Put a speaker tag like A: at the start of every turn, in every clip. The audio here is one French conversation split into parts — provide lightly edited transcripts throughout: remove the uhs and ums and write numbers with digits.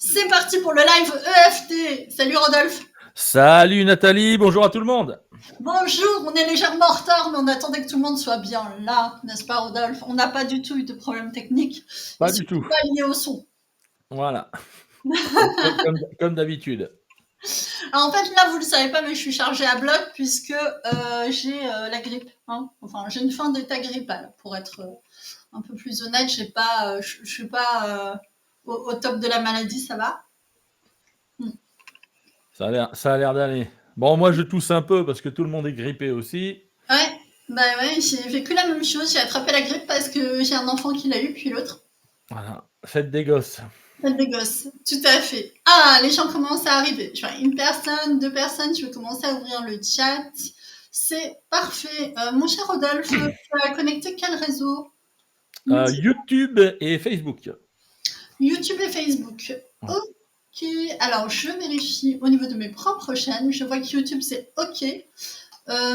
A: C'est parti pour le live EFT. Salut Rodolphe.
B: Salut Nathalie, bonjour à tout le monde.
A: Bonjour, on est légèrement en retard, mais on attendait que tout le monde soit bien là, n'est-ce pas Rodolphe? On n'a pas du tout eu de problème technique, et
B: Pas du
A: surtout
B: tout.
A: pas lié au son.
B: Voilà. Comme d'habitude.
A: Alors, en fait, là, vous le savez pas, mais je suis chargée à bloc puisque j'ai la grippe. Hein. Enfin, j'ai une fin d'état grippal. Pour être un peu plus honnête, j'ai pas, je suis pas au top de la maladie, ça va.
B: Ça a l'air d'aller. Bon, moi je tousse un peu parce que tout le monde est grippé aussi.
A: Ouais, bah ouais, j'ai vécu la même chose. J'ai attrapé la grippe parce que j'ai un enfant qui l'a eu, puis l'autre.
B: Voilà, faites des gosses.
A: Celle des gosses, tout à fait. Ah, les gens commencent à arriver. Je vois une personne, deux personnes, je vais commencer à ouvrir le chat. C'est parfait. Mon cher Rodolphe, tu as connecté quel réseau?
B: YouTube et Facebook.
A: YouTube et Facebook.
B: Voilà.
A: Ok. Alors, je vérifie au niveau de mes propres chaînes. Je vois que YouTube, c'est OK.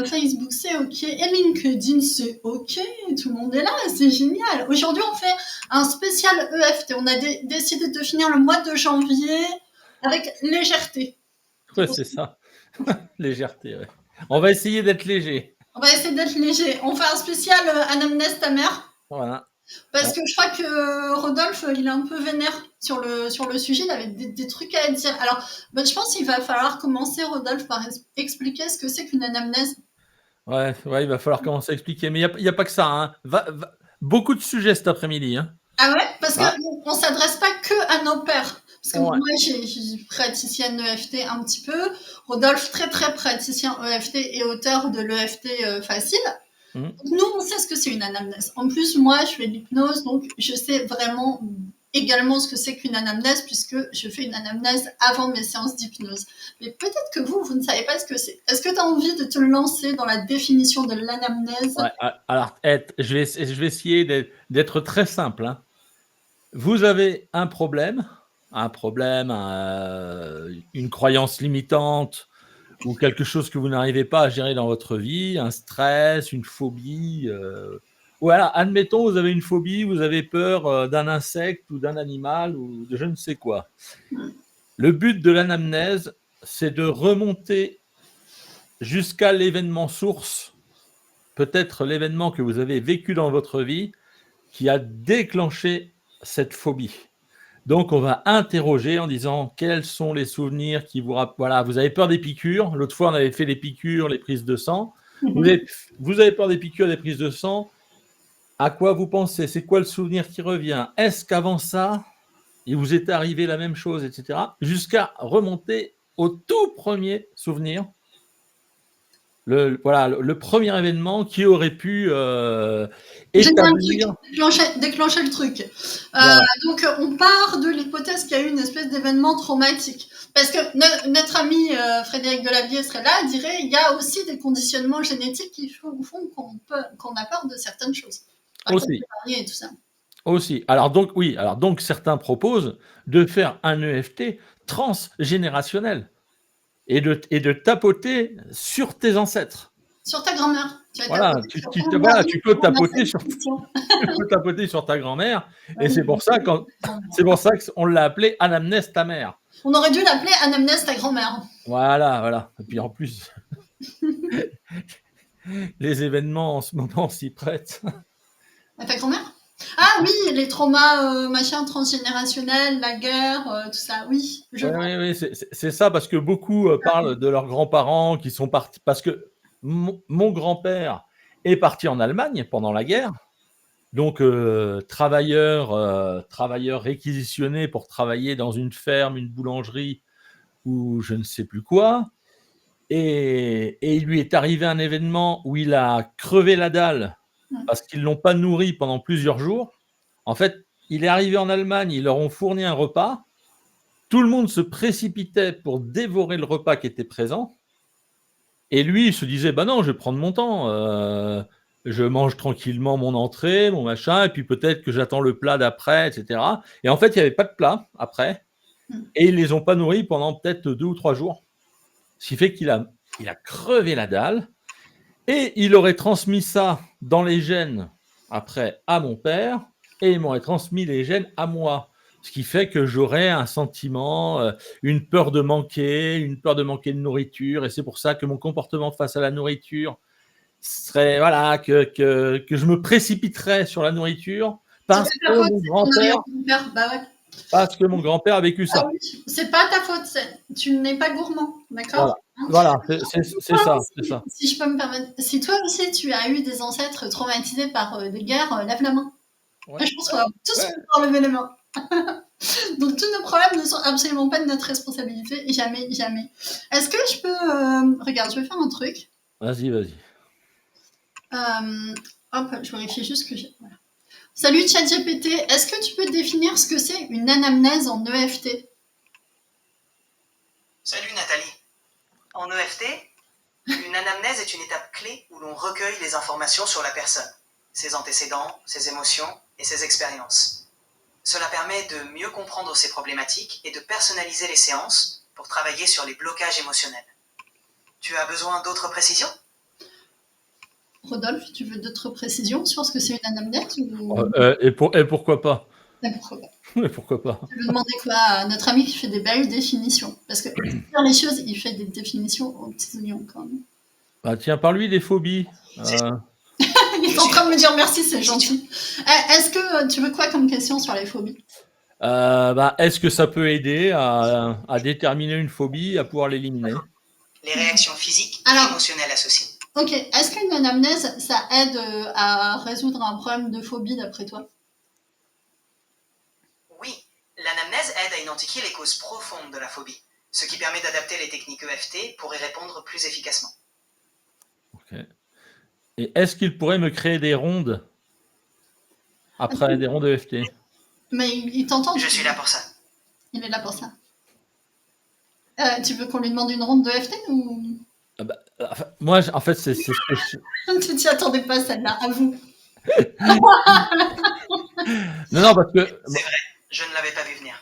A: Facebook, c'est OK. Et LinkedIn, c'est OK. Tout le monde est là. C'est génial. Aujourd'hui, on fait un spécial EFT. On a décidé de finir le mois de janvier avec légèreté.
B: Ouais, c'est ça. Légèreté, ouais. On va essayer d'être léger.
A: On va essayer d'être léger. On fait un spécial anamnèse ta mère.
B: Voilà.
A: Parce que je crois que Rodolphe, il est un peu vénère sur le sujet. Il avait des trucs à dire. Alors, ben, je pense qu'il va falloir commencer, Rodolphe, par expliquer ce que c'est qu'une anamnèse.
B: Ouais, il va falloir commencer à expliquer. Mais il y a pas que ça. Hein. Beaucoup de sujets cet après-midi. Hein.
A: Ah ouais? Parce
B: Ah,
A: qu'on ne s'adresse pas que à nos pères. Parce que
B: ouais.
A: moi, j'ai praticienne EFT un petit peu. Rodolphe, très très praticien EFT et auteur de l'EFT facile.
B: Mmh.
A: Nous, on sait ce que c'est une anamnèse. En plus, moi, je fais de l'hypnose, donc je sais vraiment également ce que c'est qu'une anamnèse, puisque je fais une anamnèse avant mes séances d'hypnose. Mais peut-être que vous ne savez pas ce que c'est. Est-ce que tu as envie de te lancer dans la définition de l'anamnèse?
B: Ouais, alors, je vais essayer d'être très simple. Hein. Vous avez un problème, une croyance limitante ou quelque chose que vous n'arrivez pas à gérer dans votre vie, un stress, une phobie. Voilà, admettons, vous avez une phobie, vous avez peur d'un insecte ou d'un animal ou de je ne sais quoi. Le but de l'anamnèse, c'est de remonter jusqu'à l'événement source, peut-être l'événement que vous avez vécu dans votre vie qui a déclenché cette phobie. Donc, on va interroger en disant quels sont les souvenirs qui vous rappellent. Voilà, vous avez peur des piqûres. L'autre fois, on avait fait les piqûres, les prises de sang. Vous avez peur des piqûres, des prises de sang. À quoi vous pensez? C'est quoi le souvenir qui revient? Est-ce qu'avant ça, il vous est arrivé la même chose, etc. Jusqu'à remonter au tout premier souvenir. Le premier événement qui aurait pu établir.
A: Déclencher le truc.
B: Voilà.
A: Donc, on part de l'hypothèse qu'il y a eu une espèce d'événement traumatique. Parce que notre ami Frédéric Delavier serait là, dirait il y a aussi des conditionnements génétiques qui font qu'on a peur de certaines choses.
B: Aussi.
A: Et tout ça.
B: Aussi. Alors donc certains proposent de faire un EFT transgénérationnel et de tapoter sur tes ancêtres.
A: Sur ta grand-mère. Tu
B: Voilà,
A: tapoter sur ton mari,
B: tu peux
A: on a
B: tapoter
A: cette question.
B: sur ta grand-mère et c'est pour ça qu'on l'a appelé anamnèse ta mère.
A: On aurait dû l'appeler anamnèse ta grand-mère.
B: Voilà. Et puis en plus, les événements en ce moment s'y prêtent.
A: À ta grand-mère? Ah oui, les traumas machin transgénérationnels, la guerre, tout ça. Oui, je vois.
B: Oui, c'est ça parce que beaucoup parlent de leurs grands-parents qui sont partis. Parce que mon grand-père est parti en Allemagne pendant la guerre, donc travailleur réquisitionné pour travailler dans une ferme, une boulangerie ou je ne sais plus quoi. Et il lui est arrivé un événement où il a crevé la dalle parce qu'ils ne l'ont pas nourri pendant plusieurs jours. En fait, il est arrivé en Allemagne, ils leur ont fourni un repas. Tout le monde se précipitait pour dévorer le repas qui était présent. Et lui, il se disait, bah non, je vais prendre mon temps. Je mange tranquillement mon entrée, mon machin, et puis peut-être que j'attends le plat d'après, etc. Et en fait, il n'y avait pas de plat après. Et ils ne les ont pas nourris pendant peut-être 2 ou 3 jours. Ce qui fait qu'il a crevé la dalle. Et il aurait transmis ça dans les gènes après à mon père. Et il m'aurait transmis les gènes à moi. Ce qui fait que j'aurais un sentiment, une peur de manquer de nourriture et c'est pour ça que mon comportement face à la nourriture serait voilà, que je me précipiterais sur la nourriture
A: C'est
B: parce
A: pas ta
B: que
A: faute,
B: mon
A: c'est ton
B: grand-père
A: arrière-grand-père. Bah ouais.
B: parce que mon grand-père a vécu
A: Ah
B: ça.
A: oui, c'est pas ta faute, tu n'es pas gourmand,
B: Voilà,
A: d'accord? Hein?
B: voilà, c'est
A: Toi
B: ça, c'est
A: aussi,
B: ça.
A: si je peux me permettre, si toi aussi tu as eu des ancêtres traumatisés par des guerres, lève la main.
B: Ouais,
A: Je pense qu'on va tous
B: ouais.
A: pouvoir lever les mains. Donc tous nos problèmes ne sont absolument pas de notre responsabilité, jamais, jamais. Est-ce que je peux... Regarde, je vais faire un truc.
B: Vas-y, vas-y.
A: Hop, je vérifie juste que j'ai... Voilà. Salut ChatGPT, est-ce que tu peux définir ce que c'est une anamnèse en EFT?
C: Salut Nathalie. En EFT, une anamnèse est une étape clé où l'on recueille les informations sur la personne, ses antécédents, ses émotions et ses expériences. Cela permet de mieux comprendre ses problématiques et de personnaliser les séances pour travailler sur les blocages émotionnels. Tu as besoin d'autres précisions ?
A: Rodolphe, tu veux d'autres précisions sur ce que c'est une anamnèse ou...
B: Et pourquoi pas?
A: Pourquoi pas.
B: Et pourquoi pas?
A: Je vais demander quoi à notre ami qui fait des belles définitions. Parce que dire les choses, il fait des définitions aux petits oignons quand même.
B: Bah tiens, parle-lui des phobies.
A: Il est en train de me dire merci, c'est gentil. Est-ce que tu veux quoi comme question sur les phobies?
B: Est-ce que ça peut aider à déterminer une phobie, à pouvoir l'éliminer?
C: Les réactions physiques
A: Alors,
C: et émotionnelles associées.
A: Ok, est-ce qu'une anamnèse, ça aide à résoudre un problème de phobie d'après toi?
C: Oui, l'anamnèse aide à identifier les causes profondes de la phobie, ce qui permet d'adapter les techniques EFT pour y répondre plus efficacement.
B: Ok. Et est-ce qu'il pourrait me créer des rondes après des rondes EFT?
A: Mais il t'entend.
C: Je suis là pour ça.
A: Il est là pour ça. Tu veux qu'on lui demande une ronde de FT ou...
B: Moi, en fait, c'est ce que je...
A: Tu t'y attendais pas, celle-là, à vous.
B: Non, parce que...
C: C'est vrai, je ne l'avais pas vu venir.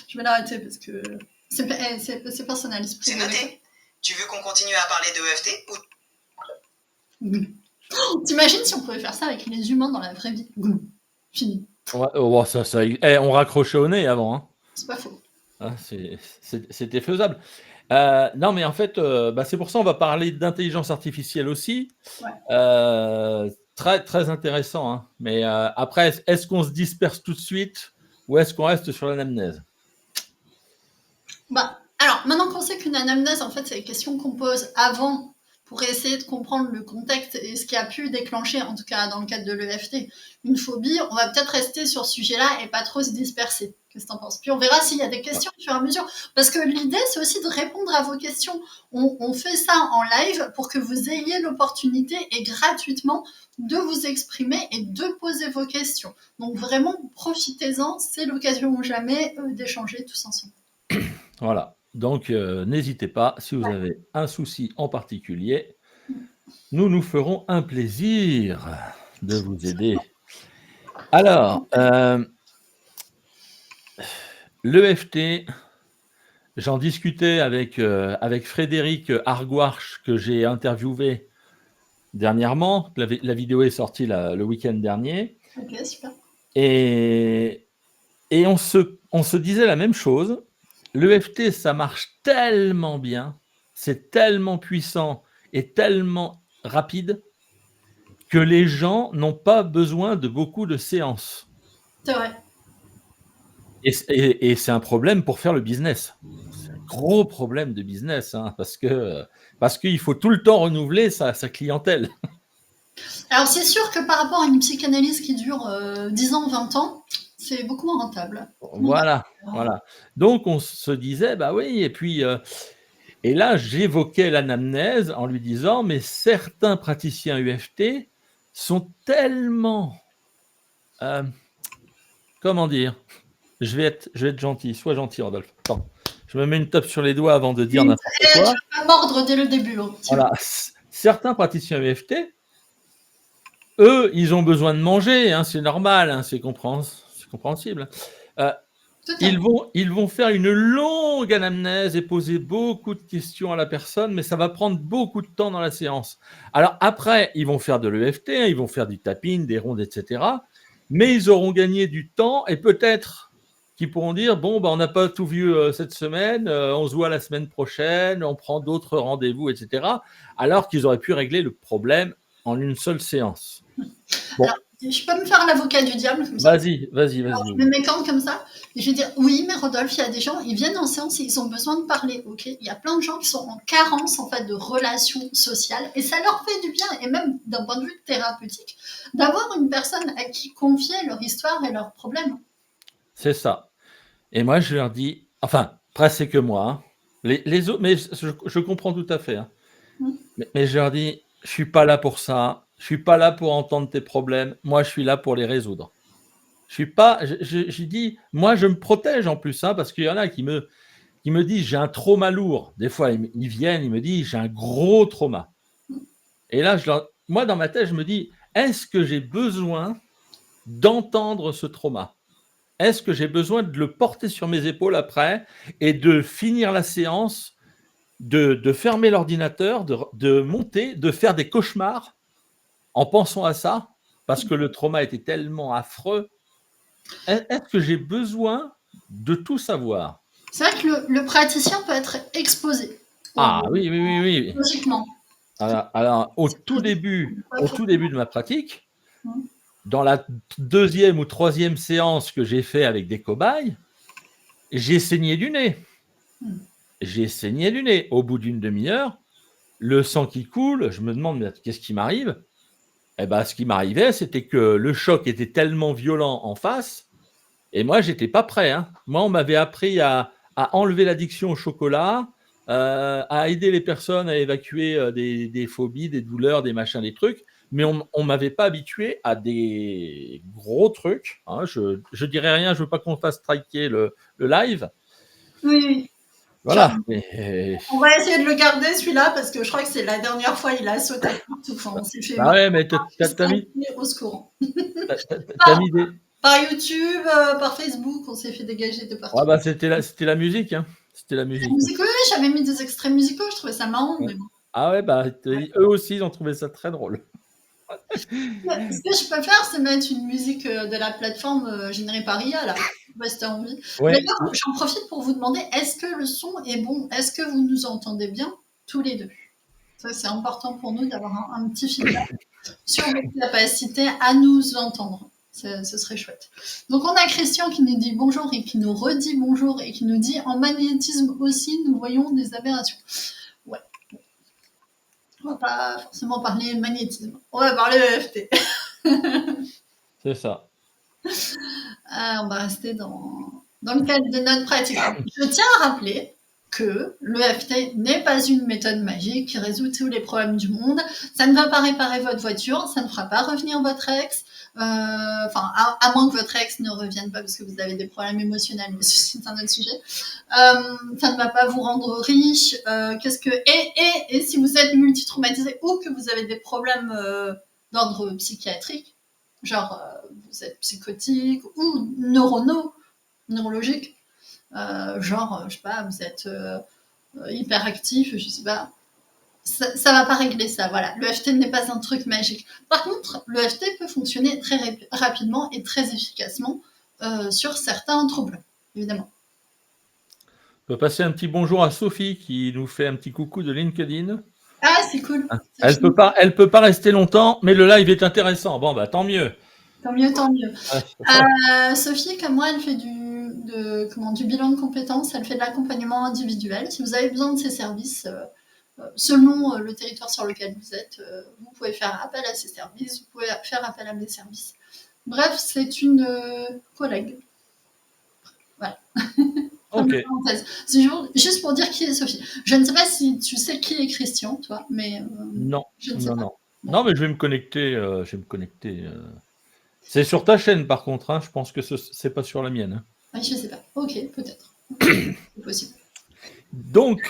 A: Je vais l'arrêter parce que c'est personnel.
C: C'est noté. Tu veux qu'on continue à parler de EFT ou...
A: T'imagines si on pouvait faire ça avec les humains dans la vraie vie? Fini.
B: Ouais, on raccrochait au nez avant. Hein.
A: C'est pas faux.
B: Ah, c'était faisable. Non, mais en fait, c'est pour ça qu'on va parler d'intelligence artificielle aussi.
A: Ouais.
B: Très, très intéressant. Hein. Mais après, est-ce qu'on se disperse tout de suite ou est-ce qu'on reste sur l'anamnèse?
A: Alors, maintenant qu'on sait qu'une anamnèse, en fait, c'est les questions qu'on pose avant pour essayer de comprendre le contexte et ce qui a pu déclencher, en tout cas dans le cadre de l'EFT, une phobie, on va peut-être rester sur ce sujet-là et pas trop se disperser. Qu'est-ce que t'en penses? Puis on verra s'il y a des questions au fur et à mesure. Parce que l'idée, c'est aussi de répondre à vos questions. On fait ça en live pour que vous ayez l'opportunité et gratuitement de vous exprimer et de poser vos questions. Donc vraiment, profitez-en. C'est l'occasion ou jamais d'échanger tous ensemble.
B: Voilà. Donc, n'hésitez pas, si vous avez un souci en particulier, nous ferons un plaisir de vous aider. Alors, l'EFT, j'en discutais avec Frédéric Argouarche, que j'ai interviewé dernièrement. La vidéo est sortie le week-end dernier.
A: Ok, super.
B: Et on se disait la même chose. L'EFT, ça marche tellement bien, c'est tellement puissant et tellement rapide que les gens n'ont pas besoin de beaucoup de séances.
A: C'est vrai.
B: Et c'est un problème pour faire le business. C'est un gros problème de business, hein, parce qu'il faut tout le temps renouveler sa clientèle.
A: Alors c'est sûr que par rapport à une psychanalyse qui dure 10 ans, 20 ans, c'est beaucoup moins rentable.
B: Voilà. Donc on se disait, oui, et puis... et là, j'évoquais l'anamnèse en lui disant, mais certains praticiens UFT sont tellement... comment dire? Je vais être gentil. Sois gentil, Rodolphe. Attends. Je me mets une tape sur les doigts avant de dire n'importe quoi.
A: Tu ne vas pas mordre dès le début. Hein,
B: voilà. Certains praticiens UFT, eux, ils ont besoin de manger. Hein, c'est normal. Hein, c'est compréhensible. Ils vont faire une longue anamnèse et poser beaucoup de questions à la personne, mais ça va prendre beaucoup de temps dans la séance. Alors après, ils vont faire de l'EFT, ils vont faire du tapping, des rondes, etc. Mais ils auront gagné du temps et peut-être qui pourront dire, bon, on n'a pas tout vu cette semaine, on se voit la semaine prochaine, on prend d'autres rendez-vous, etc. Alors qu'ils auraient pu régler le problème en une seule séance. Bon.
A: Alors, je peux me faire l'avocat du diable comme ça.
B: Vas-y.
A: Alors, je me mets quand comme ça et je vais dire oui, mais Rodolphe, il y a des gens, ils viennent en séance et ils ont besoin de parler, ok. Il y a plein de gens qui sont en carence en fait de relations sociales et ça leur fait du bien et même d'un point de vue thérapeutique d'avoir une personne à qui confier leur histoire et leurs problèmes.
B: C'est ça. Et moi, je leur dis, enfin, presque c'est que moi, hein. Les autres, mais je comprends tout à fait. Hein. Mais je leur dis, je suis pas là pour ça. Je suis pas là pour entendre tes problèmes. Moi, je suis là pour les résoudre. Je suis pas. J'ai dit, moi, je me protège en plus, hein, parce qu'il y en a qui me disent, j'ai un trauma lourd. Des fois, ils viennent, ils me disent, j'ai un gros trauma. Et là, moi, dans ma tête, je me dis, est-ce que j'ai besoin d'entendre ce trauma ? Est-ce que j'ai besoin de le porter sur mes épaules après et de finir la séance, de fermer l'ordinateur, de monter, de faire des cauchemars en pensant à ça, parce que le trauma était tellement affreux. Est-ce que j'ai besoin de tout savoir ?
A: C'est vrai que le praticien peut être exposé.
B: Ah oui.
A: Logiquement.
B: Alors, au tout début de ma pratique, dans la deuxième ou troisième séance que j'ai fait avec des cobayes, j'ai saigné du nez. Au bout d'une demi-heure, le sang qui coule, je me demande mais qu'est-ce qui m'arrive ? Eh ben, ce qui m'arrivait, c'était que le choc était tellement violent en face, et moi, j'étais pas prêt. Hein. Moi, on m'avait appris à enlever l'addiction au chocolat, à aider les personnes à évacuer des phobies, des douleurs, des machins, des trucs, mais on ne m'avait pas habitué à des gros trucs. Hein. Je dirais rien, je veux pas qu'on fasse striker le live.
A: Oui.
B: Voilà.
A: On va essayer de le garder celui-là parce que je crois que c'est la dernière fois il a sauté partout. Enfin, on s'est fait
B: ouais, mais t'as mis
A: au secours.
B: T'as mis des...
A: Par YouTube, par Facebook, on s'est fait dégager de partout.
B: Ouais, bah, c'était la musique. Hein. C'était la musique.
A: Oui, j'avais mis des extraits musicaux, je trouvais ça marrant.
B: Ouais.
A: Mais bon.
B: Ah ouais, bah, eux aussi, ils ont trouvé ça très drôle.
A: Ce que je peux faire, c'est mettre une musique de la plateforme générée par IA, là, si tu as envie.
B: Ouais.
A: D'ailleurs, j'en profite pour vous demander, est-ce que le son est bon ? Est-ce que vous nous entendez bien, tous les deux ? Ça, c'est important pour nous d'avoir un petit feedback sur votre capacité à nous entendre. Ce serait chouette. Donc, on a Christian qui nous dit bonjour et qui nous redit bonjour et qui nous dit en magnétisme aussi, nous voyons des aberrations. Ouais. On va pas forcément parler magnétisme. On va parler EFT.
B: C'est ça.
A: On va rester dans le cadre de notre pratique. Je tiens à rappeler que l'EFT n'est pas une méthode magique qui résout tous les problèmes du monde. Ça ne va pas réparer votre voiture, ça ne fera pas revenir votre ex. À moins que votre ex ne revienne pas parce que vous avez des problèmes émotionnels, mais c'est un autre sujet. Ça ne va pas vous rendre riche. Et si vous êtes multitraumatisé ou que vous avez des problèmes d'ordre psychiatrique, genre vous êtes psychotique ou neurologique, genre je sais pas, vous êtes hyperactif, je sais pas. Ça va pas régler ça, voilà. L'EFT n'est pas un truc magique. Par contre, l'EFT peut fonctionner très rapidement et très efficacement sur certains troubles, évidemment.
B: On peut passer un petit bonjour à Sophie qui nous fait un petit coucou de LinkedIn.
A: Ah, c'est cool.
B: Elle peut pas rester longtemps, mais le live est intéressant. Bon, bah tant mieux.
A: Tant mieux. Sophie, comme moi, elle fait du bilan de compétences, elle fait de l'accompagnement individuel. Si vous avez besoin de ces services, selon le territoire sur lequel vous êtes, vous pouvez faire appel à ces services, vous pouvez faire appel à mes services. Bref, c'est une collègue. Voilà.
B: Ok.
A: C'est juste pour dire qui est Sophie. Je ne sais pas si tu sais qui est Christian, toi, mais
B: non.
A: Je ne sais pas.
B: Non, mais je vais me connecter. C'est sur ta chaîne, par contre. Hein. Je pense que c'est pas sur la mienne. Hein.
A: Ah, je ne sais pas. Ok, peut-être. C'est possible.
B: Donc,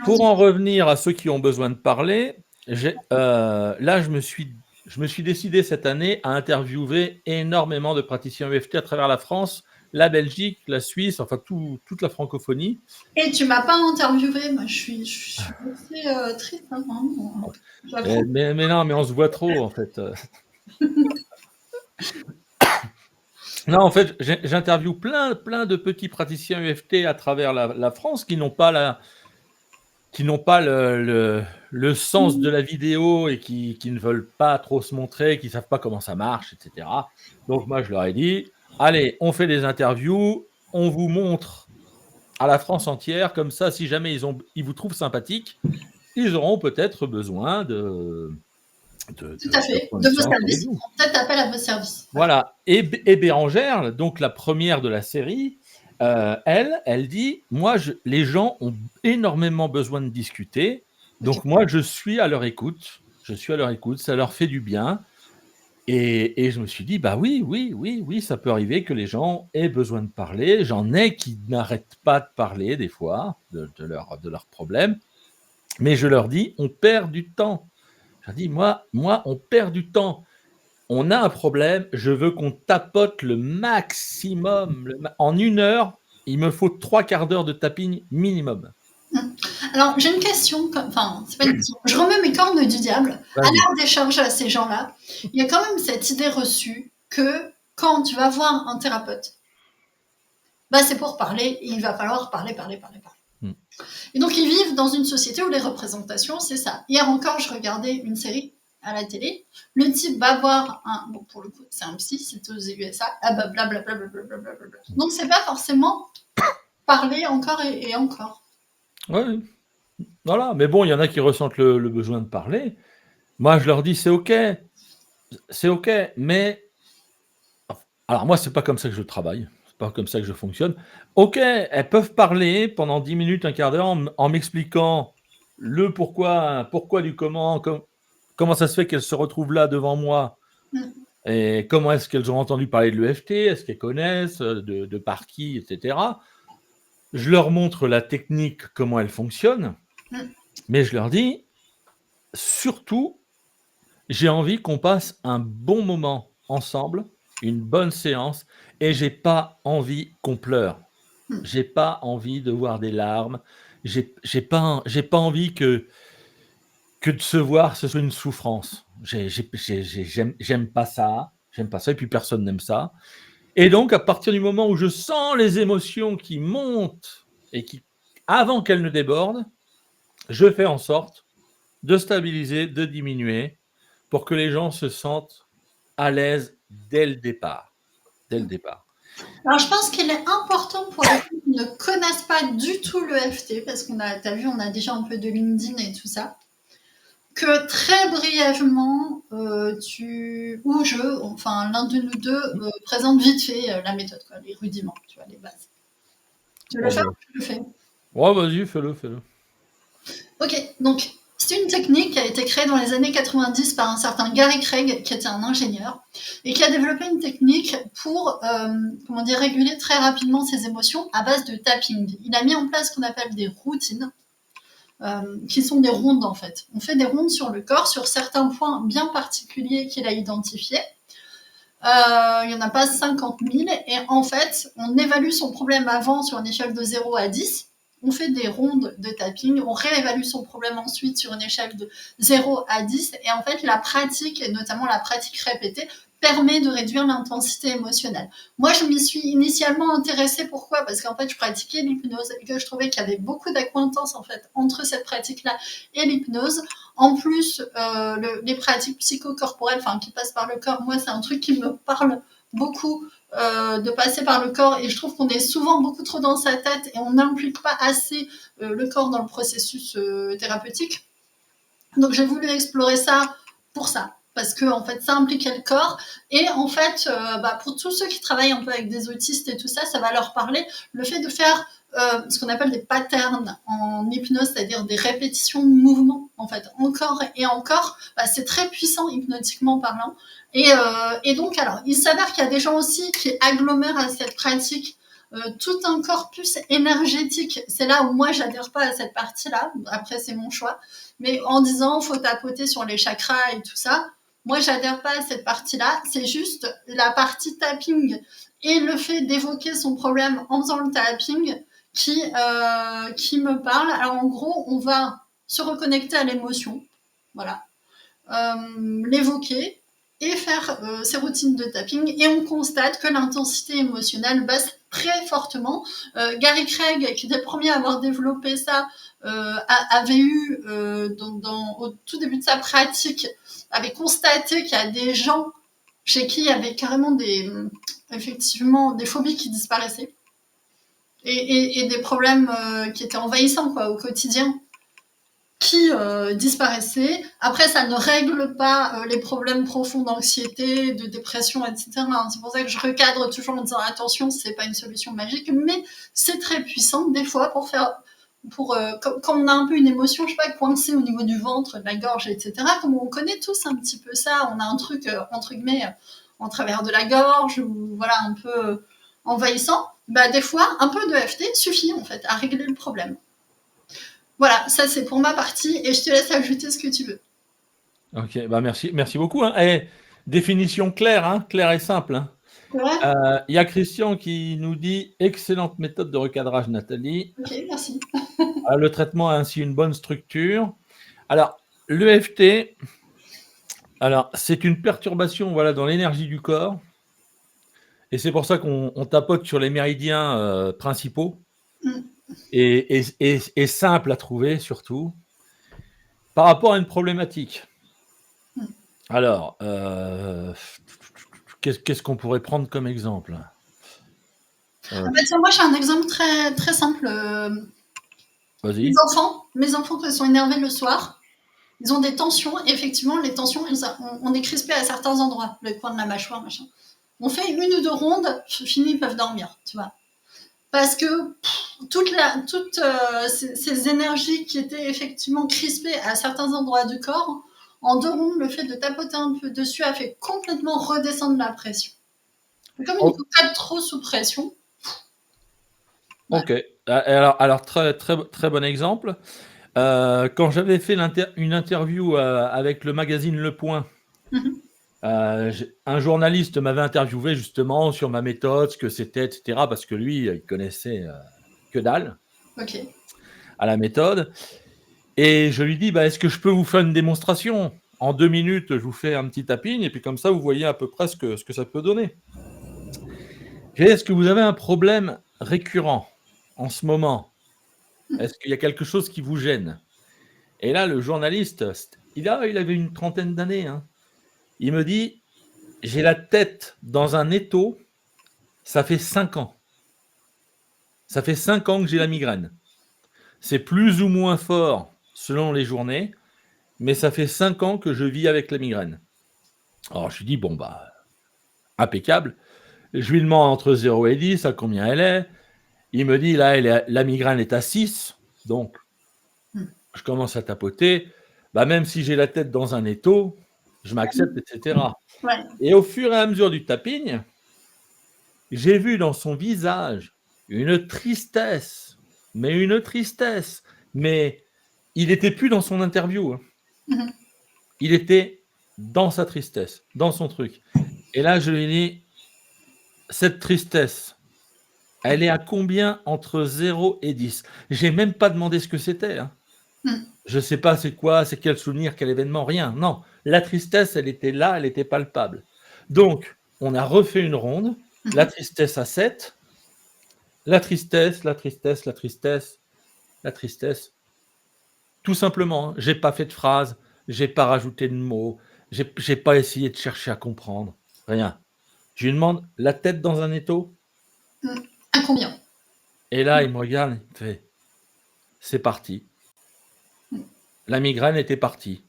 B: pour en revenir à ceux qui ont besoin de parler, là, je me suis décidé cette année à interviewer énormément de praticiens EFT à travers la France, la Belgique, la Suisse, enfin toute la francophonie.
A: Et tu m'as pas interviewé, moi je suis assez triste. Hein,
B: mais non, mais on se voit trop en fait. Non, en fait, j'interviewe plein de petits praticiens EFT à travers la France qui n'ont pas le sens de la vidéo et qui ne veulent pas trop se montrer, qui ne savent pas comment ça marche, etc. Donc moi, je leur ai dit, allez, on fait des interviews, on vous montre à la France entière, comme ça, si jamais ils vous trouvent sympathique, ils auront peut-être besoin
A: Tout à
B: de
A: fait,
B: prendre
A: de
B: une
A: vos
B: séance avec
A: services.
B: vous.
A: On peut-être appel à vos services.
B: Voilà. Et Bérangère, donc la première de la série, elle dit, moi, les gens ont énormément besoin de discuter,
A: Ok.
B: donc moi, je suis à leur écoute, ça leur fait du bien. Et je me suis dit, bah oui, ça peut arriver que les gens aient besoin de parler. J'en ai qui n'arrêtent pas de parler des fois de leurs problèmes, mais je leur dis, on perd du temps. Je leur dis, moi, on perd du temps. On a un problème, je veux qu'on tapote le maximum. En 1 heure, il me faut 3/4 d'heure de tapping minimum.
A: Alors, j'ai une question, enfin, c'est pas une question. Je remets mes cornes du diable. À
B: Vas-y.
A: leur décharge à ces gens-là, il y a quand même cette idée reçue que quand tu vas voir un thérapeute, bah, c'est pour parler et il va falloir parler.
B: Mm.
A: Et donc, ils vivent dans une société où les représentations, c'est ça. Hier encore, je regardais une série à la télé. Le type va voir bon, pour le coup, c'est un psy, c'est aux USA, ah bah, blablabla. Donc, c'est pas forcément parler encore et encore.
B: Ouais, voilà. Mais bon, il y en a qui ressentent le besoin de parler. Moi, je leur dis, c'est OK, mais alors moi, c'est pas comme ça que je travaille, c'est pas comme ça que je fonctionne. OK, elles peuvent parler pendant 10 minutes, un quart d'heure en m'expliquant le pourquoi du comment ça se fait qu'elles se retrouvent là devant moi
A: Mm.
B: et comment est-ce qu'elles ont entendu parler de l'EFT, est-ce qu'elles connaissent, de par qui, etc. Je leur montre la technique, comment elle fonctionne,
A: Mm.
B: mais je leur dis, surtout, j'ai envie qu'on passe un bon moment ensemble, une bonne séance, et j'ai pas envie qu'on pleure.
A: Mm.
B: J'ai pas envie de voir des larmes. J'ai pas envie que de se voir, ce soit une souffrance. J'aime pas ça. J'aime pas ça. Et puis personne n'aime ça. Et donc, à partir du moment où je sens les émotions qui montent et avant qu'elles ne débordent, je fais en sorte de stabiliser, de diminuer pour que les gens se sentent à l'aise dès le départ. Dès le départ.
A: Alors, je pense qu'il est important pour les gens qui ne connaissent pas du tout le FT, parce t'as vu, on a déjà un peu de LinkedIn et tout ça, que très brièvement, enfin, l'un de nous deux, présente vite fait la méthode, quoi, les rudiments, tu vois, les bases. Tu veux le
B: Oh
A: faire
B: bah.
A: ou tu le fais?
B: Ouais, vas-y, fais-le.
A: Ok, donc c'est une technique qui a été créée dans les années 90 par un certain Gary Craig, qui était un ingénieur, et qui a développé une technique pour réguler très rapidement ses émotions à base de tapping. Il a mis en place ce qu'on appelle des routines, qui sont des rondes en fait. On fait des rondes sur le corps, sur certains points bien particuliers qu'il a identifiés. Il n'y en a pas 50 000, et en fait, on évalue son problème avant sur une échelle de 0 à 10. On fait des rondes de tapping, on réévalue son problème ensuite sur une échelle de 0 à 10, et en fait, la pratique, et notamment la pratique répétée, permet de réduire l'intensité émotionnelle. Moi, je m'y suis initialement intéressée. Pourquoi? Parce qu'en fait, je pratiquais l'hypnose et que je trouvais qu'il y avait beaucoup d'acquaintance en fait entre cette pratique-là et l'hypnose. En plus, les pratiques psychocorporelles, enfin qui passent par le corps, moi, c'est un truc qui me parle beaucoup. De passer par le corps, et je trouve qu'on est souvent beaucoup trop dans sa tête et on n'implique pas assez le corps dans le processus thérapeutique. Donc j'ai voulu explorer ça pour ça, parce que en fait ça impliquait le corps, et en fait pour tous ceux qui travaillent un peu avec des autistes et tout ça, ça va leur parler. Le fait de faire ce qu'on appelle des patterns en hypnose, c'est-à-dire des répétitions de mouvements en fait encore et encore, c'est très puissant hypnotiquement parlant. Et donc alors il s'avère qu'il y a des gens aussi qui agglomèrent à cette pratique tout un corpus énergétique. C'est là où moi j'adhère pas à cette partie-là, après c'est mon choix, mais en disant faut tapoter sur les chakras et tout ça, moi j'adhère pas à cette partie-là. C'est juste la partie tapping et le fait d'évoquer son problème en faisant le tapping qui me parle. Alors en gros, on va se reconnecter à l'émotion, voilà, l'évoquer, et faire ces routines de tapping, et on constate que l'intensité émotionnelle baisse très fortement. Gary Craig, qui était le premier à avoir développé ça, avait eu, au tout début de sa pratique, avait constaté qu'il y a des gens chez qui il y avait carrément effectivement des phobies qui disparaissaient et des problèmes qui étaient envahissants au quotidien qui disparaissaient. Après, ça ne règle pas les problèmes profonds d'anxiété, de dépression, etc. C'est pour ça que je recadre toujours en disant attention, c'est pas une solution magique, mais c'est très puissant des fois quand on a un peu une émotion, je sais pas, coincée au niveau du ventre, de la gorge, etc. Comme on connaît tous un petit peu ça, on a un truc entre guillemets en travers de la gorge ou voilà un peu envahissant. Des fois, un peu de EFT suffit en fait à régler le problème. Voilà, ça c'est pour ma partie et je te laisse ajouter ce que tu veux.
B: Ok, merci beaucoup. Définition claire, claire et simple. Il y a Christian qui nous dit excellente méthode de recadrage, Nathalie.
A: Ok, merci.
B: Le traitement a ainsi une bonne structure. Alors, l'EFT, c'est une perturbation dans l'énergie du corps. Et c'est pour ça qu'on tapote sur les méridiens principaux et simple à trouver surtout par rapport à une problématique. Alors, qu'est-ce qu'on pourrait prendre comme exemple ?
A: Tiens, moi j'ai un exemple très, très simple.
B: Vas-y.
A: Mes enfants quand ils sont énervés le soir, ils ont des tensions. Effectivement, les tensions, on est crispé à certains endroits, le coin de la mâchoire, machin. On fait 1 ou 2 rondes, fini, ils peuvent dormir, tu vois. Parce que toutes ces énergies qui étaient effectivement crispées à certains endroits du corps, en 2 rondes, le fait de tapoter un peu dessus a fait complètement redescendre la pression. Comme il ne faut pas être trop sous pression.
B: Ok. Alors très, très, très bon exemple. Quand j'avais fait une interview avec le magazine Le Point, un journaliste m'avait interviewé justement sur ma méthode, ce que c'était, etc. Parce que lui, il connaissait que dalle à la méthode. Et je lui dis, est-ce que je peux vous faire une démonstration ? En 2 minutes, je vous fais un petit tapping et puis comme ça, vous voyez à peu près ce que ça peut donner. Est-ce que vous avez un problème récurrent en ce moment ? Est-ce qu'il y a quelque chose qui vous gêne ? Et là, le journaliste, il avait une trentaine d'années. Il me dit, j'ai la tête dans un étau, ça fait 5 ans. Ça fait 5 ans que j'ai la migraine. C'est plus ou moins fort selon les journées, mais ça fait 5 ans que je vis avec la migraine. Alors, je lui dis, impeccable. Je lui demande entre 0 et 10 à combien elle est. Il me dit, là, la migraine est à 6. Donc, je commence à tapoter. Même si j'ai la tête dans un étau, je m'accepte, etc.
A: Ouais.
B: Et au fur et à mesure du tapping, j'ai vu dans son visage une tristesse. Mais il n'était plus dans son interview. Il était dans sa tristesse, dans son truc. Et là, je lui ai dit, cette tristesse, elle est à combien entre 0 et 10 ? J'ai même pas demandé ce que c'était. Je ne sais pas c'est quoi, c'est quel souvenir, quel événement, rien. Non, la tristesse, elle était là, elle était palpable. Donc, on a refait une ronde, la tristesse à 7, la tristesse. Tout simplement, j'ai pas fait de phrase, j'ai pas rajouté de mots, j'ai pas essayé de chercher à comprendre, rien. Je lui demande, la tête dans un étau ?
A: À combien ?
B: Et là, il me regarde, il fait, c'est parti. La migraine était partie.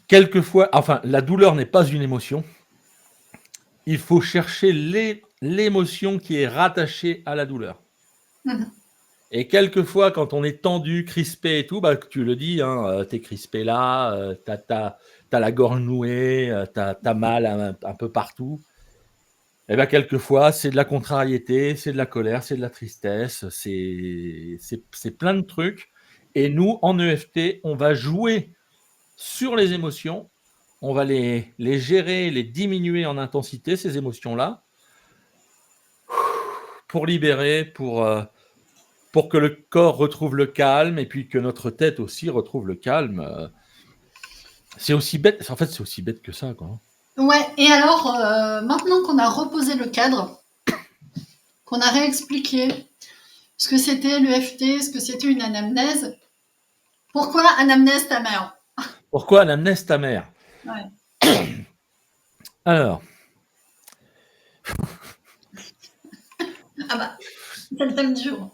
B: Quelquefois, la douleur n'est pas une émotion. Il faut chercher l'émotion qui est rattachée à la douleur. Et quelquefois, quand on est tendu, crispé et tout, tu le dis, t'es crispé là, t'as la gorge nouée, t'as mal un peu partout. Et quelquefois, c'est de la contrariété, c'est de la colère, c'est de la tristesse, c'est plein de trucs. Et nous, en EFT, on va jouer sur les émotions, on va les gérer, les diminuer en intensité, ces émotions-là, pour libérer, pour que le corps retrouve le calme et puis que notre tête aussi retrouve le calme. C'est aussi bête. En fait, c'est aussi bête que ça, quoi.
A: Ouais, et alors, maintenant qu'on a reposé le cadre, qu'on a réexpliqué ce que c'était l'EFT, ce que c'était une anamnèse, pourquoi anamnèse ta mère?
B: Pourquoi anamnèse ta mère?
A: Ouais.
B: Alors,
A: Ah bah, c'est le thème dur.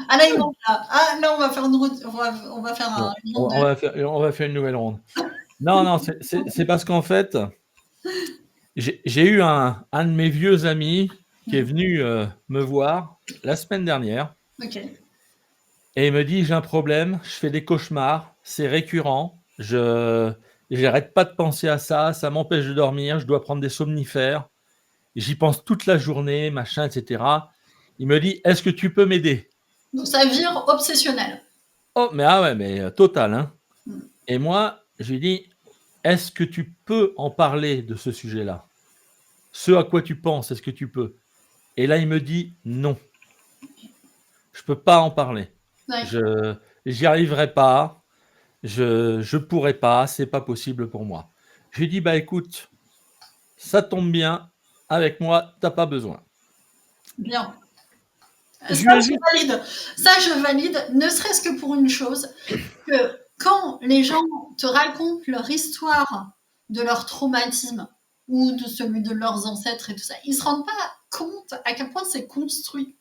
A: Ah là, il manque là. Ah là, on va faire une route, on va faire
B: bon,
A: une
B: on,
A: ronde
B: on va faire une nouvelle ronde. Non, non, c'est parce qu'en fait, j'ai eu un de mes vieux amis qui est venu me voir la semaine dernière
A: Ok.
B: et il me dit, j'ai un problème, je fais des cauchemars, c'est récurrent, j'arrête pas de penser à ça, ça m'empêche de dormir, je dois prendre des somnifères, j'y pense toute la journée, machin, etc. Il me dit, est-ce que tu peux m'aider?
A: Donc ça vire obsessionnel.
B: Oh, mais ah ouais, mais total, hein.
A: Mm.
B: Et moi, je lui dis, est-ce que tu peux en parler de ce sujet-là? Ce à quoi tu penses, est-ce que tu peux? Et là, il me dit, non, je peux pas en parler.
A: Ouais.
B: J'y arriverai pas, je pourrai pas, c'est pas possible pour moi. Je lui dis, bah écoute, ça tombe bien, avec moi, t'as pas besoin.
A: Bien.
B: Je
A: Ça,
B: lui ai
A: je
B: juste,
A: valide. Ça, je valide, ne serait-ce que pour une chose, que quand les gens te racontent leur histoire de leur traumatisme ou de celui de leurs ancêtres et tout ça, ils se rendent pas compte à quel point c'est construit.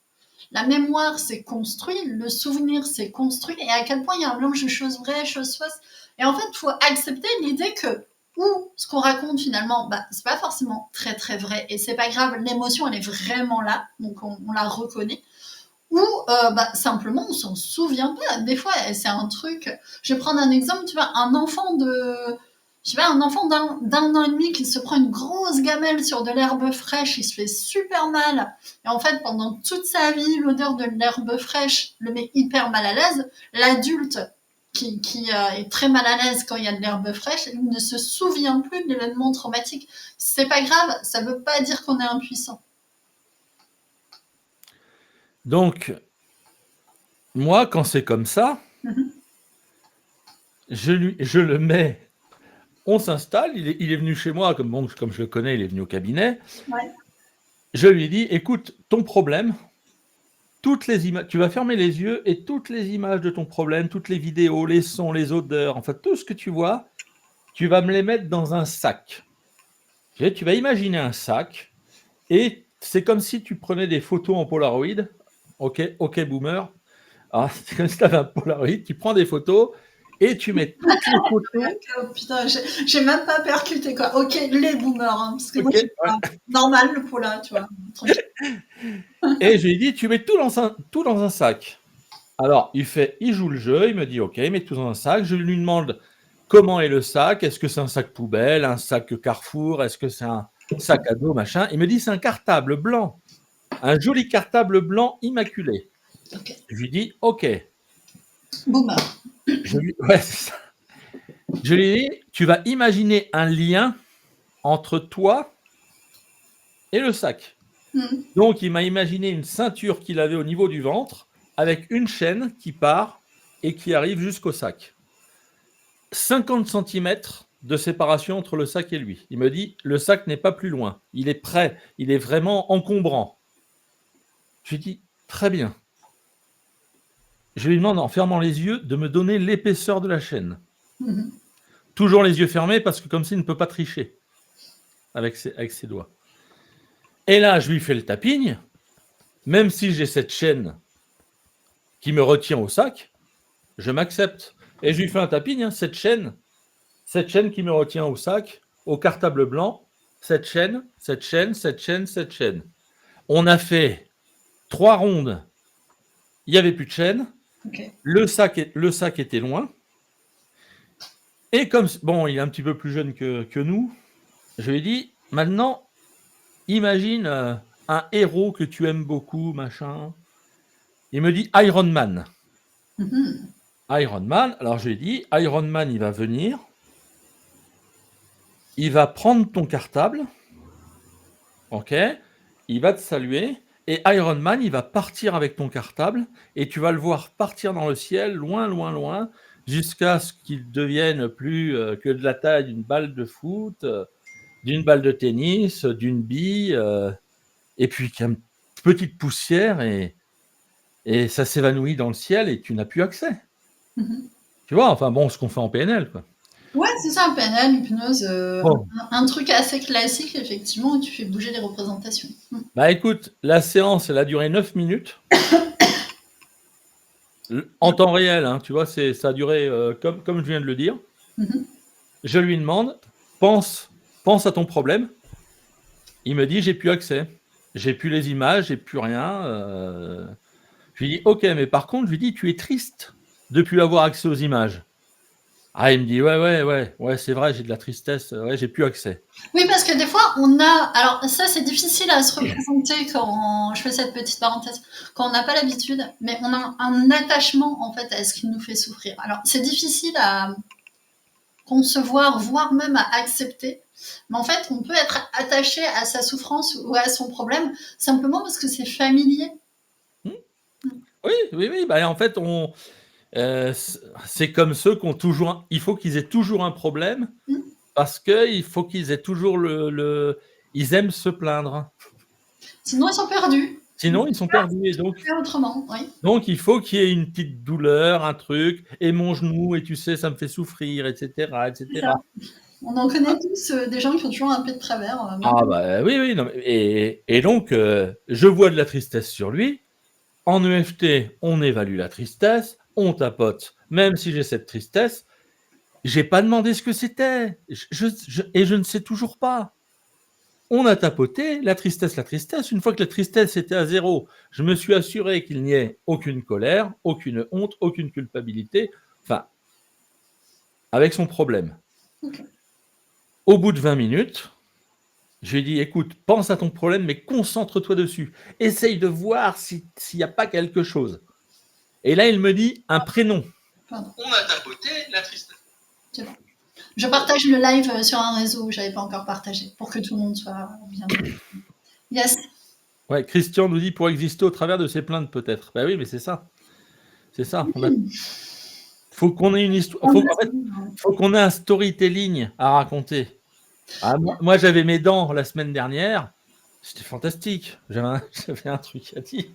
A: La mémoire, c'est construit, le souvenir, c'est construit, et à quel point il y a un mélange de choses vraies, choses fausses. Et en fait, il faut accepter l'idée que, ou ce qu'on raconte finalement, bah, c'est pas forcément très très vrai, et c'est pas grave, l'émotion, elle est vraiment là, donc on la reconnaît. Ou bah, simplement, on s'en souvient pas. Des fois, c'est un truc. Je vais prendre un exemple, tu vois, un enfant de. Je sais pas, un enfant d'un an et demi qui se prend une grosse gamelle sur de l'herbe fraîche, il se fait super mal. Et en fait, pendant toute sa vie, l'odeur de l'herbe fraîche le met hyper mal à l'aise. L'adulte qui est très mal à l'aise quand il y a de l'herbe fraîche, il ne se souvient plus de l'événement traumatique. C'est pas grave, ça veut pas dire qu'on est impuissant.
B: donc, moi, quand c'est comme ça,
A: Mhm.
B: je le mets, on s'installe, il est venu chez moi, comme je le connais, il est venu au cabinet.
A: Ouais.
B: Je lui dis, écoute, ton problème, toutes les images, tu vas fermer les yeux et toutes les images de ton problème, toutes les vidéos, les sons, les odeurs, en fait, tout ce que tu vois, tu vas me les mettre dans un sac. Tu vas imaginer un sac et c'est comme si tu prenais des photos en Polaroid. Ok, boomer. Alors, c'est comme si tu avais un Polaroid, tu prends des photos et tu mets toutes les photos.
A: Oh, putain, j'ai même pas percuté quoi. Ok, les boomers, hein, parce que moi
B: Ok,
A: je suis
B: ouais.
A: pas normal le poula, tu vois. Tranquille.
B: Et je lui dis, tu mets tout dans un sac. Alors, il joue le jeu, il me dit, ok, mets tout dans un sac. Je lui demande comment est le sac. Est-ce que c'est un sac poubelle, un sac Carrefour, est-ce que c'est un sac à dos, machin. Il me dit, c'est un cartable blanc, un joli cartable blanc immaculé.
A: Ok,
B: Je lui dis, ok.
A: boomer.
B: Ouais, c'est ça. Je lui dis, tu vas imaginer un lien entre toi et le sac.
A: Mhm.
B: Donc, il m'a imaginé une ceinture qu'il avait au niveau du ventre avec une chaîne qui part et qui arrive jusqu'au sac. 50 centimètres de séparation entre le sac et lui. Il me dit, le sac n'est pas plus loin. Il est prêt. Il est vraiment encombrant. Je lui dis, très bien. Je lui demande, en fermant les yeux, de me donner l'épaisseur de la chaîne.
A: Mhm.
B: Toujours les yeux fermés parce que comme ça, il ne peut pas tricher avec ses doigts. Et là, je lui fais le tapping. Même si j'ai cette chaîne qui me retient au sac, je m'accepte. Et je lui fais un tapping, hein, cette chaîne qui me retient au sac, au cartable blanc, cette chaîne. On a fait 3 rondes, il n'y avait plus de chaîne,
A: Ok.
B: le sac était loin, et comme, bon, il est un petit peu plus jeune que nous, je lui ai dit, maintenant, imagine un héros que tu aimes beaucoup, machin. Il me dit Iron Man.
A: Mhm.
B: Iron Man, alors je lui ai dit, Iron Man, il va venir, il va prendre ton cartable, ok, il va te saluer, et Iron Man, il va partir avec ton cartable, et tu vas le voir partir dans le ciel, loin, loin, loin, jusqu'à ce qu'ils deviennent plus que de la taille d'une balle de foot, d'une balle de tennis, d'une bille, et puis qu'une petite poussière et ça s'évanouit dans le ciel et tu n'as plus accès.
A: Mhm.
B: Tu vois, enfin bon, ce qu'on fait en PNL, quoi.
A: Ouais, c'est ça, un PNL, hypnose,
B: Bon.
A: un truc assez classique, effectivement, où tu fais bouger les représentations.
B: Bah écoute, la séance, elle a duré 9 minutes. En temps réel, hein, tu vois, ça a duré comme je viens de le dire.
A: Mhm.
B: Je lui demande, pense à ton problème. Il me dit, j'ai plus accès. J'ai plus les images, j'ai plus rien. Je lui dis, ok, mais par contre, je lui dis, tu es triste de plus avoir accès aux images. Ah, il me dit, ouais, c'est vrai, j'ai de la tristesse, ouais, j'ai plus accès.
A: Oui, parce que des fois, on a. Alors, ça, c'est difficile à se représenter quand. Je fais cette petite parenthèse. Quand on n'a pas l'habitude, mais on a un attachement, en fait, à ce qui nous fait souffrir. Alors, c'est difficile à concevoir, voire même à accepter. Mais en fait, on peut être attaché à sa souffrance ou à son problème simplement parce que c'est familier.
B: Oui, bah, en fait, c'est comme ceux qui ont toujours. Il faut qu'ils aient toujours un problème
A: Mm.
B: parce qu'il faut qu'ils aient toujours ils aiment se plaindre.
A: Sinon, ils sont perdus.
B: Sinon, ils sont perdus. Et
A: Faire autrement, oui.
B: donc, il faut qu'il y ait une petite douleur, un truc, et mon genou, et tu sais, ça me fait souffrir, etc.,
A: C'est
B: etc.
A: ça. On en connaît tous des gens qui ont toujours un pied de travers. Même.
B: Ah bah oui, non, et donc, je vois de la tristesse sur lui. En EFT, on évalue la tristesse, on tapote. Même si j'ai cette tristesse, j'ai pas demandé ce que c'était, et je ne sais toujours pas. On a tapoté, la tristesse. Une fois que la tristesse était à 0, je me suis assuré qu'il n'y ait aucune colère, aucune honte, aucune culpabilité, enfin, avec son problème.
A: Okay.
B: Au bout de 20 minutes, je lui ai dit, écoute, pense à ton problème, mais concentre-toi dessus. Essaye de voir s'il n'y a pas quelque chose. Et là, il me dit un prénom.
A: Pardon.
B: On a tapoté la tristesse.
A: C'est bon. Je partage le live sur un réseau où je n'avais pas encore partagé, pour que tout le monde soit bien. Yes.
B: Ouais, Christian nous dit, pour exister au travers de ses plaintes, peut-être. Ben oui, mais c'est ça. C'est ça. Faut qu'on ait une histoire. Faut qu'on ait un storytelling à raconter. Ah, moi, j'avais mes dents la semaine dernière. C'était fantastique. J'avais un truc à dire.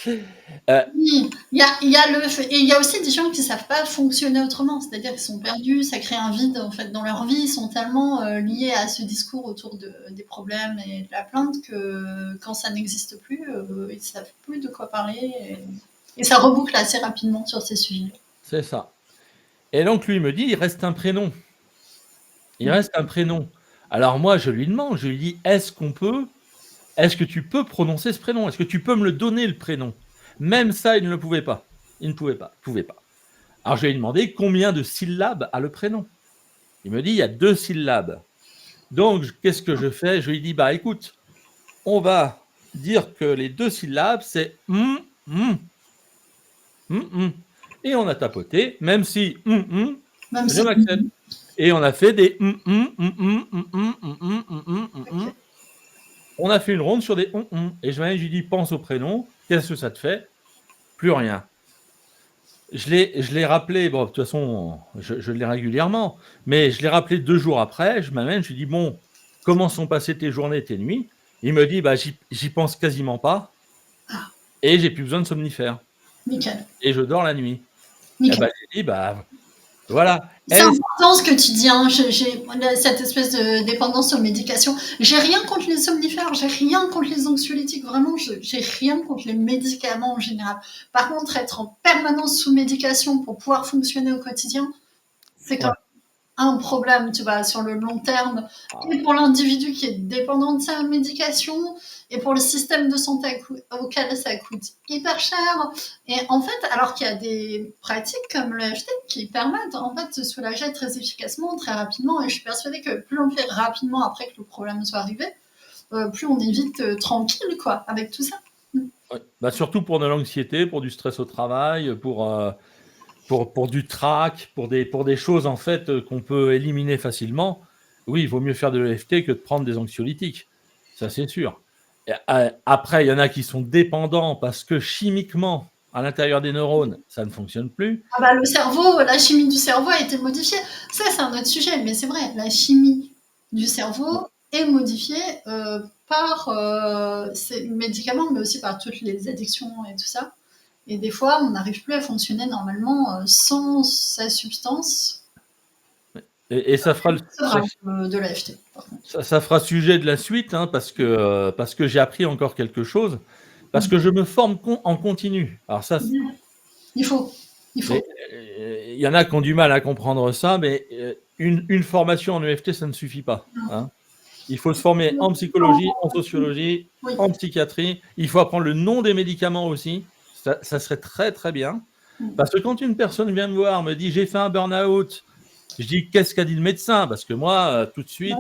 A: Oui, il y a aussi des gens qui ne savent pas fonctionner autrement, c'est-à-dire qu'ils sont perdus, ça crée un vide en fait dans leur vie, ils sont tellement liés à ce discours autour des problèmes et de la plainte que quand ça n'existe plus, ils ne savent plus de quoi parler et ça reboucle assez rapidement sur ces sujets.
B: C'est ça. Et donc lui me dit, il reste un prénom. Alors moi, je lui demande, je lui dis, est-ce que tu peux prononcer ce prénom? Est-ce que tu peux me le donner, le prénom? Même ça, il ne le pouvait pas. Il ne pouvait pas. Alors je lui ai demandé combien de syllabes a le prénom. Il me dit, il y a 2 syllabes. Donc, qu'est-ce que je fais? Je lui dis, bah écoute, on va dire que les 2 syllabes, c'est et on a tapoté, même si je m'accepte. Et on a fait des On a fait une ronde sur des et je lui dis, pense au prénom, qu'est-ce que ça te fait? Plus rien. Je l'ai rappelé, bon, de toute façon, je l'ai régulièrement, mais je l'ai rappelé 2 jours après, je m'amène, je lui dis, bon, comment sont passées tes journées, tes nuits? Il me dit, bah, j'y pense quasiment pas, et j'ai plus besoin de somnifères.
A: Nickel.
B: Et je dors la nuit.
A: Nickel.
B: Et bah, j'ai dit, bah, voilà.
A: C'est important ce que tu dis, hein. J'ai cette espèce de dépendance aux médications. J'ai rien contre les somnifères, j'ai rien contre les anxiolytiques, vraiment, j'ai rien contre les médicaments en général. Par contre, être en permanence sous médication pour pouvoir fonctionner au quotidien, c'est quand même un problème, tu vois, sur le long terme, et pour l'individu qui est dépendant de sa médication, et pour le système de santé auquel ça coûte hyper cher. Et en fait, alors qu'il y a des pratiques comme l'EFT qui permettent en fait de se soulager très efficacement, très rapidement, et je suis persuadée que plus on le fait rapidement après que le problème soit arrivé, plus on est vite tranquille, quoi, avec tout ça.
B: Ouais. Bah, surtout pour de l'anxiété, pour du stress au travail, pour du trac, pour des choses en fait qu'on peut éliminer facilement. Oui, il vaut mieux faire de l'EFT que de prendre des anxiolytiques. Ça, c'est sûr. Et après, il y en a qui sont dépendants parce que chimiquement, à l'intérieur des neurones, ça ne fonctionne plus.
A: Ah bah, le cerveau, la chimie du cerveau a été modifiée. Ça, c'est un autre sujet, mais c'est vrai, la chimie du cerveau est modifiée par ces médicaments, mais aussi par toutes les addictions et tout ça. Et des fois, on n'arrive plus à fonctionner normalement sans sa substance.
B: Et ça fera
A: C'est grave, de l'AFT, par contre.
B: ça fera sujet de la suite, hein, parce que j'ai appris encore quelque chose, parce que je me forme en continu. Alors ça,
A: Il faut.
B: il y en a qui ont du mal à comprendre ça, mais une formation en EFT, ça ne suffit pas. Hein. Il faut se former en psychologie, en sociologie,
A: Oui.
B: en psychiatrie. Il faut apprendre le nom des médicaments aussi. Ça serait très, très bien. Parce que quand une personne vient me voir, me dit « j'ai fait un burn-out », je dis « qu'est-ce qu'a dit le médecin ?» Parce que moi, tout de suite,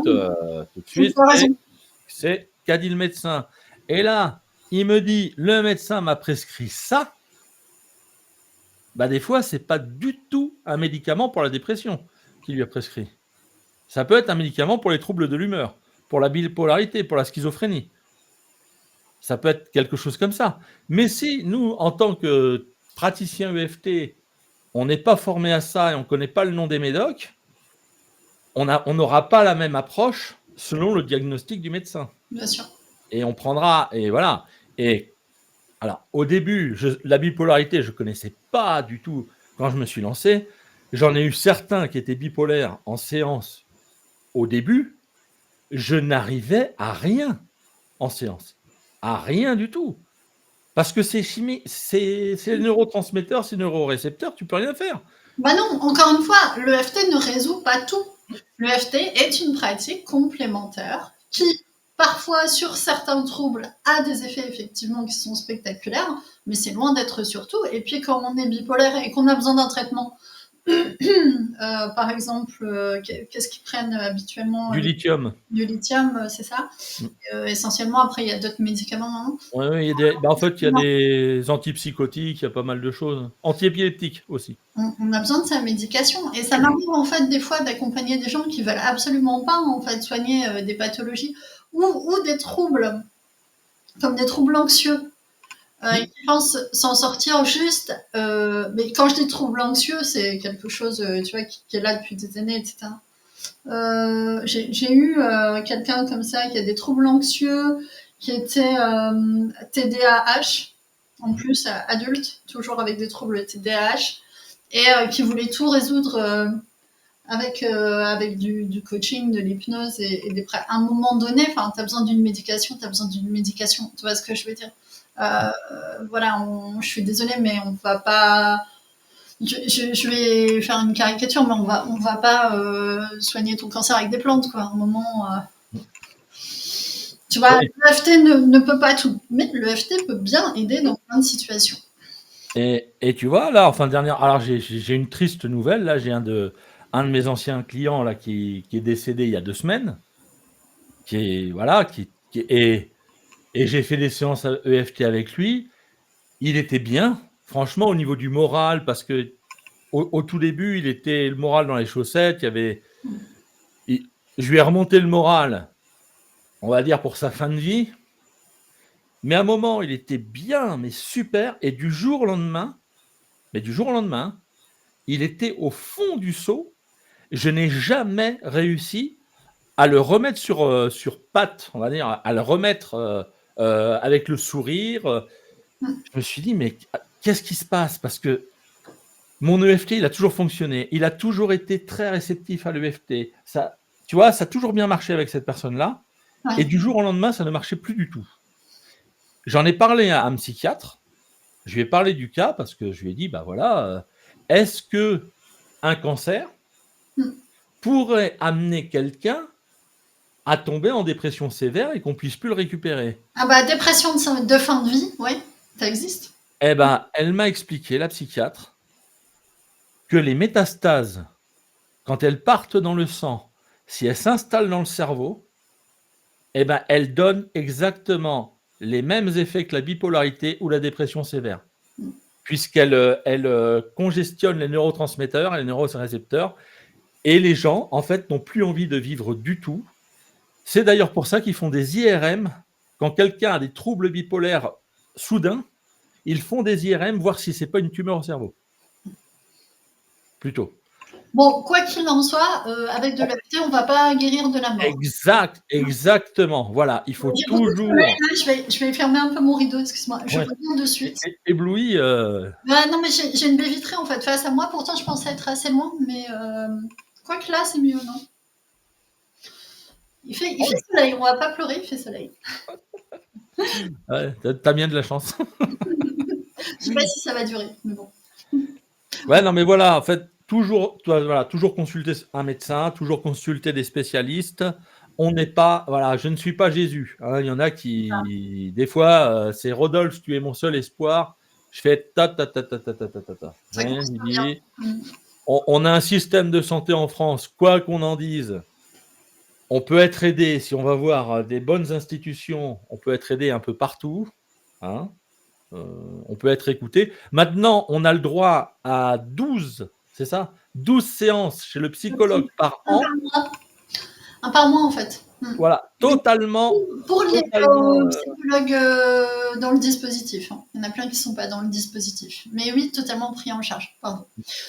B: c'est « qu'a dit le médecin ?» Et là, il me dit « le médecin m'a prescrit ça », bah des fois, c'est pas du tout un médicament pour la dépression qu'il lui a prescrit. Ça peut être un médicament pour les troubles de l'humeur, pour la bipolarité, pour la schizophrénie. Ça peut être quelque chose comme ça. Mais si nous, en tant que praticiens EFT, on n'est pas formé à ça et on ne connaît pas le nom des médocs, on n'aura pas la même approche selon le diagnostic du médecin.
A: Bien sûr.
B: Et on prendra, et voilà. Et alors, au début, la bipolarité, je ne connaissais pas du tout quand je me suis lancé. J'en ai eu certains qui étaient bipolaires en séance au début. Je n'arrivais à rien en séance. À rien du tout. Parce que c'est chimie, c'est les neurotransmetteurs, c'est les neurorécepteurs, tu peux rien faire.
A: Bah non, encore une fois, l'EFT ne résout pas tout. L'EFT est une pratique complémentaire qui, parfois, sur certains troubles, a des effets effectivement qui sont spectaculaires, mais c'est loin d'être sur tout. Et puis quand on est bipolaire et qu'on a besoin d'un traitement, par exemple, qu'est-ce qu'ils prennent habituellement?
B: Du lithium.
A: Du lithium, c'est ça. Essentiellement, après, il y a d'autres médicaments. Hein.
B: Ouais, en fait, il y a des antipsychotiques, il y a pas mal de choses. Antiépileptiques aussi.
A: On a besoin de sa médication. Et ça m'arrive, en fait, des fois, d'accompagner des gens qui veulent absolument pas, en fait, soigner des pathologies ou des troubles, comme des troubles anxieux. Ils pensent s'en sortir juste, mais quand je dis troubles anxieux, c'est quelque chose, tu vois, qui est là depuis des années, etc. J'ai eu quelqu'un comme ça qui a des troubles anxieux, qui était TDAH, en plus adulte, toujours avec des troubles TDAH, et qui voulait tout résoudre avec du coaching, de l'hypnose et des prêts. À un moment donné, enfin, t'as besoin d'une médication, tu vois ce que je veux dire. Voilà, je suis désolée, mais on va pas. Je vais faire une caricature, mais on va pas soigner ton cancer avec des plantes, quoi. À un moment, tu vois, l'EFT ne peut pas tout, mais l'EFT peut bien aider dans plein de situations.
B: Et tu vois, là, enfin, dernière. Alors, j'ai une triste nouvelle. Là, j'ai un de mes anciens clients là qui est décédé il y a 2 semaines. Et j'ai fait des séances EFT avec lui. Il était bien, franchement, au niveau du moral, parce que au tout début, il était le moral dans les chaussettes. Je lui ai remonté le moral, on va dire, pour sa fin de vie. Mais à un moment, il était bien, mais super. Et du jour au lendemain, il était au fond du seau. Je n'ai jamais réussi à le remettre sur pattes, on va dire, à le remettre avec le sourire. Je me suis dit, mais qu'est-ce qui se passe? Parce que mon EFT, il a toujours fonctionné. Il a toujours été très réceptif à l'EFT. Ça, tu vois, ça a toujours bien marché avec cette personne-là.
A: Ouais.
B: Et du jour au lendemain, ça ne marchait plus du tout. J'en ai parlé à un psychiatre. Je lui ai parlé du cas parce que je lui ai dit, bah voilà, est-ce que un cancer pourrait amener quelqu'un à tomber en dépression sévère et qu'on puisse plus le récupérer?
A: Ah bah, dépression de fin de vie, ouais, ça existe.
B: Eh ben, elle m'a expliqué, la psychiatre, que les métastases, quand elles partent dans le sang, si elles s'installent dans le cerveau, eh ben, elles donnent exactement les mêmes effets que la bipolarité ou la dépression sévère, puisqu'elles congestionnent les neurotransmetteurs et les neurorécepteurs, et les gens, en fait, n'ont plus envie de vivre du tout. C'est d'ailleurs pour ça qu'ils font des IRM. Quand quelqu'un a des troubles bipolaires soudains, ils font des IRM, voir si c'est pas une tumeur au cerveau. Plutôt.
A: Bon, quoi qu'il en soit, avec de l'EFT, on va pas guérir de la mort.
B: Exactement. Voilà, il faut
A: J'ai beaucoup de
B: toujours.
A: soleil, là, je vais fermer un peu mon rideau, excuse-moi. Je
B: Ouais.
A: reviens de suite.
B: Ébloui.
A: Non, mais j'ai une baie vitrée en fait face à moi. Pourtant, je pensais être assez loin, mais quoique là, c'est mieux, non? Il fait soleil, on va pas pleurer, il fait soleil.
B: Ouais, t'as bien de la chance.
A: Je sais pas si ça va durer, mais bon.
B: Ouais, non, mais voilà, en fait, toujours consulter un médecin, toujours consulter des spécialistes. On n'est pas, voilà, je ne suis pas Jésus. Hein. Il y en a qui, des fois, c'est Rodolphe, tu es mon seul espoir. Je fais ta.
A: Ça
B: Rien
A: commence
B: lui
A: bien.
B: dit. On a un système de santé en France, quoi qu'on en dise. On peut être aidé, si on va voir des bonnes institutions, on peut être aidé un peu partout. Hein. On peut être écouté. Maintenant, on a le droit à 12, c'est ça 12 séances chez le psychologue par an.
A: Un par mois, en fait.
B: Voilà, totalement.
A: Pour les
B: totalement,
A: psychologues dans le dispositif. Hein. Il y en a plein qui ne sont pas dans le dispositif. Mais oui, totalement pris en charge. Pardon.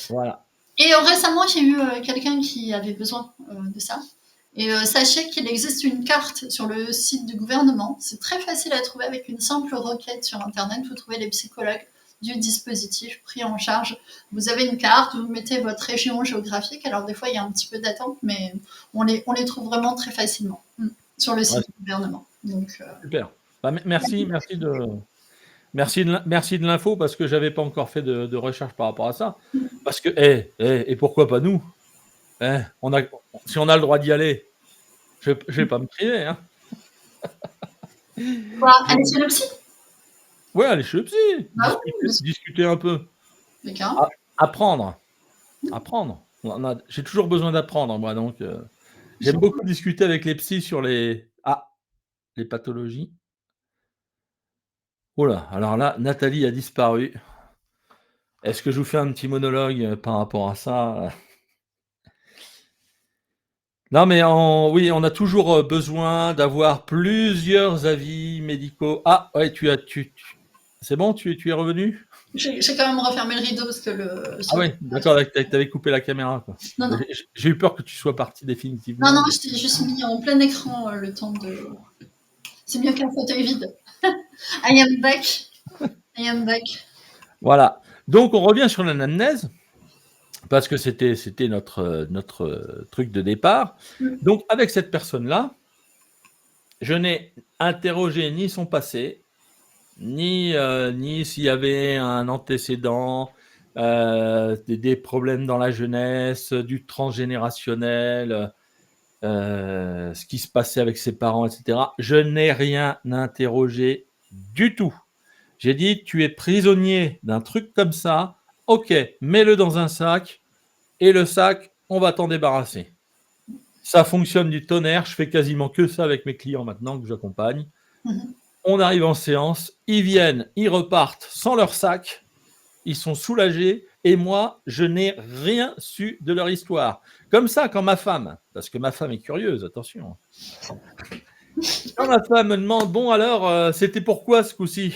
B: Voilà.
A: Et récemment, j'ai eu quelqu'un qui avait besoin de ça. Et sachez qu'il existe une carte sur le site du gouvernement. C'est très facile à trouver avec une simple requête sur Internet. Vous trouvez les psychologues du dispositif pris en charge. Vous avez une carte, vous mettez votre région géographique. Alors des fois, il y a un petit peu d'attente, mais on les trouve vraiment très facilement sur le site du gouvernement. Donc,
B: super. Bah, merci de l'info parce que j'avais pas encore fait de recherche par rapport à ça. Parce que, et pourquoi pas nous si on a le droit d'y aller, je vais pas me priver. Hein.
A: Quoi, aller chez le psy?
B: Ouais, aller chez le psy.
A: Ah
B: discuter un peu. Apprendre. J'ai toujours besoin d'apprendre, moi. Donc, j'aime beaucoup discuter avec les psys sur les pathologies. Oh là, alors là, Nathalie a disparu. Est-ce que je vous fais un petit monologue par rapport à ça? Non, mais oui, on a toujours besoin d'avoir plusieurs avis médicaux. Ah, ouais, c'est bon, tu es revenu?
A: J'ai quand même refermé le rideau parce que
B: Ah oui, d'accord, t'avais coupé la caméra. Quoi.
A: Non.
B: J'ai eu peur que tu sois parti définitivement.
A: Non, je t'ai juste mis en plein écran le temps de... C'est mieux qu'un fauteuil vide. I am back. Voilà.
B: Donc, on revient sur l'anamnèse, parce que c'était notre truc de départ. Donc, avec cette personne-là, je n'ai interrogé ni son passé, ni s'il y avait un antécédent, des problèmes dans la jeunesse, du transgénérationnel, ce qui se passait avec ses parents, etc. Je n'ai rien interrogé du tout. J'ai dit, tu es prisonnier d'un truc comme ça, ok, mets-le dans un sac, et le sac, on va t'en débarrasser. Ça fonctionne du tonnerre, je fais quasiment que ça avec mes clients maintenant que j'accompagne. On arrive en séance, ils viennent, ils repartent sans leur sac, ils sont soulagés, et moi, je n'ai rien su de leur histoire. Comme ça, quand ma femme, parce que ma femme est curieuse, attention, quand ma femme me demande, bon alors, c'était pourquoi ce coup-ci?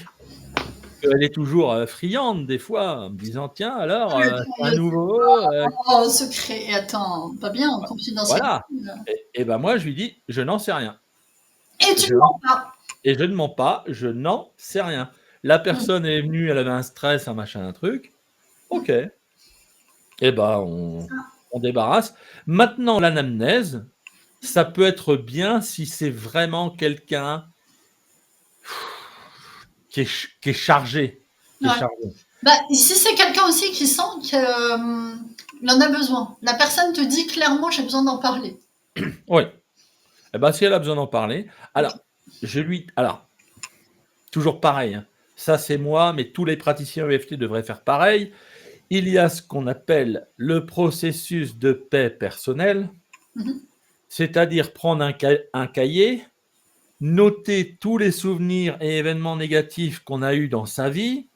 B: Elle est toujours friande des fois, en me disant, tiens alors, un nouveau...
A: secret, attends, pas bien, confidentiel.
B: Voilà, et ben moi je lui dis, je n'en sais rien.
A: Et tu ne mens pas.
B: Et je ne mens pas, je n'en sais rien. La personne est venue, elle avait un stress, un machin, un truc. Ok. Et ben, on débarrasse. Maintenant, l'anamnèse, ça peut être bien si c'est vraiment quelqu'un qui est chargé.
A: Si c'est quelqu'un aussi qui sent qu'il en a besoin. La personne te dit clairement, j'ai besoin d'en parler.
B: Oui. Et ben, si elle a besoin d'en parler, alors, toujours pareil, hein. Ça c'est moi, mais tous les praticiens EFT devraient faire pareil. Il y a ce qu'on appelle le processus de paix personnelle, c'est-à-dire prendre un cahier, noter tous les souvenirs et événements négatifs qu'on a eus dans sa vie,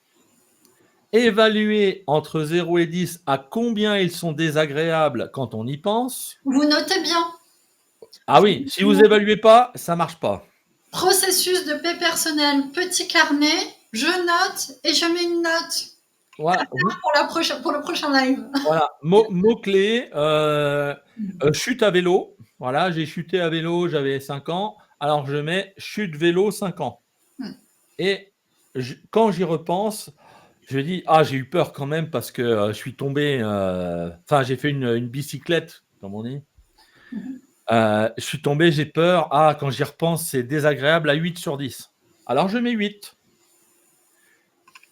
B: évaluer entre 0 et 10 à combien ils sont désagréables quand on y pense.
A: Vous notez bien.
B: Ah oui, si vous n'évaluez pas, ça ne marche pas.
A: Processus de paix personnelle, petit carnet, Je note et je mets une note
B: Voilà,
A: pour le prochain live.
B: voilà. Mots-clés, chute à vélo. Voilà, j'ai chuté à vélo, j'avais 5 ans. Alors je mets chute vélo 5 ans.
A: Hmm.
B: Et quand j'y repense, je dis, ah, j'ai eu peur quand même parce que je suis tombé, enfin, j'ai fait une bicyclette, comme on dit. Je suis tombé, j'ai peur. Ah, quand j'y repense, c'est désagréable à 8 sur 10. Alors je mets 8.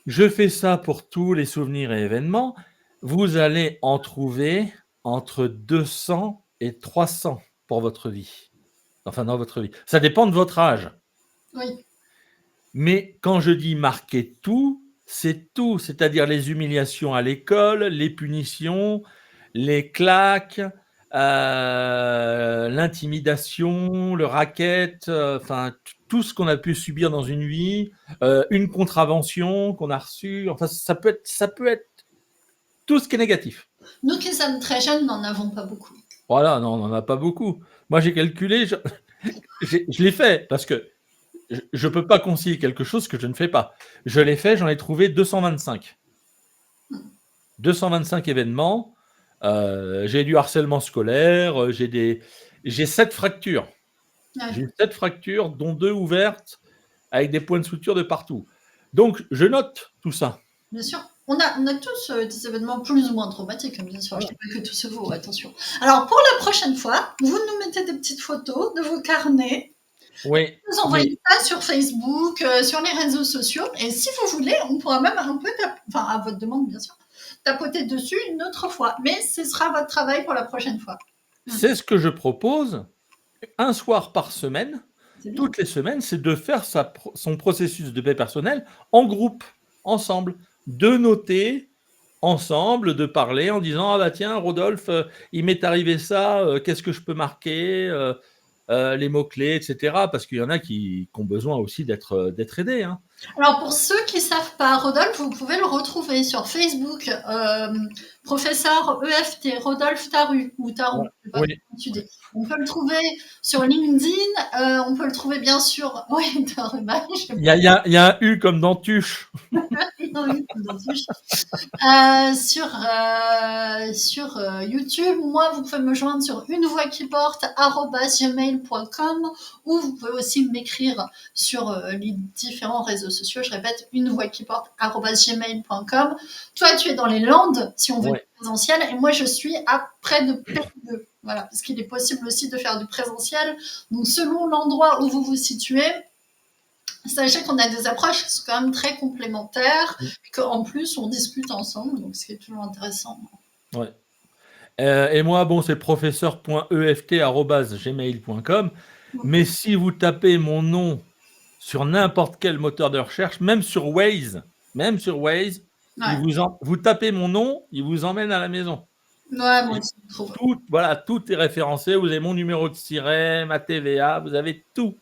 B: Je fais ça pour tous les souvenirs et événements. Vous allez en trouver entre 200 et 300 pour votre vie. Enfin, dans votre vie. Ça dépend de votre âge.
A: Oui.
B: Mais quand je dis marquer tout, c'est tout. C'est-à-dire les humiliations à l'école, les punitions, les claques, l'intimidation, le racket, enfin tout ce qu'on a pu subir dans une vie, une contravention qu'on a reçue. Enfin, ça peut être tout ce qui est négatif.
A: Nous qui sommes très jeunes, n'en avons pas beaucoup.
B: Voilà, non, on n'en a pas beaucoup. Moi, j'ai calculé, je l'ai fait parce que je ne peux pas concilier quelque chose que je ne fais pas. Je l'ai fait, j'en ai trouvé 225. 225 événements. J'ai du harcèlement scolaire, j'ai 7 fractures.
A: Ouais.
B: J'ai 7 fractures, dont 2 ouvertes, avec des points de suture de partout. Donc, je note tout ça.
A: Bien sûr. On a tous des événements plus ou moins traumatiques, bien sûr. Je ne dis pas que tout se vaut, attention. Alors, pour la prochaine fois, vous nous mettez des petites photos de vos carnets.
B: Oui.
A: Vous envoyez ça sur Facebook, sur les réseaux sociaux. Et si vous voulez, on pourra même un peu, enfin, à votre demande, bien sûr, tapoter dessus une autre fois. Mais ce sera votre travail pour la prochaine fois.
B: C'est ce que je propose, un soir par semaine, toutes les semaines, c'est de faire son processus de paix personnelle en groupe, ensemble, de noter ensemble, de parler en disant ah bah tiens Rodolphe, il m'est arrivé ça, qu'est-ce que je peux marquer, les mots-clés, etc. Parce qu'il y en a qui ont besoin aussi d'être aidés. Hein.
A: Alors pour ceux qui ne savent pas, Rodolphe, vous pouvez le retrouver sur Facebook, professeur EFT, Rodolphe Taru, ou Taru, je sais pas
B: Oui.
A: On peut le trouver sur LinkedIn, on peut le trouver bien sûr. Oui, Taru,
B: il y a un U comme dans Tuche.
A: Sur YouTube, moi, vous pouvez me joindre sur unevoixquiporte@gmail.com ou vous pouvez aussi m'écrire sur les différents réseaux sociaux. Je répète, unevoixquiporte@gmail.com. Toi, tu es dans les Landes, si on veut du présentiel, et moi, je suis à près de Périgueux. Voilà, parce qu'il est possible aussi de faire du présentiel. Donc, selon l'endroit où vous vous situez, sachez qu'on a des approches qui sont quand même très complémentaires et qu'en plus, on discute ensemble, donc ce qui est toujours intéressant.
B: Ouais. Et moi, bon, c'est professeur.eft@gmail.com. Mais si vous tapez mon nom sur n'importe quel moteur de recherche, même sur Waze, vous tapez mon nom, il vous emmène à la maison.
A: Ouais, moi aussi, je trouve.
B: Tout est référencé. Vous avez mon numéro de siret, ma TVA, vous avez tout.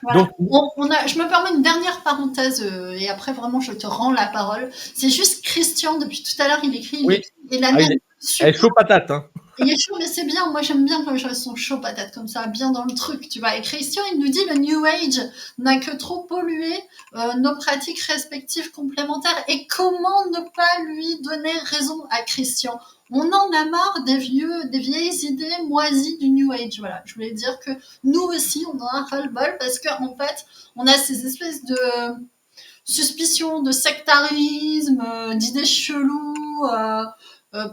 A: Voilà.
B: Donc,
A: je me permets une dernière parenthèse et après vraiment je te rends la parole. C'est juste Christian, depuis tout à l'heure il écrit, et la mienne.
B: Elle est chaud patate. Hein.
A: Il est chaud, mais c'est bien. Moi j'aime bien quand les gens sont chauds patates comme ça, bien dans le truc, tu vois. Et Christian il nous dit le New Age n'a que trop pollué nos pratiques respectives complémentaires. Et comment ne pas lui donner raison à Christian? On en a marre des vieilles idées moisies du New Age. Voilà, je voulais dire que nous aussi, on en a ras-le-bol parce qu'en fait, on a ces espèces de suspicions de sectarisme, d'idées cheloues,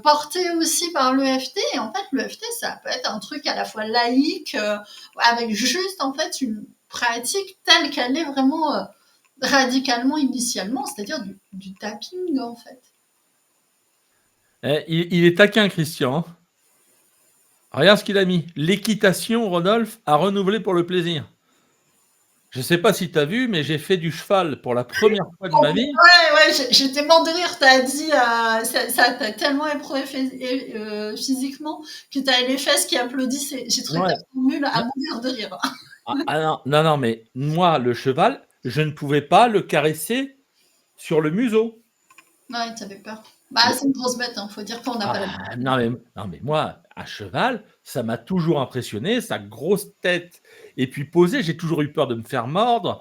A: portées aussi par l'EFT. Et en fait, l'EFT, ça peut être un truc à la fois laïque, avec juste en fait une pratique telle qu'elle est vraiment radicalement initialement, c'est-à-dire du tapping en fait.
B: Il est taquin, Christian. Hein. Regarde ce qu'il a mis. L'équitation, Rodolphe, à renouveler pour le plaisir. Je ne sais pas si tu as vu, mais j'ai fait du cheval pour la première fois de ma vie.
A: Ouais, j'étais mort de rire. Tu as dit, ça t'a tellement éprouvé physiquement que tu as les fesses qui applaudissaient. J'ai trouvé ta formule à mourir de rire.
B: Non, mais moi, le cheval, je ne pouvais pas le caresser sur le museau.
A: Ouais, tu avais peur. Bah, c'est une grosse bête, il faut dire qu'on n'a pas l'habitude.
B: Non, mais moi, un cheval, ça m'a toujours impressionné, sa grosse tête, et puis posée, j'ai toujours eu peur de me faire mordre.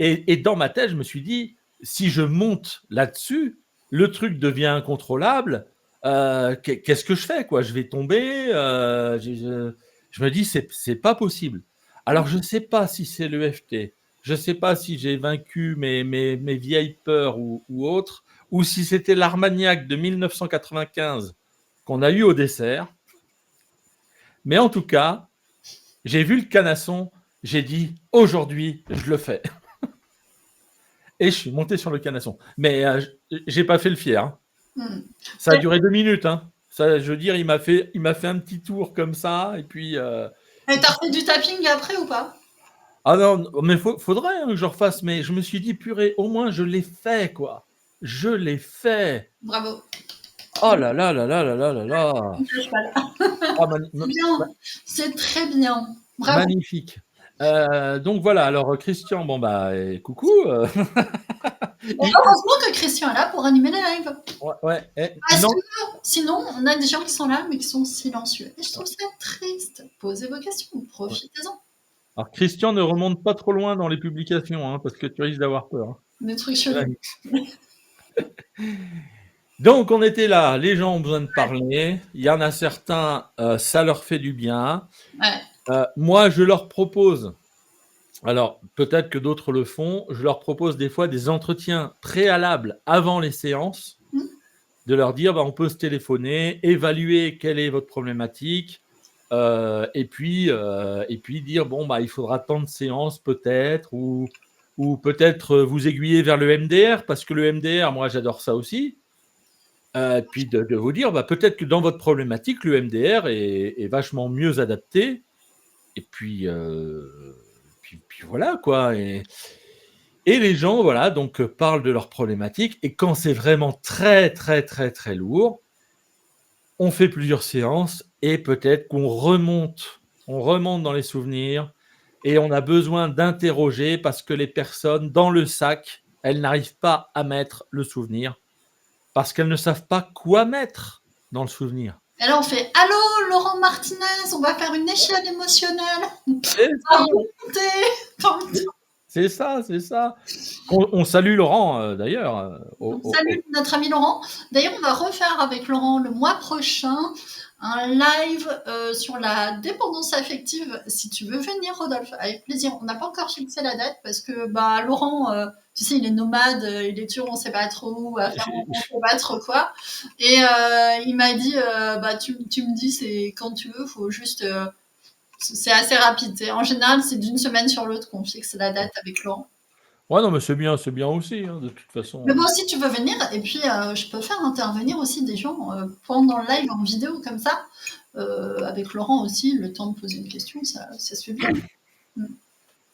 B: Et dans ma tête, je me suis dit, si je monte là-dessus, le truc devient incontrôlable. Qu'est-ce que je fais, quoi? Je vais tomber. Je me dis, c'est pas possible. Alors, je ne sais pas si c'est l'EFT. Je ne sais pas si j'ai vaincu mes vieilles peurs ou autres, ou si c'était l'Armagnac de 1995 qu'on a eu au dessert. Mais en tout cas, j'ai vu le canasson, j'ai dit, aujourd'hui, je le fais. Et je suis monté sur le canasson. Mais j'ai pas fait le fier. Hein.
A: Hmm.
B: Ça a duré 2 minutes. Hein. Ça, je veux dire, il m'a fait un petit tour comme ça. Et puis.
A: Et t'as refait du tapping après ou pas?
B: Ah non, mais faudrait hein, que je refasse. Mais je me suis dit, purée, au moins je l'ai fait, quoi. Je l'ai fait.
A: Bravo.
B: Oh là là là là là là là là.
A: Ah, c'est bien. C'est très bien. Bravo.
B: Magnifique. Donc voilà, alors Christian, bon bah coucou.
A: Heureusement que Christian est là pour animer les lives.
B: Ouais.
A: Parce que sinon, on a des gens qui sont là mais qui sont silencieux. Et je trouve ça triste. Posez vos questions, profitez-en.
B: Alors Christian, ne remonte pas trop loin dans les publications, hein, parce que tu risques d'avoir peur. Hein.
A: Des trucs chelous.
B: Donc on était là, les gens ont besoin de parler. Il y en a certains, ça leur fait du bien.
A: Ouais.
B: Moi, je leur propose, alors peut-être que d'autres le font, je leur propose des fois des entretiens préalables avant les séances, de leur dire on peut se téléphoner, évaluer quelle est votre problématique, et puis dire bon bah il faudra tant de séances peut-être, ou peut-être vous aiguiller vers le MDR, parce que le MDR, moi j'adore ça aussi. Puis de vous dire peut-être que dans votre problématique, le MDR est vachement mieux adapté. Et puis voilà quoi. Et les gens voilà donc parlent de leurs problématiques. Et quand c'est vraiment très très très très lourd, on fait plusieurs séances et peut-être qu'on remonte dans les souvenirs et on a besoin d'interroger parce que les personnes dans le sac, elles n'arrivent pas à mettre le souvenir parce qu'elles ne savent pas quoi mettre dans le souvenir.
A: Et là, on fait « Allô, Laurent Martinez, on va faire une échelle émotionnelle. »
B: C'est ça. On salue Laurent, d'ailleurs.
A: On salue notre ami Laurent. D'ailleurs, on va refaire avec Laurent le mois prochain un live sur la dépendance affective. Si tu veux venir, Rodolphe, avec plaisir. On n'a pas encore fixé la date parce que Laurent, tu sais, il est nomade, il est toujours, on ne sait pas trop où, on ne sait pas trop quoi. Et il m'a dit, tu me dis, c'est quand tu veux, faut juste... c'est assez rapide. En général, c'est d'une semaine sur l'autre qu'on fixe la date avec Laurent.
B: Ouais, non, mais c'est bien aussi, hein, de toute façon.
A: Mais bon, si tu veux venir, et puis je peux faire intervenir aussi des gens pendant le live en vidéo comme ça, avec Laurent aussi, le temps de poser une question, ça se fait bien.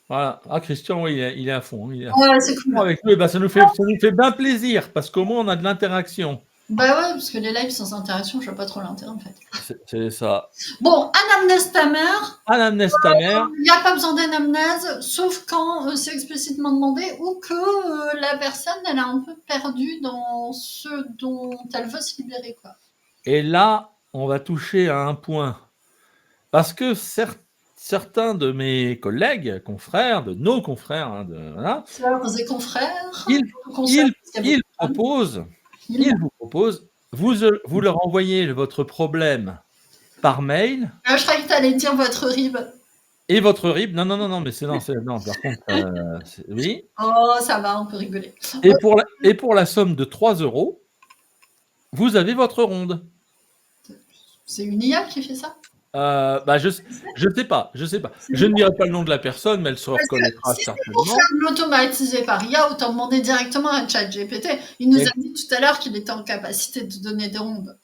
B: Voilà. Ah, Christian, oui, il est à fond.
A: Ouais, c'est cool.
B: Avec nous, ça nous fait bien plaisir, parce qu'au moins, on a de l'interaction.
A: Bah ouais, parce que les lives sans interaction, je vois pas trop l'intérêt, en fait.
B: C'est ça.
A: Bon, anamnèse ta mère.
B: Anamnèse ta mère.
A: Il n'y a pas besoin d'anamnèse, sauf quand c'est explicitement demandé ou que la personne, elle est un peu perdue dans ce dont elle veut se libérer, quoi.
B: Et là, on va toucher à un point. Parce que certains de mes collègues, confrères, de nos confrères, hein, voilà,
A: Vos confrères,
B: ils vous proposent, vous leur envoyez votre problème par mail.
A: Je croyais que tu allais dire votre RIB.
B: Et votre RIB, non, mais c'est non, par contre, oui.
A: Oh, ça va, on peut rigoler.
B: Et pour la somme de 3 €, vous avez votre ronde.
A: C'est une IA qui fait ça?
B: Je sais pas. Je ne dirai pas le nom de la personne, mais elle se reconnaîtra certainement.
A: Pour faire l'automatiser par IA, autant demander directement à ChatGPT. Il nous a dit tout à l'heure qu'il était en capacité de donner des rondes.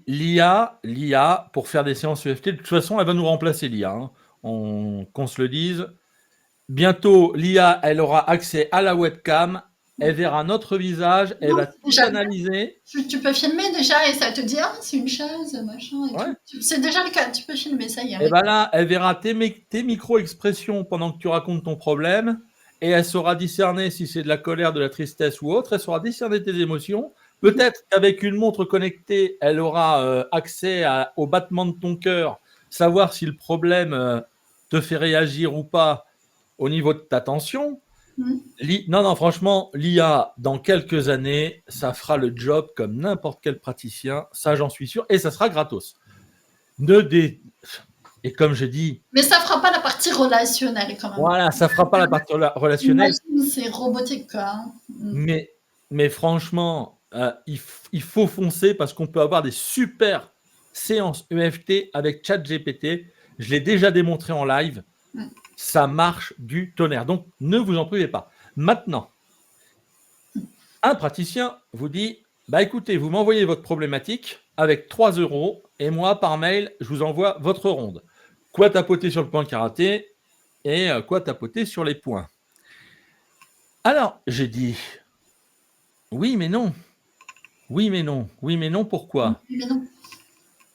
B: L'IA, pour faire des séances EFT, de toute façon, elle va nous remplacer l'IA. Hein. Qu'on se le dise. Bientôt, l'IA, elle aura accès à la webcam. Elle verra notre visage, elle va tout analyser.
A: Tu peux filmer déjà et ça te dit c'est une chaise, machin. Et
B: ouais.
A: C'est déjà le cas, tu peux filmer, ça y est.
B: Et là, elle verra tes micro-expressions pendant que tu racontes ton problème et elle saura discerner si c'est de la colère, de la tristesse ou autre. Elle saura discerner tes émotions. Peut-être qu'avec une montre connectée, elle aura accès au battement de ton cœur, savoir si le problème te fait réagir ou pas au niveau de ta tension. Non, non, franchement, l'IA, dans quelques années, ça fera le job comme n'importe quel praticien, ça j'en suis sûr, et ça sera gratos. Et comme je dis,
A: Mais ça fera pas la partie relationnelle quand même.
B: voilà, ça fera pas la partie relationnelle,
A: Imagine, c'est robotique quoi. Hein.
B: mais franchement, il faut foncer parce qu'on peut avoir des super séances EFT avec ChatGPT. Je l'ai déjà démontré en live. Ça marche du tonnerre. Donc, ne vous en privez pas. Maintenant, un praticien vous dit, bah écoutez, vous m'envoyez votre problématique avec 3 € et moi, par mail, je vous envoie votre ronde. Quoi tapoter sur le point karaté et quoi tapoter sur les points. Alors, j'ai dit, oui, mais non. Oui, mais non. Oui, mais non, pourquoi?
A: Mais non.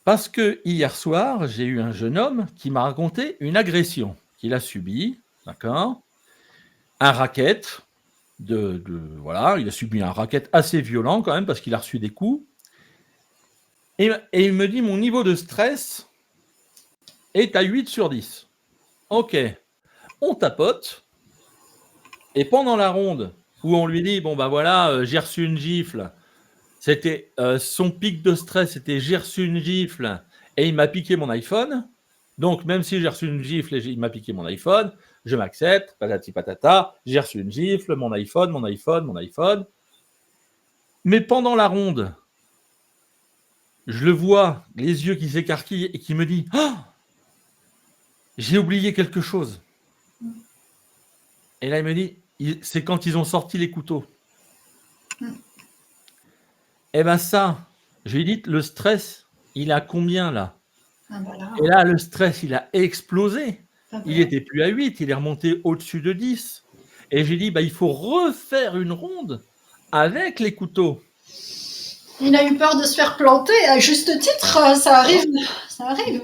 B: Parce que hier soir, j'ai eu un jeune homme qui m'a raconté une agression qu'il a subie, d'accord? Un racket, voilà, il a subi un racket assez violent quand même parce qu'il a reçu des coups. Et il me dit, mon niveau de stress est à 8 sur 10. Ok, on tapote. Et pendant la ronde où on lui dit, bon ben voilà, j'ai reçu une gifle, c'était son pic de stress, c'était j'ai reçu une gifle et il m'a piqué mon iPhone. Donc même si j'ai reçu une gifle et il m'a piqué mon iPhone, je m'accepte, patati patata, j'ai reçu une gifle, mon iPhone. Mais pendant la ronde, je le vois, les yeux qui s'écarquillent et qui me dit « Oh, j'ai oublié quelque chose ». Et là, il me dit « C'est quand ils ont sorti les couteaux ». Eh bien ça, je lui ai dit « Le stress, il a combien là ?»
A: Voilà.
B: Et là, le stress, il a explosé.
A: Ah,
B: Il n'était plus à 8, il est remonté au-dessus de 10. Et j'ai dit, bah, il faut refaire une ronde avec les couteaux.
A: Il a eu peur de se faire planter, à juste titre, ça arrive. Ça arrive.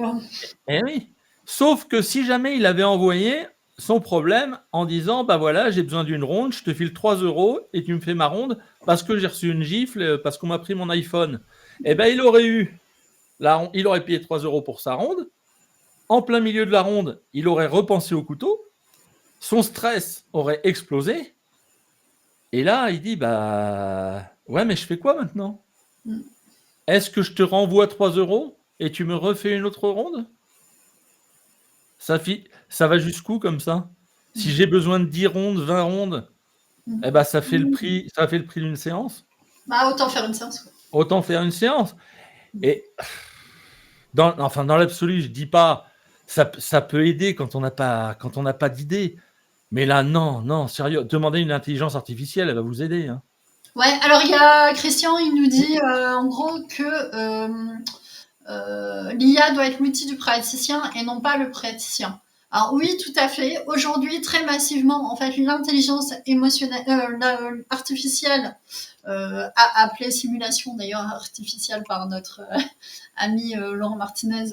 B: Eh oui. Sauf que si jamais il avait envoyé son problème en disant, bah voilà, j'ai besoin d'une ronde, je te file 3 € et tu me fais ma ronde parce que j'ai reçu une gifle, parce qu'on m'a pris mon iPhone. Eh ben, il aurait payé 3 € pour sa ronde. En plein milieu de la ronde, il aurait repensé au couteau. Son stress aurait explosé. Et là, il dit, bah ouais, mais je fais quoi maintenant? Est-ce que je te renvoie 3 € et tu me refais une autre ronde? Ça va jusqu'où comme ça? Si j'ai besoin de 10 rondes, 20 rondes, eh ben, ça fait le prix d'une séance.
A: Bah, autant faire une séance.
B: Autant faire une séance. Et dans l'absolu, je dis pas, ça peut aider quand on n'a pas d'idée. Mais là, non, sérieux, demandez une intelligence artificielle, elle va vous aider. Hein.
A: Ouais, alors il y a Christian, il nous dit en gros que l'IA doit être l'outil du praticien et non pas le praticien. Alors oui, tout à fait. Aujourd'hui, très massivement, en fait, l'intelligence émotionnelle, artificielle, appelée simulation d'ailleurs artificielle par notre ami Laurent Martinez,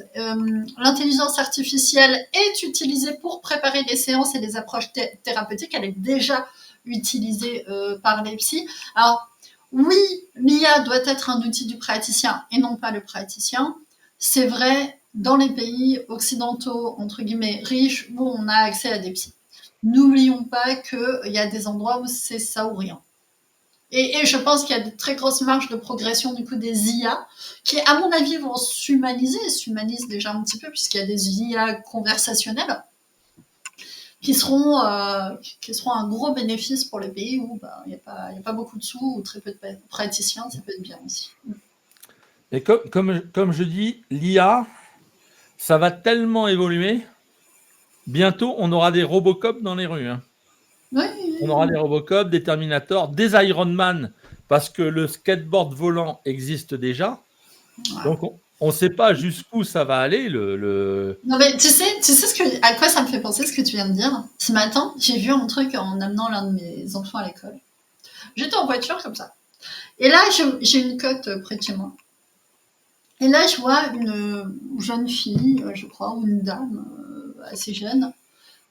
A: l'intelligence artificielle est utilisée pour préparer les séances et les approches thérapeutiques. Elle est déjà utilisée par les psys. Alors oui, l'IA doit être un outil du praticien et non pas le praticien. C'est vrai dans les pays occidentaux, entre guillemets, riches, où on a accès à des psys. N'oublions pas qu'il y a des endroits où c'est ça ou rien. Et je pense qu'il y a de très grosses marges de progression du coup des IA qui, à mon avis, vont s'humanisent déjà un petit peu puisqu'il y a des IA conversationnelles qui seront un gros bénéfice pour les pays où il n'y a pas beaucoup de sous ou très peu de praticiens, ça peut être bien aussi.
B: Et comme je dis, l'IA, ça va tellement évoluer, bientôt on aura des Robocop dans les rues. Hein.
A: Oui.
B: On aura des Robocop, des Terminator, des Iron Man, parce que le skateboard volant existe déjà. Ouais. Donc on ne sait pas jusqu'où ça va aller.
A: Non mais tu sais à quoi ça me fait penser ce que tu viens de dire. Ce matin, j'ai vu un truc en amenant l'un de mes enfants à l'école. J'étais en voiture comme ça. Et là, j'ai une côte près de chez moi. Et là, je vois une jeune fille, je crois, ou une dame assez jeune,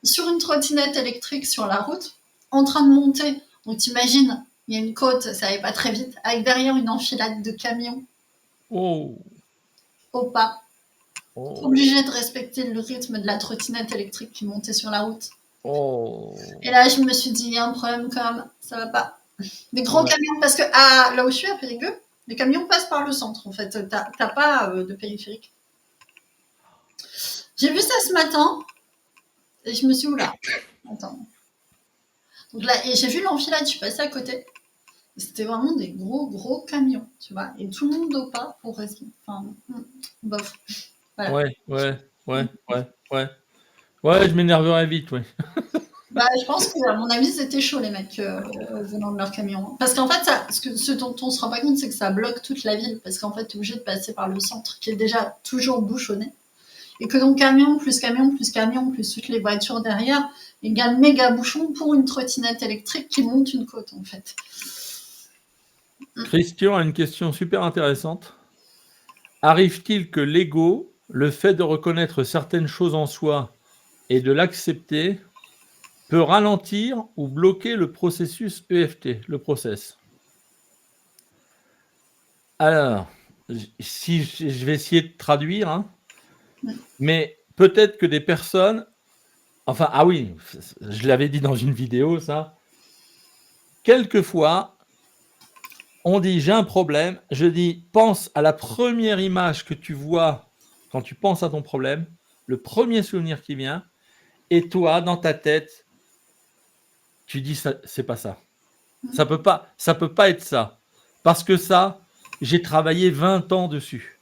A: sur une trottinette électrique sur la route, en train de monter. Donc t'imagines, il y a une côte, ça n'allait pas très vite, avec derrière une enfilade de camions.
B: Oh.
A: Au pas. Obligé de respecter le rythme de la trottinette électrique qui montait sur la route.
B: Oh.
A: Et là, je me suis dit, il y a un problème quand même, ça va pas. Des gros
B: Ouais.
A: camions, parce que là où je suis, à Périgueux, les camions passent par le centre, en fait. T'as pas de périphérique. J'ai vu ça ce matin, et je me suis dit, oula, attends. Donc là, et j'ai vu l'enfilade, je suis passée à côté. C'était vraiment des gros camions, tu vois. Et tout le monde au pas pour rester. Enfin, bof. Voilà.
B: Ouais, ouais, ouais, ouais, ouais. Ouais, je m'énerverais vite, ouais.
A: Bah, je pense qu'à mon avis, c'était chaud, les mecs, venant de leur camion. Parce qu'en fait, ce dont on se rend pas compte, c'est que ça bloque toute la ville. Parce qu'en fait, tu es obligé de passer par le centre, qui est déjà toujours bouchonné. Et que donc, camion, plus toutes les voitures derrière, égale méga bouchon pour une trottinette électrique qui monte une côte, en fait.
B: Christian a une question super intéressante. Arrive-t-il que l'ego, le fait de reconnaître certaines choses en soi et de l'accepter, peut ralentir ou bloquer le processus EFT, le process? Alors, si je vais essayer de traduire, hein, mais peut-être que des personnes, enfin, ah oui, je l'avais dit dans une vidéo, ça. Quelquefois, on dit j'ai un problème, je dis pense à la première image que tu vois quand tu penses à ton problème, le premier souvenir qui vient, et toi, dans ta tête, tu dis c'est pas ça. Ça peut pas être ça. Parce que ça, j'ai travaillé 20 ans dessus.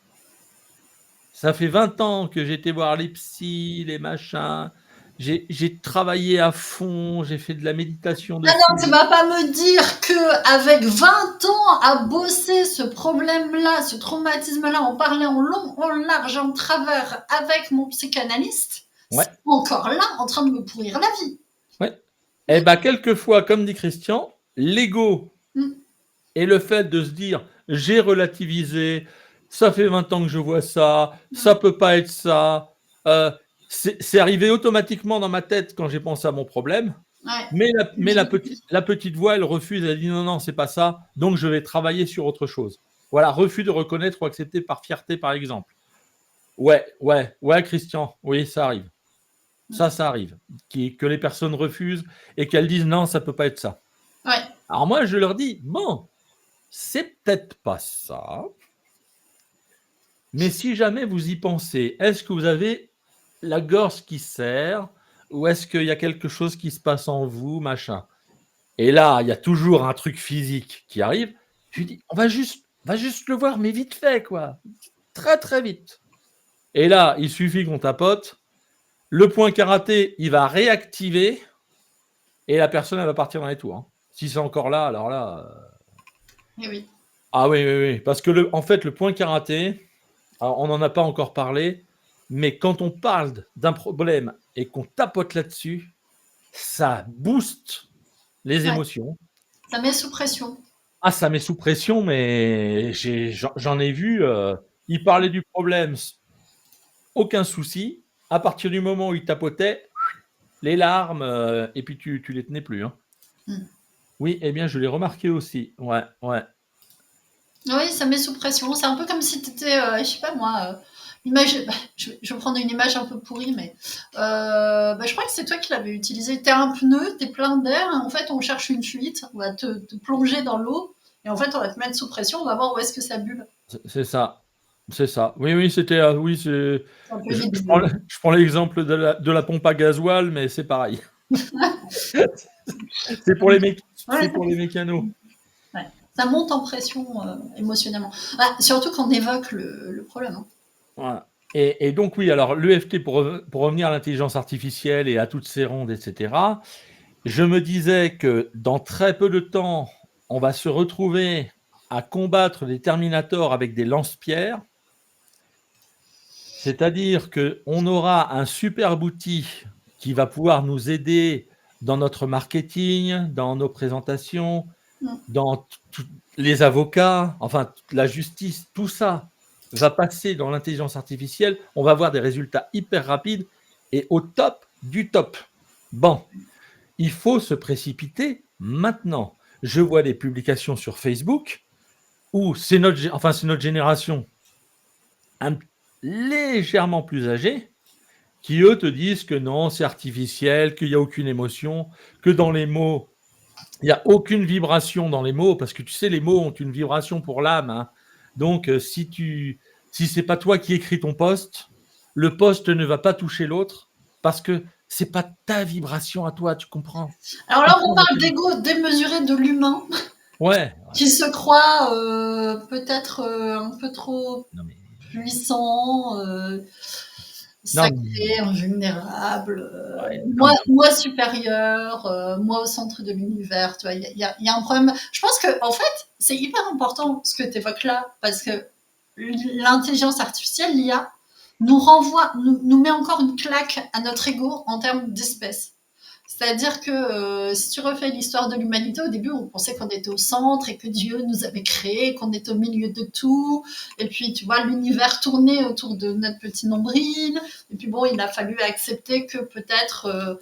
B: Ça fait 20 ans que j'ai été voir les psys, les machins. J'ai travaillé à fond, j'ai fait de la méditation
A: Ah non,
B: dessus.
A: tu vas pas me dire que avec 20 ans à bosser ce problème-là, ce traumatisme-là, en parler en long, en large, en travers avec mon psychanalyste,
B: Ouais,
A: c'est encore là en train de me pourrir la vie.
B: ouais. Eh ben, quelquefois, comme dit Christian, l'ego
A: Mm.
B: et le fait de se dire j'ai relativisé, ça fait 20 ans que je vois ça, ça peut pas être ça. C'est arrivé automatiquement dans ma tête quand j'ai pensé à mon problème.
A: Ouais.
B: Mais la petite voix, elle refuse, elle dit non, non, c'est pas ça, donc je vais travailler sur autre chose. Voilà, refus de reconnaître ou accepter par fierté, par exemple. Ouais, Christian, oui, ça arrive. Ça arrive. Que les personnes refusent et qu'elles disent non, ça peut pas être ça.
A: Ouais.
B: Alors moi, je leur dis, bon, c'est peut-être pas ça, mais si jamais vous y pensez, est-ce que vous avez la gorge qui serre ou est-ce qu'il y a quelque chose qui se passe en vous, machin? Et là, il y a toujours un truc physique qui arrive. Je lui dis, on va juste le voir, mais vite fait, quoi. Très, très vite. Et là, il suffit qu'on tapote. Le point karaté, il va réactiver et la personne, elle va partir dans les tours. Hein. Si c'est encore là, alors là.
A: Eh oui.
B: Ah oui, oui, oui. Parce que, en fait, le point karaté, alors on n'en a pas encore parlé, mais quand on parle d'un problème et qu'on tapote là-dessus, ça booste les
A: Ouais.
B: émotions.
A: Ça met sous pression.
B: Ah, ça met sous pression, mais j'en ai vu, il parlait du problème, aucun souci. À partir du moment où il tapotait, les larmes, et puis tu les tenais plus. Hein.
A: Mm.
B: Oui, eh bien, je l'ai remarqué aussi. Ouais, ouais.
A: Oui, ça met sous pression. C'est un peu comme si tu étais, je sais pas moi, je vais prendre une image un peu pourrie, mais je crois que c'est toi qui l'avais utilisé. Tu es un pneu, tu es plein d'air, en fait on cherche une fuite, on va te plonger dans l'eau, et en fait on va te mettre sous pression, on va voir où est-ce que ça bulle.
B: C'est ça. C'est ça. Oui, oui, c'était. Oui, c'est.
A: C'est un peu
B: Je,
A: vite.
B: je prends l'exemple de la pompe à gasoil, mais c'est pareil. C'est pour les,
A: Ouais,
B: pour les mécanos.
A: ouais. Ça monte en pression émotionnellement. Ah, surtout quand on évoque le problème. Hein.
B: Voilà. Et donc, oui, alors l'EFT, pour revenir à l'intelligence artificielle et à toutes ces rondes, etc., je me disais que dans très peu de temps, on va se retrouver à combattre des Terminators avec des lance-pierres. C'est-à-dire qu'on aura un superbe outil qui va pouvoir nous aider dans notre marketing, dans nos présentations, dans les avocats, enfin la justice, tout ça va passer dans l'intelligence artificielle. On va avoir des résultats hyper rapides et au top du top. Bon, il faut se précipiter maintenant. Je vois des publications sur Facebook où c'est notre génération légèrement plus âgée qui eux te disent que non, c'est artificiel, qu'il n'y a aucune émotion, que dans les mots, il n'y a aucune vibration dans les mots, parce que tu sais, les mots ont une vibration pour l'âme, hein. Donc, si c'est pas toi qui écris ton post, le post ne va pas toucher l'autre, parce que c'est pas ta vibration à toi, tu comprends?
A: Alors là, on parle d'ego démesuré de l'humain
B: Ouais.
A: qui se croit peut-être un peu trop
B: Non, mais...
A: puissant, sacré, invulnérable,
B: Ouais,
A: moi supérieur, moi au centre de l'univers. Tu vois, il y a un problème. Je pense que en fait, c'est hyper important ce que tu évoques là, parce que l'intelligence artificielle, l'IA, nous met encore une claque à notre ego en termes d'espèce. C'est-à-dire que si tu refais l'histoire de l'humanité, au début, on pensait qu'on était au centre et que Dieu nous avait créés, qu'on était au milieu de tout. Et puis, tu vois, l'univers tournait autour de notre petit nombril. Et puis, bon, il a fallu accepter que peut-être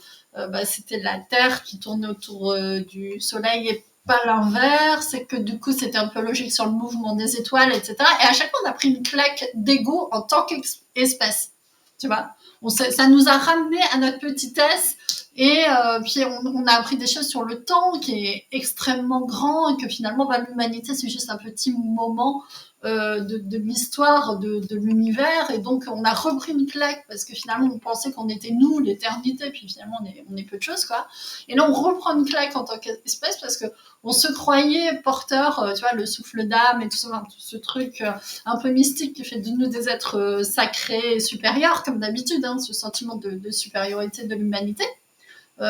A: c'était la Terre qui tournait autour du Soleil et pas l'inverse. Et que du coup, c'était un peu logique sur le mouvement des étoiles, etc. Et à chaque fois, on a pris une claque d'ego en tant qu'espèce. Tu vois, ça nous a ramené à notre petitesse. Et puis on a appris des choses sur le temps qui est extrêmement grand et que finalement l'humanité c'est juste un petit moment de l'histoire de l'univers, et donc on a repris une claque parce que finalement on pensait qu'on était nous l'éternité, puis finalement on est peu de choses, quoi. Et là on reprend une claque en tant qu'espèce parce que on se croyait porteur, tu vois, le souffle d'âme et tout ça, tout ce truc un peu mystique qui fait de nous des êtres sacrés et supérieurs comme d'habitude, hein, ce sentiment de supériorité de l'humanité.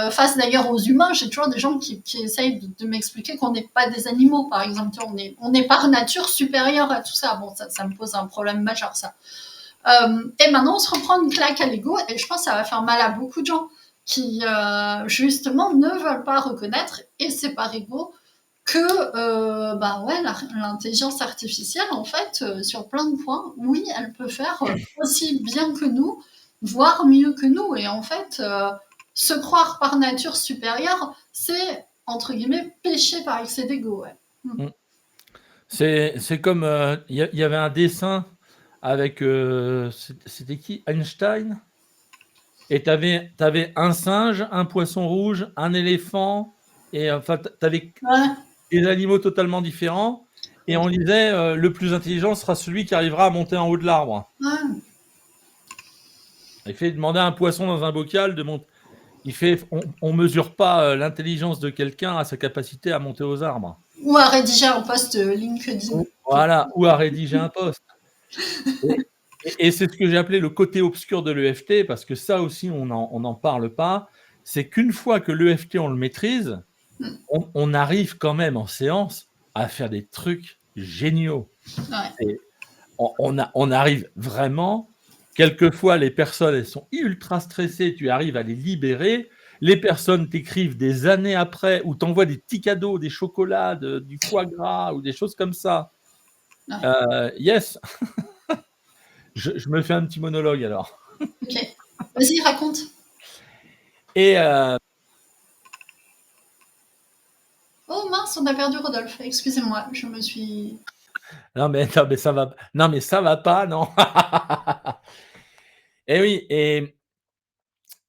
A: Face d'ailleurs aux humains, j'ai toujours des gens qui essayent de m'expliquer qu'on n'est pas des animaux, par exemple. On est par nature supérieur à tout ça. Bon, ça me pose un problème majeur, ça. Et maintenant, on se reprend une claque à l'ego, et je pense que ça va faire mal à beaucoup de gens qui, justement, ne veulent pas reconnaître, et c'est par ego, que l'intelligence artificielle, en fait, sur plein de points, oui, elle peut faire aussi bien que nous, voire mieux que nous. Et en fait, se croire par nature supérieur, c'est, entre guillemets, pécher par excès d'ego. Ouais.
B: C'est comme, il y avait un dessin avec, c'était qui? Einstein? Et tu avais un singe, un poisson rouge, un éléphant, et enfin, tu avais
A: Ouais.
B: des animaux totalement différents, et on disait, le plus intelligent sera celui qui arrivera à monter en haut de l'arbre.
A: Ouais.
B: Il fait demander à un poisson dans un bocal de monter. On mesure pas l'intelligence de quelqu'un à sa capacité à monter aux arbres.
A: Ou à rédiger un post LinkedIn.
B: Voilà, ou à rédiger un post. Et c'est ce que j'ai appelé le côté obscur de l'EFT, parce que ça aussi, on n'en parle pas. C'est qu'une fois que l'EFT, on le maîtrise, on arrive quand même en séance à faire des trucs géniaux.
A: Ouais.
B: Et on arrive vraiment. Quelquefois, les personnes, elles sont ultra stressées, tu arrives à les libérer. Les personnes t'écrivent des années après, ou t'envoient des petits cadeaux, des chocolats, du foie gras, ou des choses comme ça.
A: Ouais.
B: Yes. Je me fais un petit monologue alors.
A: Ok. Vas-y, raconte.
B: Et
A: Oh mince, on a perdu Rodolphe. Excusez-moi, je me suis...
B: non mais ça va. Non mais ça va pas, non. Et oui, et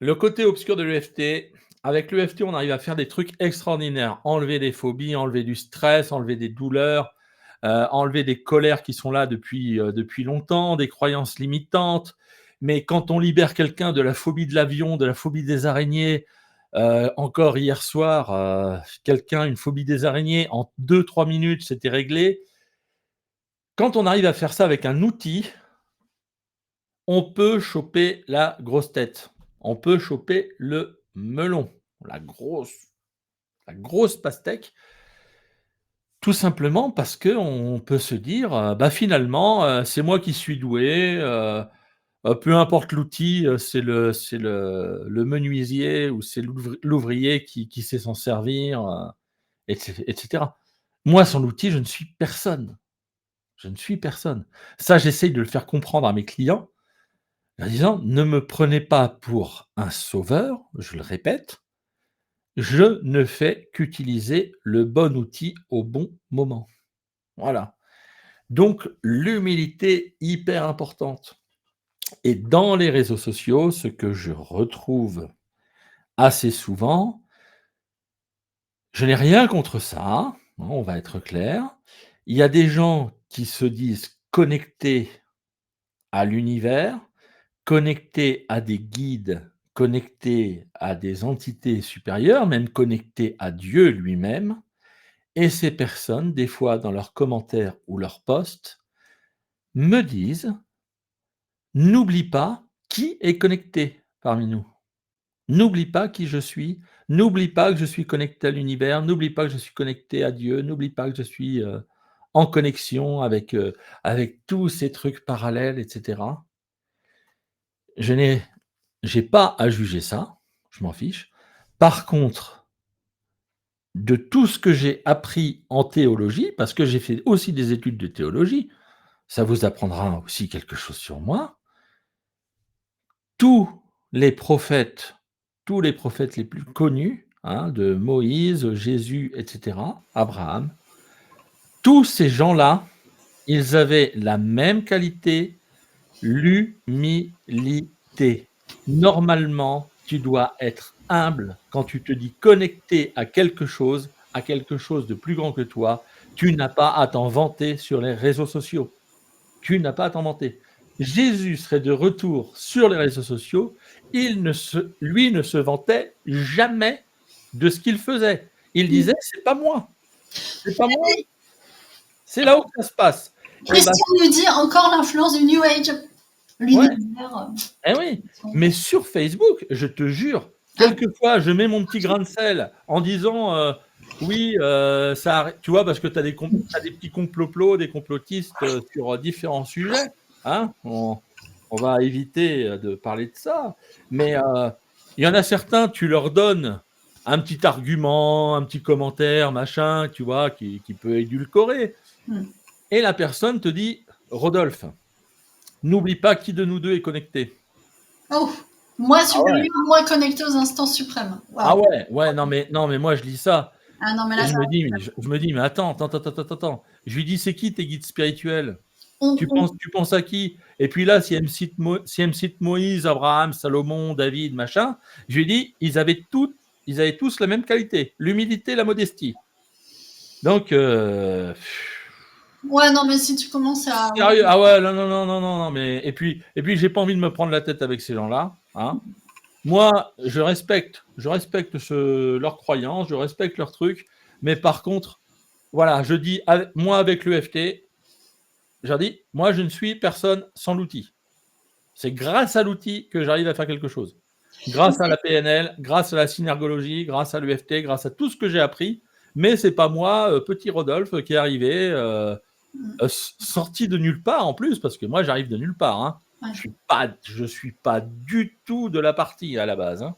B: le côté obscur de l'EFT, avec l'EFT, on arrive à faire des trucs extraordinaires. Enlever des phobies, enlever du stress, enlever des douleurs, enlever des colères qui sont là depuis longtemps, des croyances limitantes. Mais quand on libère quelqu'un de la phobie de l'avion, de la phobie des araignées, encore hier soir, quelqu'un, une phobie des araignées, en 2-3 minutes, c'était réglé. Quand on arrive à faire ça avec un outil, on peut choper la grosse tête. On peut choper le melon, la grosse pastèque, tout simplement parce qu'on peut se dire, finalement, c'est moi qui suis doué, peu importe l'outil, c'est le menuisier ou c'est l'ouvrier qui sait s'en servir, etc. Moi, sans l'outil, je ne suis personne. Je ne suis personne. Ça, j'essaye de le faire comprendre à mes clients en disant: «Ne me prenez pas pour un sauveur», je le répète, «je ne fais qu'utiliser le bon outil au bon moment». Voilà. Donc l'humilité hyper importante. Et dans les réseaux sociaux, ce que je retrouve assez souvent, je n'ai rien contre ça, hein, on va être clair. Il y a des gens qui se disent connectés à l'univers, connectés à des guides, connectés à des entités supérieures, même connectés à Dieu lui-même. Et ces personnes, des fois, dans leurs commentaires ou leurs posts, me disent: «N'oublie pas qui est connecté parmi nous. N'oublie pas qui je suis. N'oublie pas que je suis connecté à l'univers. N'oublie pas que je suis connecté à Dieu. N'oublie pas que je suis, en connexion avec tous ces trucs parallèles» et cetera. Je n'ai j'ai pas à juger ça, je m'en fiche. Par contre, de tout ce que j'ai appris en théologie, parce que j'ai fait aussi des études de théologie, ça vous apprendra aussi quelque chose sur moi. Tous les prophètes, tous les prophètes les plus connus, hein, de Moïse, Jésus, et cetera, Abraham, tous ces gens-là, ils avaient la même qualité, l'humilité. Normalement, tu dois être humble quand tu te dis connecté à quelque chose de plus grand que toi. Tu n'as pas à t'en vanter sur les réseaux sociaux. Tu n'as pas à t'en vanter. Jésus serait de retour sur les réseaux sociaux, lui ne se vantait jamais de ce qu'il faisait. Il disait: c'est pas moi, c'est pas moi, c'est là où ça se passe. Et
A: Christian nous dit encore l'influence du New Age. L'univers.
B: Eh oui, mais sur Facebook, je te jure, quelquefois, je mets mon petit grain de sel en disant oui, ça, tu vois, parce que tu as des petits complots, des complotistes sur différents sujets. Hein, on va éviter de parler de ça. Mais il y en a certains, tu leur donnes un petit argument, un petit commentaire, machin, tu vois, qui peut édulcorer. Et la personne te dit: Rodolphe, n'oublie pas qui de nous deux est connecté.
A: Oh, moi supérieur, moi connecté aux instances suprêmes. Wow.
B: Ah ouais, non mais moi je lis ça.
A: Ah non, mais là,
B: je me dis, mais attends. Je lui dis: c'est qui tes guides spirituels? Tu penses à qui? Et puis là, si elle me cite Moïse, Abraham, Salomon, David, machin, je lui dis, ils avaient tous la même qualité, l'humilité, la modestie. Donc,
A: ouais, non, mais si tu commences à.
B: Sérieux? Ah ouais, non, mais et puis j'ai pas envie de me prendre la tête avec ces gens-là, hein. Moi, je respecte leurs croyances, je respecte leurs trucs, mais par contre, voilà, je dis, moi avec l'EFT, je leur dis, moi je ne suis personne sans l'outil. C'est grâce à l'outil que j'arrive à faire quelque chose. Grâce à la PNL, grâce à la synergologie, grâce à l'EFT, grâce à tout ce que j'ai appris, mais c'est pas moi, petit Rodolphe, qui est arrivé, sorti de nulle part en plus, parce que moi j'arrive de nulle part, hein.
A: Ouais.
B: Je suis pas du tout de la partie à la base, hein.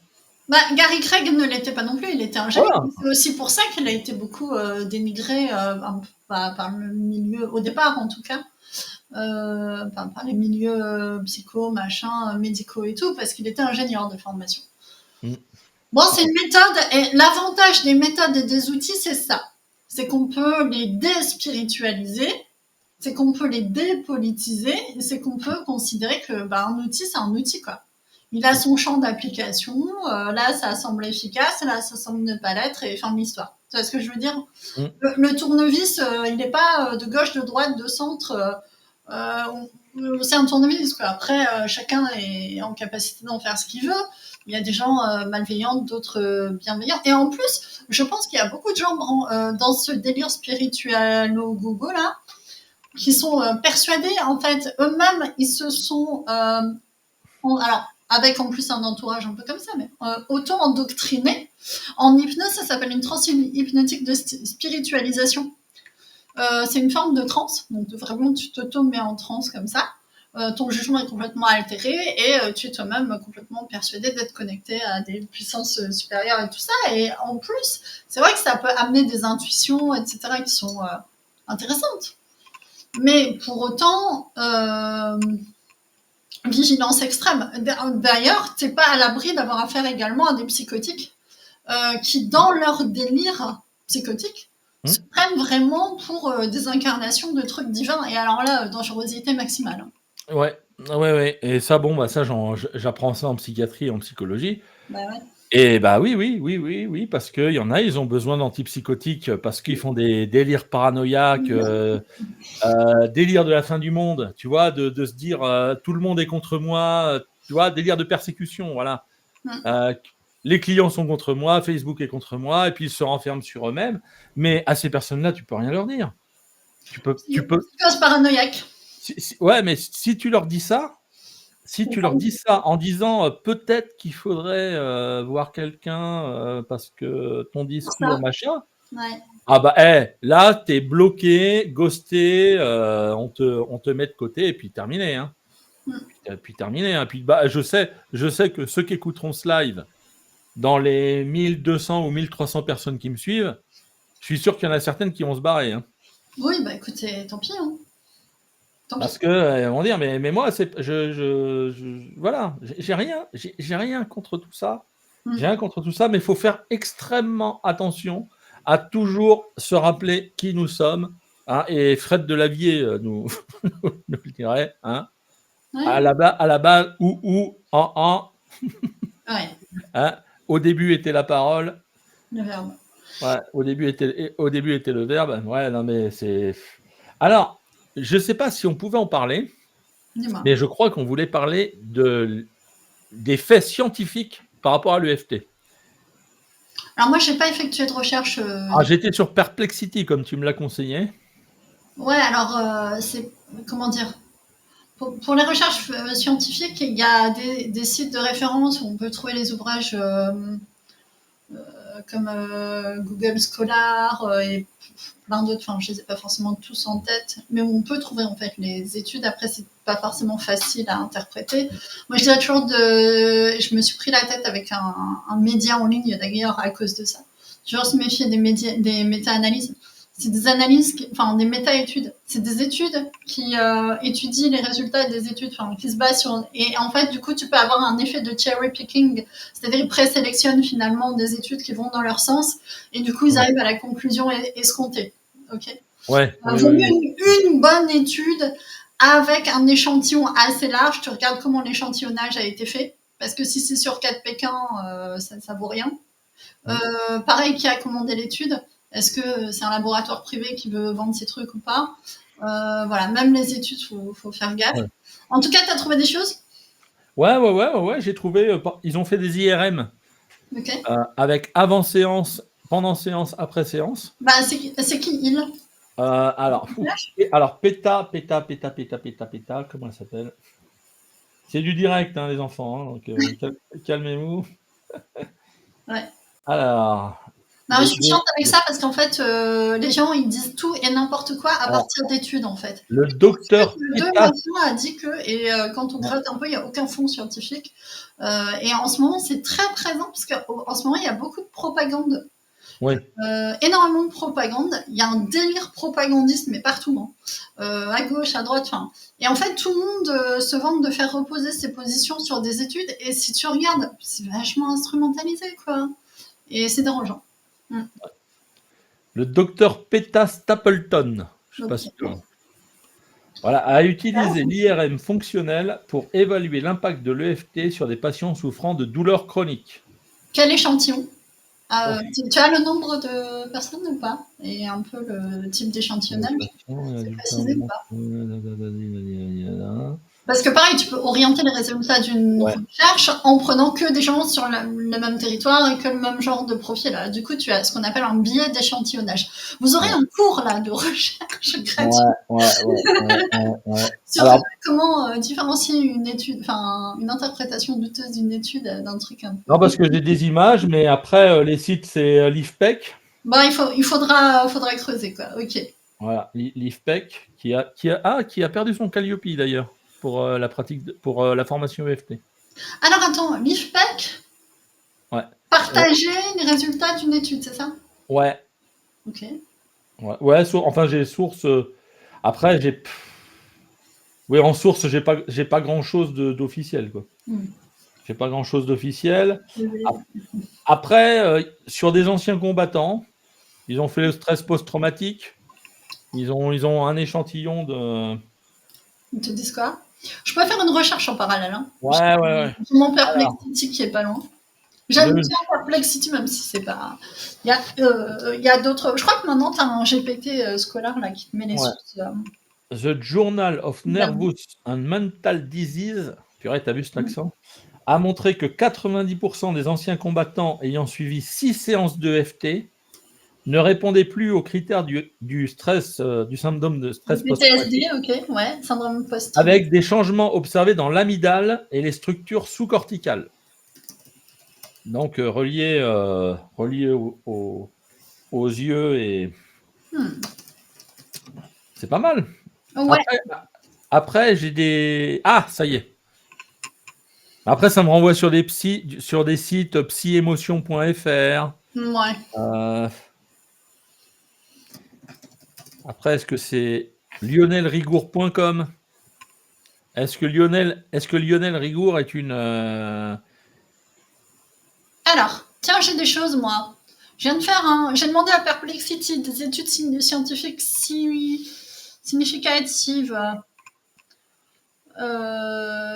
A: Bah, Gary Craig ne l'était pas non plus, il était un génie.
B: Voilà.
A: C'est aussi pour ça qu'il a été beaucoup dénigré par le milieu, au départ en tout cas, par les milieux psycho, machin, médicaux et tout, parce qu'il était ingénieur de formation. Bon, c'est une méthode, et l'avantage des méthodes et des outils, c'est ça. C'est qu'on peut les déspiritualiser, c'est qu'on peut les dépolitiser, et c'est qu'on peut considérer que un outil, c'est un outil, quoi. Il a son champ d'application, là ça semble efficace, là ça semble ne pas l'être, et fin de l'histoire. Tu vois ce que je veux dire? Le tournevis, il n'est pas de gauche, de droite, de centre, c'est un tournevis, quoi. Après, chacun est en capacité d'en faire ce qu'il veut. Il y a des gens malveillants, d'autres bienveillants. Et en plus, je pense qu'il y a beaucoup de gens dans ce délire spirituel au Google, là, qui sont persuadés, en fait, eux-mêmes, ils se sont... alors, avec en plus un entourage un peu comme ça, mais auto-endoctrinés. En hypnose, ça s'appelle une transe hypnotique de spiritualisation. C'est une forme de transe, donc vraiment tu t'auto-mets en transe comme ça. Ton jugement est complètement altéré et tu es toi-même complètement persuadé d'être connecté à des puissances supérieures et tout ça. Et en plus, c'est vrai que ça peut amener des intuitions, etc., qui sont intéressantes. Mais pour autant, vigilance extrême. D'ailleurs, tu n'es pas à l'abri d'avoir affaire également à des psychotiques qui, dans leur délire psychotique, se prennent vraiment pour des incarnations de trucs divins. Et alors là, dangerosité maximale.
B: Ouais, Ouais, ouais. Et ça, bon, bah, ça, j'apprends ça en psychiatrie et en psychologie.
A: Bah ouais.
B: Et bah oui, oui, oui, oui, oui, parce qu'il y en a, ils ont besoin d'antipsychotiques parce qu'ils font des délires paranoïaques, délire de la fin du monde, tu vois, de se dire tout le monde est contre moi, tu vois, délire de persécution, voilà.
A: Mm.
B: Les clients sont contre moi, Facebook est contre moi, et puis ils se renferment sur eux-mêmes. Mais à ces personnes-là, tu peux rien leur dire. Tu peux,
A: Psychose paranoïaque.
B: ouais, mais si tu leur dis ça, en disant peut-être qu'il faudrait voir quelqu'un parce que ton
A: Pour
B: discours
A: ça.
B: machin,
A: Ouais.
B: ah bah là t'es bloqué, ghosté, on te met de côté et puis terminé, hein. Puis terminé, hein. Puis bah je sais que ceux qui écouteront ce live, dans les 1200 ou 1300 personnes qui me suivent, je suis sûr qu'il y en a certaines qui vont se barrer, hein.
A: Oui, bah écoutez, tant pis. Hein. Tant
B: Parce
A: pis.
B: que vont dire mais moi c'est voilà, j'ai rien contre tout ça. J'ai rien contre tout ça, mais il faut faire extrêmement attention à toujours se rappeler qui nous sommes, hein, et Fred Delavier nous nous le dirait, hein.
A: Ouais.
B: À la base en
A: Ouais,
B: hein, au début était la parole.
A: le verbe.
B: Ouais, au début était le verbe. Ouais, non mais c'est alors, je sais pas si on pouvait en parler,
A: Dis-moi.
B: mais je crois qu'on voulait parler des faits scientifiques par rapport à l'EFT.
A: Alors moi, j'ai pas effectué de recherche.
B: J'étais sur Perplexity comme tu me l'as conseillé.
A: Ouais, alors c'est comment dire. Pour les recherches scientifiques, il y a des sites de référence où on peut trouver les ouvrages comme Google Scholar et plein d'autres. Enfin, je les ai pas forcément tous en tête, mais on peut trouver en fait les études. Après, c'est pas forcément facile à interpréter. Moi, je dirais toujours je me suis pris la tête avec un média en ligne d'ailleurs à cause de ça. Toujours se méfier des méta-analyses. C'est des analyses, enfin des méta-études. C'est des études qui étudient les résultats des études, enfin qui se basent sur. Et en fait, du coup, tu peux avoir un effet de cherry picking, c'est-à-dire ils présélectionnent finalement des études qui vont dans leur sens, et du coup, ils arrivent à la conclusion escomptée. Ok.
B: Ouais.
A: Vaut mieux une bonne étude avec un échantillon assez large. Tu regardes comment l'échantillonnage a été fait, parce que si c'est sur 4 Pékin, ça vaut rien. Pareil, qui a commandé l'étude. Est-ce que c'est un laboratoire privé qui veut vendre ses trucs ou pas? Voilà, même les études, faut faire gaffe.
B: Ouais.
A: En tout cas, tu as trouvé des choses?
B: Ouais, j'ai trouvé. Ils ont fait des IRM
A: Ok.
B: avec avant séance, pendant séance, après séance.
A: Bah, c'est qui il?
B: Alors PETA, comment elle s'appelle? C'est du direct, hein, les enfants, hein, donc calmez-vous.
A: Ouais.
B: Alors,
A: Non, je suis chiante avec ça parce qu'en fait, les gens ils disent tout et n'importe quoi à partir d'études en fait.
B: le docteur
A: Le
B: PETA.
A: machin a dit que, et quand on gratte un peu, il n'y a aucun fond scientifique. Et en ce moment, c'est très présent parce qu'en ce moment, il y a beaucoup de propagande.
B: Oui.
A: Énormément de propagande. Il y a un délire propagandiste, mais partout, hein. À gauche, à droite. Fin. Et en fait, tout le monde se vante de faire reposer ses positions sur des études. Et si tu regardes, c'est vachement instrumentalisé, quoi. Et c'est dérangeant.
B: Le docteur PETA Stapleton, je sais pas si voilà, a utilisé l'IRM fonctionnel pour évaluer l'impact de l'EFT sur des patients souffrant de douleurs chroniques.
A: Quel échantillon? Tu as le nombre de personnes ou pas? Et un peu le type d'échantillonnage? C'est précisé ou pas? Parce que pareil, tu peux orienter les résultats d'une recherche en prenant que des gens sur le même territoire et que le même genre de profil. Là. Du coup, tu as ce qu'on appelle un biais d'échantillonnage. Vous aurez un cours là de recherche gratuit sur comment différencier une étude, enfin une interprétation douteuse d'une étude d'un truc un peu.
B: Non, parce que j'ai des images, mais après les sites c'est l'IFPEC.
A: Bon, il faudra creuser quoi. Ok.
B: Voilà, l'IFPEC qui a perdu son Calliope d'ailleurs pour la pratique, pour la formation EFT.
A: Alors attends, l'IFPEC partager les résultats d'une étude, c'est ça?
B: Ouais.
A: Ok.
B: Ouais, enfin j'ai source. Après j'ai. Oui, en source j'ai pas grand chose d'officiel quoi. J'ai pas grand chose d'officiel. Après, sur des anciens combattants, ils ont fait le stress post-traumatique. Ils ont un échantillon de.
A: Ils te disent quoi? Je peux faire une recherche en parallèle. Hein.
B: Ouais, ouais, ouais.
A: J'ai mon Perplexity qui est pas loin. J'aime
B: Le-
A: bien Perplexity, même si c'est pas. Il y a d'autres. Je crois que maintenant, tu as un GPT scolaire là, qui te met les
B: Ouais.
A: sources.
B: The Journal of Nervous and Mental Disease, purée, t'as vu cet accent, a montré que 90% des anciens combattants ayant suivi 6 séances de FT ne répondaient plus aux critères du stress, du syndrome de stress post-traumatique,
A: PTSD, ok, ouais, syndrome post.
B: avec des changements observés dans l'amygdale et les structures sous-corticales. Donc reliés aux yeux et c'est pas mal.
A: Ouais.
B: Après j'ai des ça y est. Après ça me renvoie sur des sites psyémotion.fr.
A: Ouais.
B: Après est-ce que c'est lionelrigour.com? Est-ce que Lionel Rigour est une
A: Alors, tiens, j'ai des choses, moi. J'ai demandé à Perplexity des études scientifiques significatives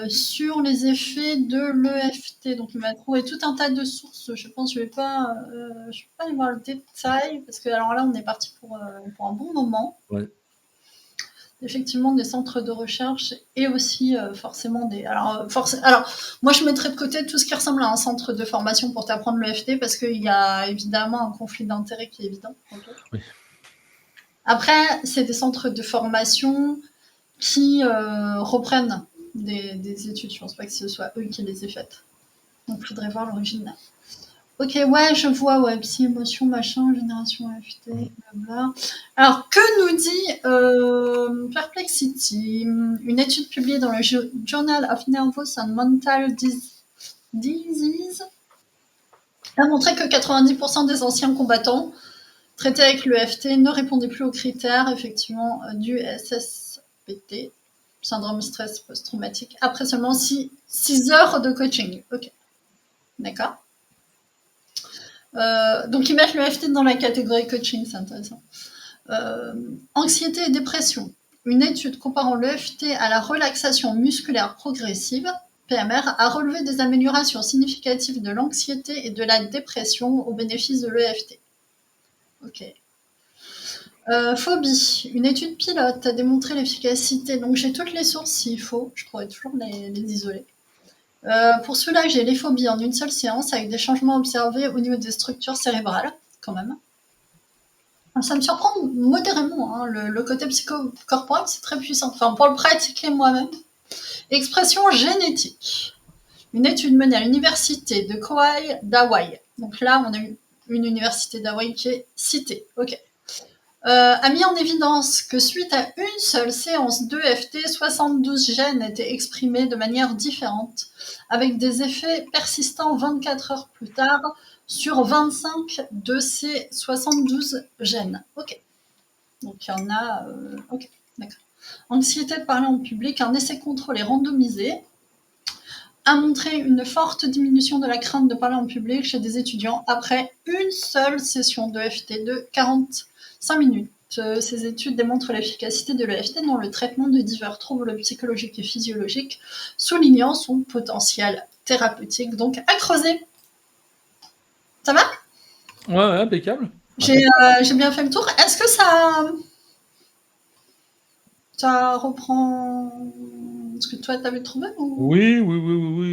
A: sur les effets de l'EFT. Donc, il m'a trouvé tout un tas de sources. Je pense que je vais pas aller voir le détail parce que alors là, on est parti pour un bon moment.
B: Ouais.
A: Effectivement, des centres de recherche et aussi forcément des. Alors, moi, je mettrais de côté tout ce qui ressemble à un centre de formation pour t'apprendre l'EFT parce qu'il y a évidemment un conflit d'intérêts qui est évident. Okay.
B: Oui.
A: Après, c'est des centres de formation qui reprennent des études. Je pense pas que ce soit eux qui les aient faites. Donc, il faudrait voir l'origine. Ok, ouais, je vois, ouais, psy, émotion, machin, génération FT, blabla. Alors, que nous dit Perplexity? Une étude publiée dans le Journal of Nervous and Mental Disease a montré que 90% des anciens combattants traités avec l'EFT ne répondaient plus aux critères, effectivement, du SSPT, syndrome stress post-traumatique, après seulement 6 heures de coaching. Ok, d'accord. Donc ils mettent l'EFT dans la catégorie coaching, c'est intéressant. Anxiété et dépression. Une étude comparant l'EFT à la relaxation musculaire progressive, PMR, a relevé des améliorations significatives de l'anxiété et de la dépression au bénéfice de l'EFT. Ok. Phobie. Une étude pilote a démontré l'efficacité. Donc j'ai toutes les sources s'il faut. Je pourrais toujours les isoler. Pour soulager les phobies en une seule séance avec des changements observés au niveau des structures cérébrales, quand même. Ça me surprend modérément, hein. Le côté psychocorporel, c'est très puissant. Enfin, pour le pratiquer moi-même. Expression génétique. Une étude menée à l'université de Kauai d'Hawaï. Donc là, on a une université d'Hawaï qui est citée. Ok. A mis en évidence que suite à une seule séance d'EFT, 72 gènes étaient exprimés de manière différente, avec des effets persistants 24 heures plus tard sur 25 de ces 72 gènes. Ok. Donc il y en a... ok, d'accord. Anxiété de parler en public, un essai contrôlé randomisé a montré une forte diminution de la crainte de parler en public chez des étudiants après une seule session d'EFT de 45 minutes. Ces études démontrent l'efficacité de l'EFT dans le traitement de divers troubles psychologiques et physiologiques, soulignant son potentiel thérapeutique. Donc, à creuser. Ça va ?
B: Ouais, impeccable.
A: J'ai bien fait le tour. Est-ce que ça reprend ce que toi t'avais trouvé ou...
B: Oui.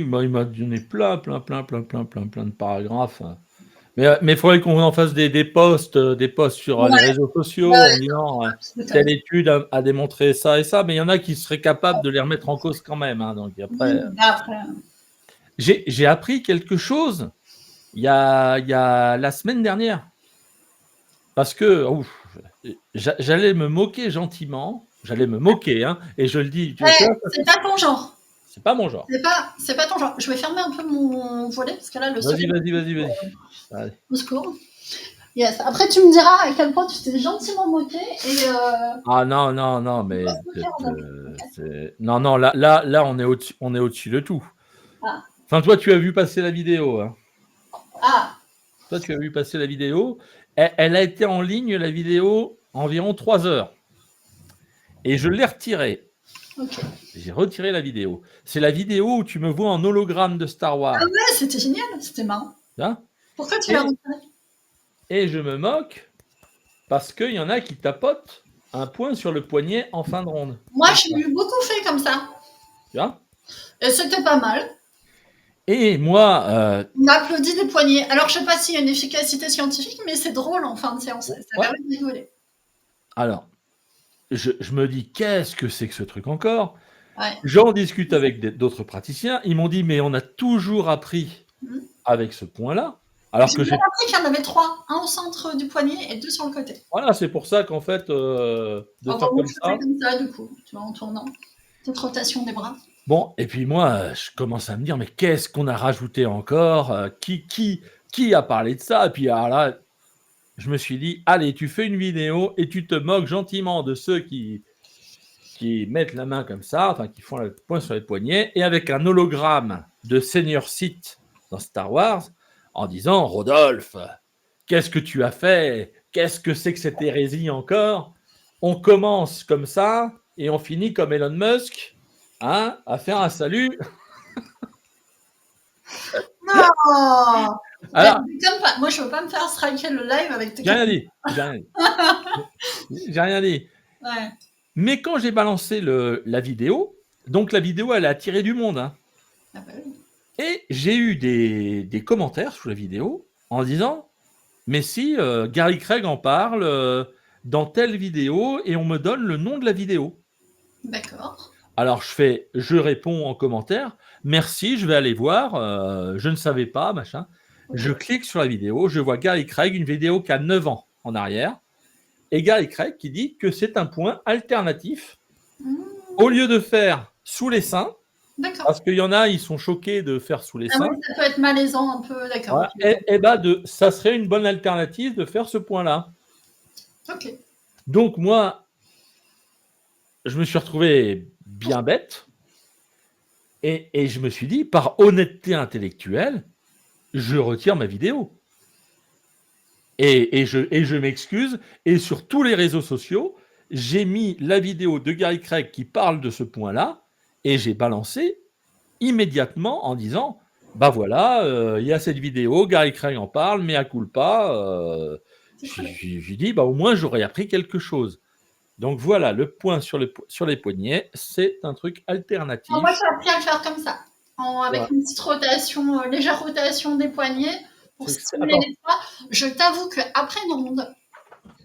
B: Bah, il m'a donné plein de paragraphes. Mais il faudrait qu'on en fasse des posts sur les réseaux sociaux en disant telle étude a démontré ça et ça, mais il y en a qui seraient capables de les remettre en cause quand même. Hein, donc après, j'ai appris quelque chose il y a la semaine dernière. Parce que j'allais me moquer gentiment. J'allais me moquer, hein, et je le dis.
A: C'est pas ton genre.
B: C'est pas mon genre.
A: C'est pas ton genre. Je vais fermer un peu mon volet parce que là, le
B: Vas-y.
A: Au secours. Yes. Après, tu me diras à quel point tu t'es gentiment moqué.
B: Ah non, mais non, là, on est au-dessus de tout.
A: Ah.
B: Enfin, toi, tu as vu passer la vidéo. Hein.
A: Ah.
B: Toi, tu as vu passer la vidéo. Elle a été en ligne, la vidéo, environ 3 heures. Et je l'ai retirée.
A: Ok.
B: J'ai retiré la vidéo. C'est la vidéo où tu me vois en hologramme de Star Wars.
A: Ah ouais, c'était génial, c'était marrant.
B: Hein.
A: Pourquoi tu l'as retiré?
B: Et je me moque parce qu'il y en a qui tapotent un point sur le poignet en fin de ronde.
A: Moi, j'ai eu beaucoup fait comme ça.
B: Tu vois.
A: Et c'était pas mal.
B: Et moi,
A: On a applaudi des poignets. Alors, je sais pas s'il y a une efficacité scientifique, mais c'est drôle en fin de séance. Ça
B: Ouais.
A: permet de rigoler.
B: Alors, je me dis, qu'est-ce que c'est que ce truc encore?
A: Ouais.
B: J'en discute avec d'autres praticiens. Ils m'ont dit, mais on a toujours appris
A: Mhm.
B: avec ce point-là. Alors que
A: J'ai appris qu'il y en avait 3. Un au centre du poignet et 2 sur le côté.
B: Voilà, c'est pour ça qu'en fait, de faire comme ça.
A: Comme ça, du coup, tu vois, en tournant. Cette rotation des bras.
B: Bon, et puis moi, je commence à me dire, mais qu'est-ce qu'on a rajouté encore? Qui a parlé de ça? Et puis alors là, je me suis dit, allez, tu fais une vidéo et tu te moques gentiment de ceux qui mettent la main comme ça, enfin qui font le point sur les poignets, et avec un hologramme de Senior Sith dans Star Wars, en disant, Rodolphe, qu'est-ce que tu as fait? Qu'est-ce que c'est que cette hérésie encore? On commence comme ça et on finit comme Elon Musk, hein, à faire un salut.
A: Non.
B: Alors,
A: Moi, je veux pas me faire striker le live avec tes
B: j'ai rien dit. J'ai rien dit.
A: Ouais.
B: Mais quand j'ai balancé la vidéo, donc la vidéo, elle a attiré du monde. Hein.
A: Ah bah oui.
B: Et j'ai eu des commentaires sous la vidéo en disant, mais si, Gary Craig en parle dans telle vidéo et on me donne le nom de la vidéo.
A: D'accord.
B: Alors je réponds en commentaire, merci, je vais aller voir, je ne savais pas, machin. Okay. Je clique sur la vidéo, je vois Gary Craig, une vidéo qui a 9 ans en arrière, et Gary Craig qui dit que c'est un point alternatif, au lieu de faire sous les seins, parce qu'il y en a, ils sont choqués de faire sous les seins.
A: Oui, ça peut être malaisant un peu, d'accord.
B: Voilà. Et bah ça serait une bonne alternative de faire ce point-là.
A: Ok.
B: Donc moi, je me suis retrouvé bien bête, et je me suis dit, par honnêteté intellectuelle, je retire ma vidéo. Et je m'excuse. Et sur tous les réseaux sociaux, j'ai mis la vidéo de Gary Craig qui parle de ce point-là, et j'ai balancé immédiatement en disant, bah voilà, il y a cette vidéo, Gary Craig en parle, mea culpa. J'ai dit, bah au moins j'aurais appris quelque chose. Donc voilà, le point sur les poignets, c'est un truc alternatif.
A: Moi, j'ai appris à le faire comme ça, avec une petite rotation, légère rotation des poignets pour stimuler les doigts. Je t'avoue qu'après une ronde,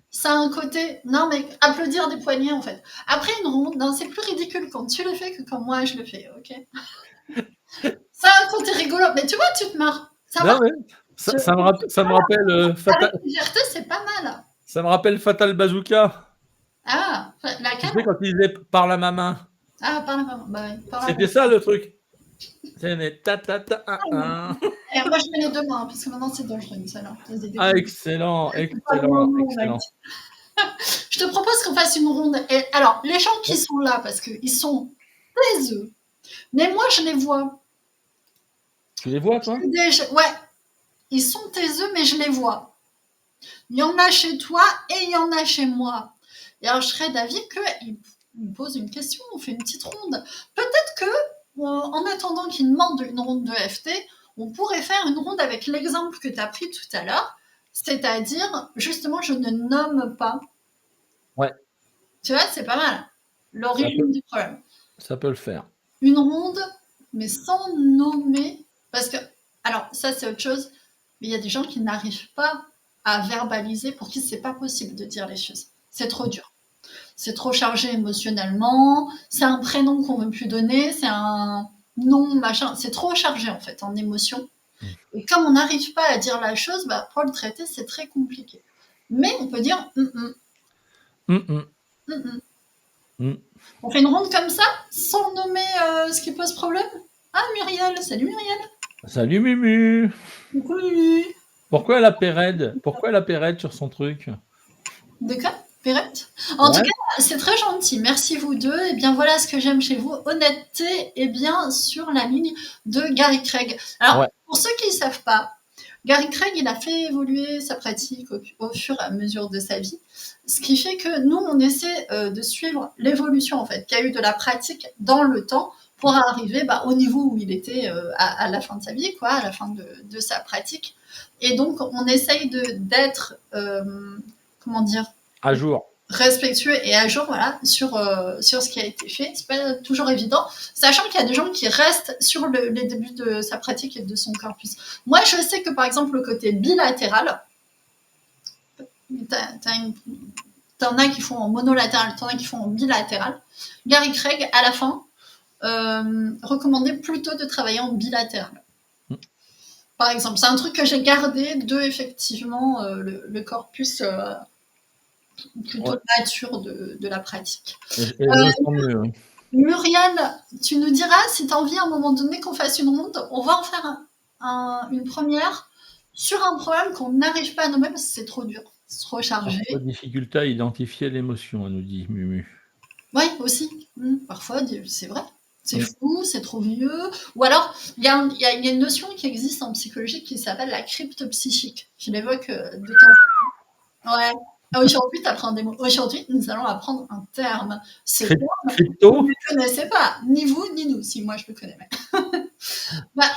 A: ça a un côté... Non, mais applaudir des poignets, en fait. Après une ronde, c'est plus ridicule quand tu le fais que quand moi, je le fais, ok? Ça a un côté rigolo. Mais tu vois, tu te marres. Ça
B: me rappelle...
A: Fatal... Avec légèreté, c'est pas mal.
B: Ça me rappelle Fatal Bazooka.
A: Ah, laquelle?
B: Tu sais, quand il disait « par la maman ».
A: Ah, par la maman. Bah, oui,
B: c'était ça, le truc. C'est
A: moi, je mets les 2 mains, parce que maintenant, c'est dangereux, celle-là.
B: Ah, excellent.
A: Je te propose qu'on fasse une ronde. Et, alors, les gens qui sont là, parce qu'ils sont taiseux, mais moi, je les vois.
B: Tu les vois, toi?
A: Ouais. Ils sont taiseux, mais je les vois. Il y en a chez toi et il y en a chez moi. Et alors, je serais d'avis qu'ils me posent une question, on fait une petite ronde. Peut-être que, en attendant qu'ils demandent une ronde de FT, on pourrait faire une ronde avec l'exemple que tu as pris tout à l'heure, c'est-à-dire, justement, je ne nomme pas.
B: Ouais.
A: Tu vois, c'est pas mal. L'origine du problème.
B: Ça peut le faire.
A: Une ronde, mais sans nommer. Parce que, alors, ça, c'est autre chose, mais il y a des gens qui n'arrivent pas à verbaliser, pour qui c'est pas possible de dire les choses. C'est trop dur. C'est trop chargé émotionnellement, c'est un prénom qu'on veut plus donner, c'est un nom, machin, c'est trop chargé en fait, en émotion. Et comme on n'arrive pas à dire la chose, bah, pour le traiter, c'est très compliqué. Mais on peut dire On fait une ronde comme ça, sans nommer ce qui pose problème. Ah, Muriel, salut Muriel.
B: Salut Mumu.
A: Coucou Mumu.
B: Pourquoi elle a Perrette sur son truc?
A: De quoi? Perrette? En tout cas, c'est très gentil. Merci vous deux. Et bien voilà ce que j'aime chez vous. Honnêteté et bien sur la ligne de Gary Craig. Alors, pour ceux qui ne savent pas, Gary Craig, il a fait évoluer sa pratique au fur et à mesure de sa vie, ce qui fait que nous, on essaie de suivre l'évolution, en fait, qu'il y a eu de la pratique dans le temps pour arriver au niveau où il était à la fin de sa vie, quoi, à la fin de sa pratique. Et donc, on essaye d'être, comment dire,
B: À jour.
A: respectueux et à jour, voilà, sur ce qui a été fait. C'est pas toujours évident, sachant qu'il y a des gens qui restent sur les débuts de sa pratique et de son corpus. Moi, je sais que, par exemple, le côté bilatéral, t'en as qui font en monolatéral, t'en as qui font en bilatéral. Gary Craig, à la fin, recommandait plutôt de travailler en bilatéral. Par exemple, c'est un truc que j'ai gardé de, effectivement, le corpus plutôt mature de la pratique.
B: Et je sens mieux, hein.
A: Muriel, tu nous diras si tu as envie à un moment donné qu'on fasse une ronde. On va en faire une première sur un problème qu'on n'arrive pas à nommer parce que c'est trop dur, c'est trop chargé.
B: Parfois, difficulté à identifier l'émotion, nous dit Mumu.
A: Oui, aussi. Parfois, c'est vrai. C'est fou, c'est trop vieux. Ou alors, il y a une notion qui existe en psychologie qui s'appelle la crypte psychique. Je l'évoque de temps en temps. Ouais. Aujourd'hui, tu apprends des mots. Aujourd'hui, nous allons apprendre un terme. Ce terme,
B: Crypto,
A: vous ne le connaissez pas, ni vous, ni nous, si moi je le connais même.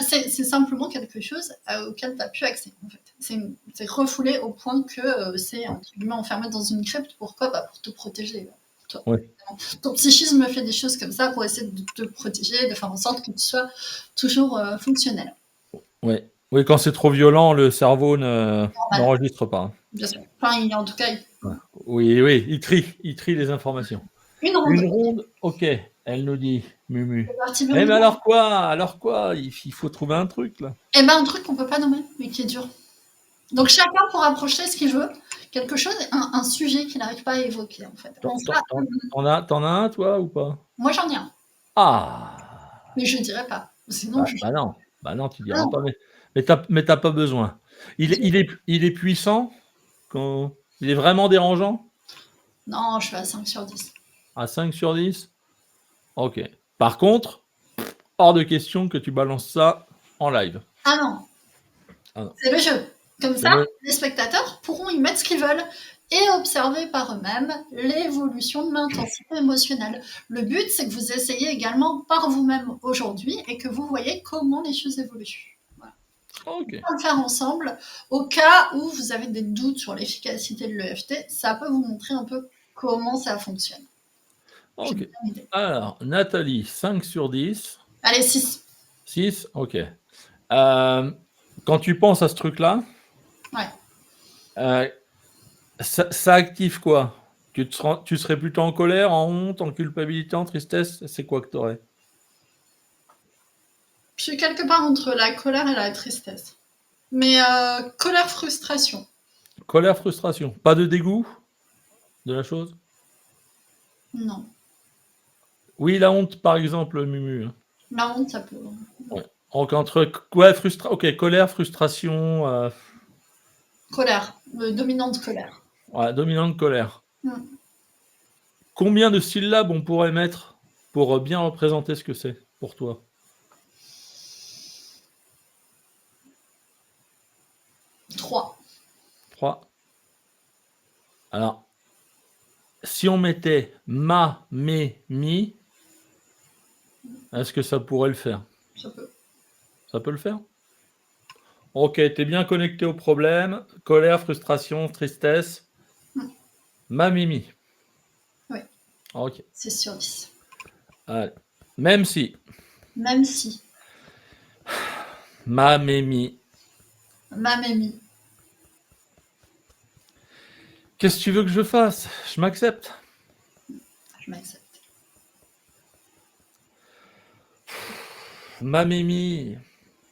A: C'est simplement quelque chose auquel tu as pu accéder, en fait. C'est refoulé au point que c'est, entre guillemets, enfermé dans une crypte. Pourquoi? Pour te protéger. Toi.
B: ouais.
A: Ton psychisme fait des choses comme ça pour essayer de te protéger, de faire en sorte que tu sois toujours fonctionnel.
B: Ouais. Oui, quand c'est trop violent, le cerveau n'enregistre pas.
A: Bien sûr. Enfin, en tout cas,
B: Oui, il trie les informations.
A: Une ronde,
B: ok, elle nous dit, Mumu.
A: parti,
B: Mais alors quoi il faut trouver un truc, là.
A: Eh ben, un truc qu'on peut pas nommer, mais qui est dur. Donc, chacun pourra approcher ce qu'il veut, quelque chose, un sujet qu'il n'arrive pas à évoquer, en fait.
B: T'en as un, toi, ou pas?
A: Moi, j'en ai un.
B: Ah!
A: Mais je dirais pas. Sinon,
B: non, tu diras pas, mais t'as pas besoin. Il est puissant? Il est vraiment dérangeant?
A: Non, je suis à 5 sur 10.
B: À 5 sur 10? Ok. Par contre, hors de question que tu balances ça en live.
A: Ah non. C'est le jeu. Comme ça, les spectateurs pourront y mettre ce qu'ils veulent et observer par eux-mêmes l'évolution de l'intensité émotionnelle. Le but, c'est que vous essayez également par vous-même aujourd'hui et que vous voyez comment les choses évoluent. Voilà.
B: Okay.
A: On va le faire ensemble. Au cas où vous avez des doutes sur l'efficacité de l'EFT, ça peut vous montrer un peu comment ça fonctionne.
B: Ok. Alors, Nathalie, 5 sur 10.
A: Allez, 6.
B: 6, ok. Quand tu penses à ce truc-là, ça active quoi? Tu serais plutôt en colère, en honte, en culpabilité, en tristesse? C'est quoi que tu aurais?
A: Je suis quelque part entre la colère et la tristesse. Mais colère, frustration.
B: Colère, frustration. Pas de dégoût de la chose?
A: Non.
B: Oui, la honte, par exemple, Mumu.
A: La honte, ça peut.
B: Ouais. Donc, entre colère, frustration.
A: Colère. Dominante colère.
B: Ouais, dominante colère. Combien de syllabes on pourrait mettre pour bien représenter ce que c'est pour toi?
A: 3.
B: 3. Alors, si on mettait ma, mé, mi, est-ce que ça pourrait le faire?
A: Ça peut.
B: Ça peut le faire? Ok, t'es bien connecté au problème. Colère, frustration, tristesse. Ma, mimi.
A: Oui.
B: Ok.
A: C'est sur 10.
B: Même si.
A: Même si.
B: Ma, mimi.
A: Ma, mémi.
B: Qu'est-ce que tu veux que je fasse? Je m'accepte.
A: Je m'accepte.
B: Ma, mémi.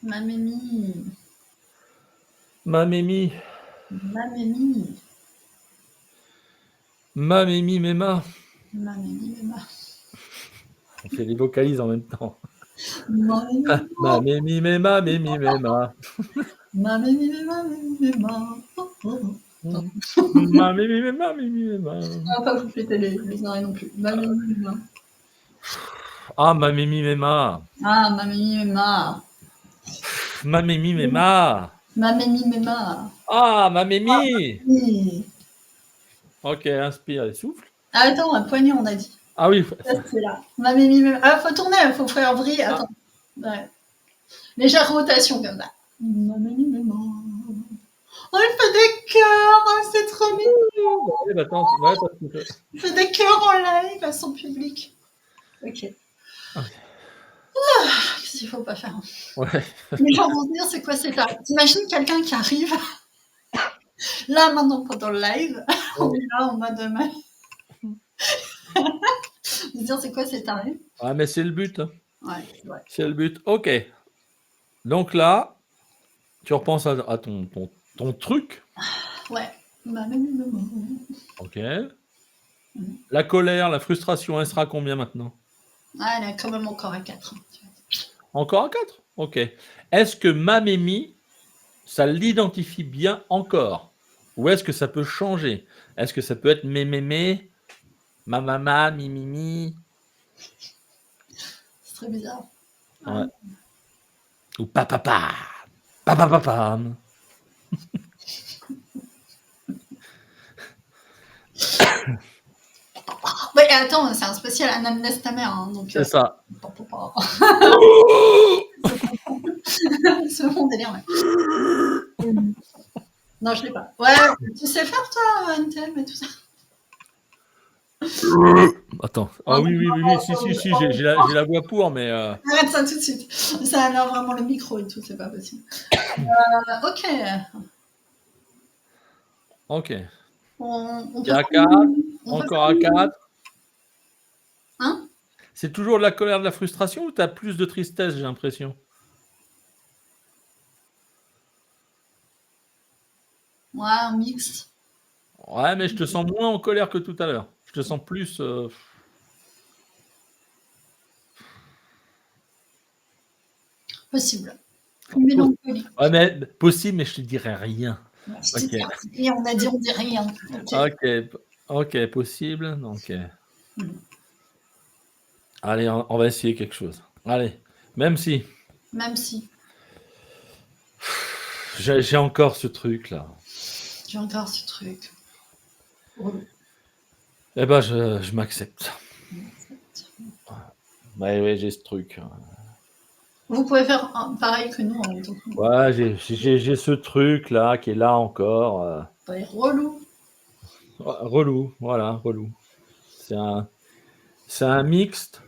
A: Ma, mémi.
B: Ma, mémi.
A: Ma, mémi.
B: Ma, mémi, méma.
A: Ma, mémi, méma.
B: On fait les vocalises en même temps.
A: Ma,
B: mémi, méma, mémi, méma.
A: Ma, mémi, méma, mémi, méma.
B: Ma, mémi, méma, mémi, méma.
A: On va pas vous péter les oreilles non plus. Ma, mémi, méma.
B: Ah, ma, mémi, méma.
A: Ah, ma, mémi, méma.
B: Ma, mémi, méma.
A: Ma mémie, méma.
B: Ah, ma mémie.
A: Oui.
B: Ok, inspire et souffle.
A: Ah, attends, un poignet, on a dit.
B: Ah oui.
A: Ça, c'est là. Ma mémie, méma. Ah, faut tourner, faut faire vrille. Attends. Ouais. Légère rotation comme ça. Ma mémie, méma. Oh, il fait des cœurs, oh, c'est trop mignon.
B: Ouais, bah, attends, ouais, parce que...
A: Il fait des cœurs en live à son public. Ok.
B: Ok.
A: Qu'est-ce qu'il faut pas faire?
B: Ouais.
A: Les gens vont se dire, c'est quoi cet art? T'imagines quelqu'un qui arrive là maintenant pendant le live, on est là en mode se dire c'est quoi cet arrêt?
B: Ah, mais c'est le but. Hein.
A: Ouais, ouais.
B: C'est le but. Ok. Donc là, tu repenses à ton truc.
A: Ouais. Ma mémie, méma.
B: Ok. La colère, la frustration, elle sera combien maintenant?
A: Ah, elle est quand même encore à 4.
B: Encore à 4? Ok. Est-ce que ma mémie, ça l'identifie bien encore? Ou est-ce que ça peut changer? Est-ce que ça peut être mémémé, ma mama, mi mimi?
A: C'est très bizarre.
B: Ouais. Ou papapa, papapapam.
A: Ouais, attends, c'est un spécial anamnèse ta mère, hein, donc.
B: C'est ça.
A: C'est mon délire, ouais. Non, je l'ai pas. Ouais, tu sais faire toi, NTM et tout ça?
B: Attends. Ah oui, si, j'ai la voix pour, mais...
A: Arrête ça tout de suite. Ça a l'air vraiment le micro et tout, c'est pas possible. Ok.
B: Ok.
A: On
B: Il y a
A: peut
B: 4,
A: on peut
B: encore à
A: faire
B: 4.
A: Hein?
B: C'est toujours de la colère, de la frustration ou tu as plus de tristesse, j'ai l'impression?
A: Ouais, un mix.
B: Ouais, mais je te sens moins en colère que tout à l'heure. Je te sens plus...
A: Possible. Mélancolique.
B: Ouais, mais possible, mais je te dirai rien.
A: Ouais, je te
B: Ok.
A: dis, et on a dit on dit rien.
B: Ok, possible. Donc,
A: Mm.
B: allez, on va essayer quelque chose. Allez, même si
A: Même si
B: j'ai encore ce truc là.
A: j'ai encore ce truc. Relou.
B: Eh ben, je m'accepte. Ouais, j'ai ce truc.
A: Vous pouvez faire pareil que nous en même temps.
B: Ouais, j'ai ce truc là qui est là encore.
A: Ouais, relou.
B: Relou, voilà, relou. C'est un mixte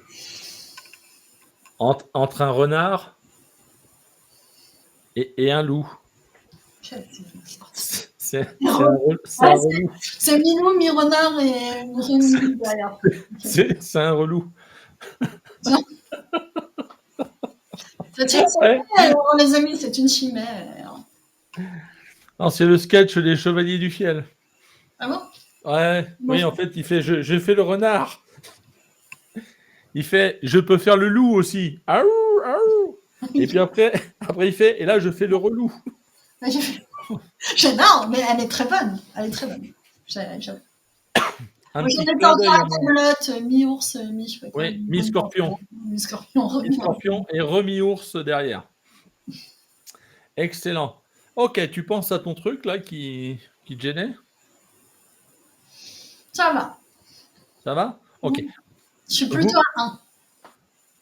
B: entre un renard et un loup. C'est un relou.
A: C'est mi-loup, mi-renard et mi derrière.
B: C'est un relou.
A: C'est une chimère, alors, les amis, c'est une chimère.
B: Non, c'est le sketch des Chevaliers du Fiel.
A: Ah bon?
B: Ouais, oui, en fait, il fait je fais le renard. Il fait je peux faire le loup aussi. Aou, aou. Et puis après, il fait et là je fais le relou.
A: J'adore, mais elle est très bonne. Elle est très bonne. J'aime.
B: Un
A: Moi,
B: petit
A: j'en ai
B: clin
A: pas
B: d'œil
A: encore
B: à
A: à
B: moi.
A: Camelote, mi-ours, mi, je sais pas quoi.
B: Oui, mi-scorpion.
A: Mi-scorpion,
B: Mi-scorpion et remi-ours derrière. Excellent. Ok, tu penses à ton truc là qui te gênait?
A: Ça va.
B: Ça va? Ok.
A: Je suis plutôt à